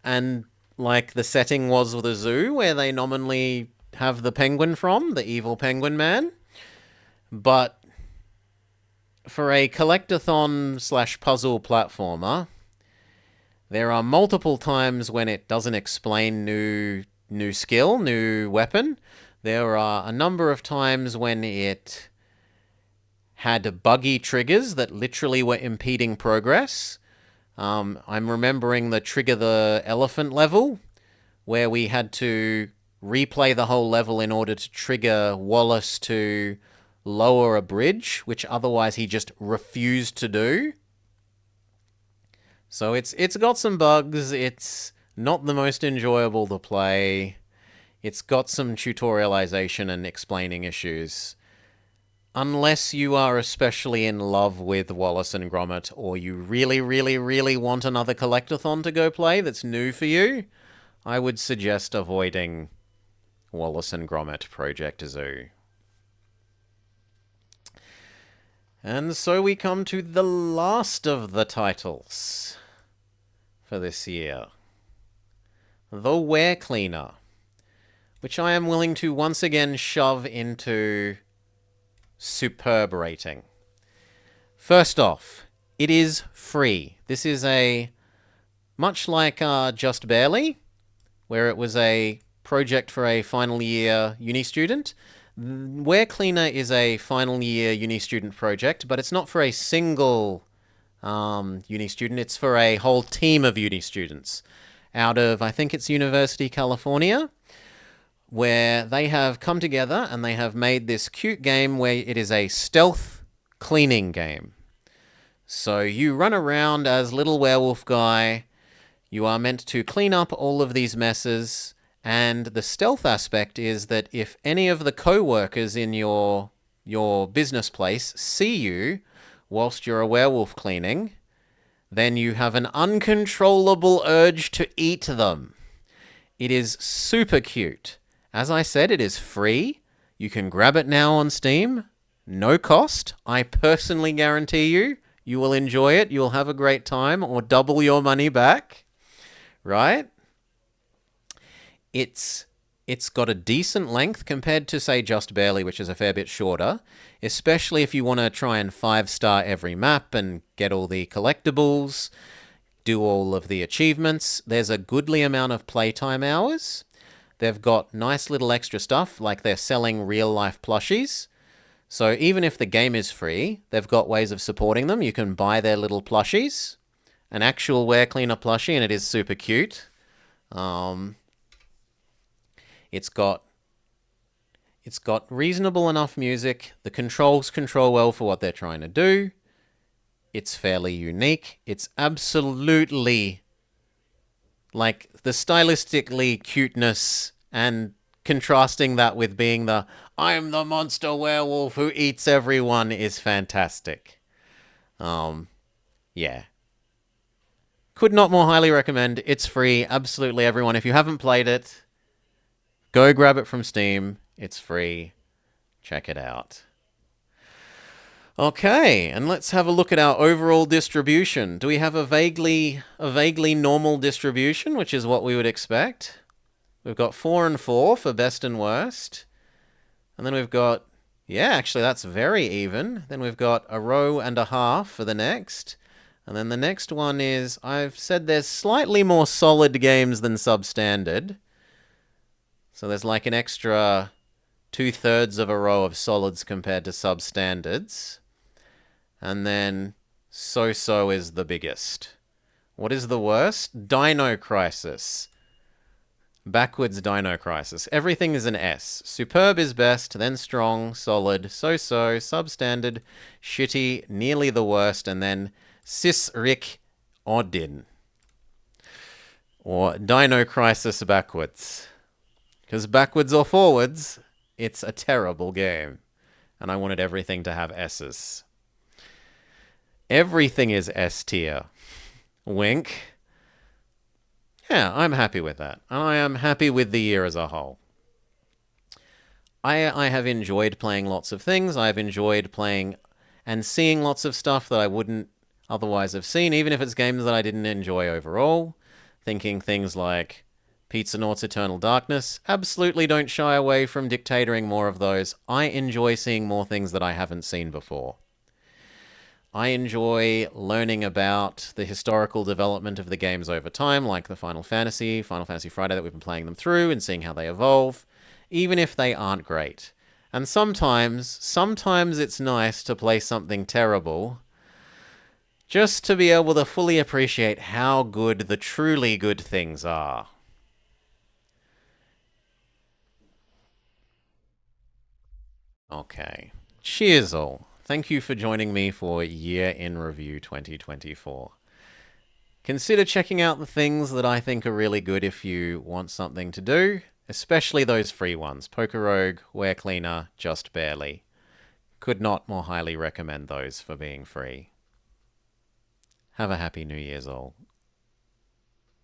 S1: and, like, the setting was the zoo, where they nominally have the penguin from, the evil penguin man. But for a collectathon/puzzle platformer, there are multiple times when it doesn't explain new skill, new weapon. There are a number of times when it had buggy triggers that literally were impeding progress. I'm remembering the Trigger the Elephant level, where we had to replay the whole level in order to trigger Wallace to lower a bridge, which otherwise he just refused to do. So it's got some bugs, it's not the most enjoyable to play, it's got some tutorialization and explaining issues. Unless you are especially in love with Wallace and Gromit, or you really, really, really want another collectathon to go play that's new for you, I would suggest avoiding Wallace and Gromit Project Zoo. And so we come to the last of the titles for this year. The Ware Cleaner, which I am willing to once again shove into superb rating. First off, it is free. This is much like Just Barely, where it was a project for a final year uni student. Ware Cleaner is a final year uni student project, but it's not for a single uni student. It's for a whole team of uni students out of, I think it's University California, where they have come together and they have made this cute game where it is a stealth cleaning game. So you run around as little werewolf guy. You are meant to clean up all of these messes. And the stealth aspect is that if any of the co-workers in your business place see you whilst you're a werewolf cleaning, then you have an uncontrollable urge to eat them. It is super cute. As I said, it is free. You can grab it now on Steam. No cost. I personally guarantee you will enjoy it. You'll have a great time or double your money back. Right? It's got a decent length compared to, say, Just Barely, which is a fair bit shorter, especially if you want to try and 5-star every map and get all the collectibles, do all of the achievements. There's a goodly amount of playtime hours. They've got nice little extra stuff, like they're selling real-life plushies. So even if the game is free, they've got ways of supporting them. You can buy their little plushies, an actual Ware Cleaner plushie, and it is super cute. It's got reasonable enough music. The controls control well for what they're trying to do. It's fairly unique. It's absolutely like the stylistically cuteness and contrasting that with being the I'm the monster werewolf who eats everyone is fantastic. Yeah. Could not more highly recommend. It's free. Absolutely everyone. If you haven't played it, go grab it from Steam. It's free. Check it out. Okay, and let's have a look at our overall distribution. Do we have a vaguely normal distribution, which is what we would expect? We've got 4 and 4 for best and worst. And then we've got, yeah, actually that's very even. Then we've got a row and a half for the next. And then the next one is, I've said there's slightly more solid games than substandard. So there's like an extra 2/3 of a row of solids compared to substandards. And then So-So is the biggest. What is the worst? Dino Crisis. Backwards Dino Crisis. Everything is an S. Superb is best, then strong, solid, so-so, substandard, shitty, nearly the worst, and then Sis-Rick Odin. Or Dino Crisis backwards. Because backwards or forwards, it's a terrible game. And I wanted everything to have S's. Everything is S tier. Wink. Yeah, I'm happy with that. I am happy with the year as a whole. I have enjoyed playing lots of things. I've enjoyed playing and seeing lots of stuff that I wouldn't otherwise have seen, even if it's games that I didn't enjoy overall. Thinking things like Pizzanort's Eternal Darkness. Absolutely don't shy away from dictatoring more of those. I enjoy seeing more things that I haven't seen before. I enjoy learning about the historical development of the games over time, like the Final Fantasy Friday that we've been playing them through and seeing how they evolve, even if they aren't great. And sometimes it's nice to play something terrible just to be able to fully appreciate how good the truly good things are. Okay. Cheers all. Thank you for joining me for Year in Review 2024. Consider checking out the things that I think are really good if you want something to do, especially those free ones. Poker Rogue, Ware Cleaner, Just Barely. Could not more highly recommend those for being free. Have a happy New Year's all.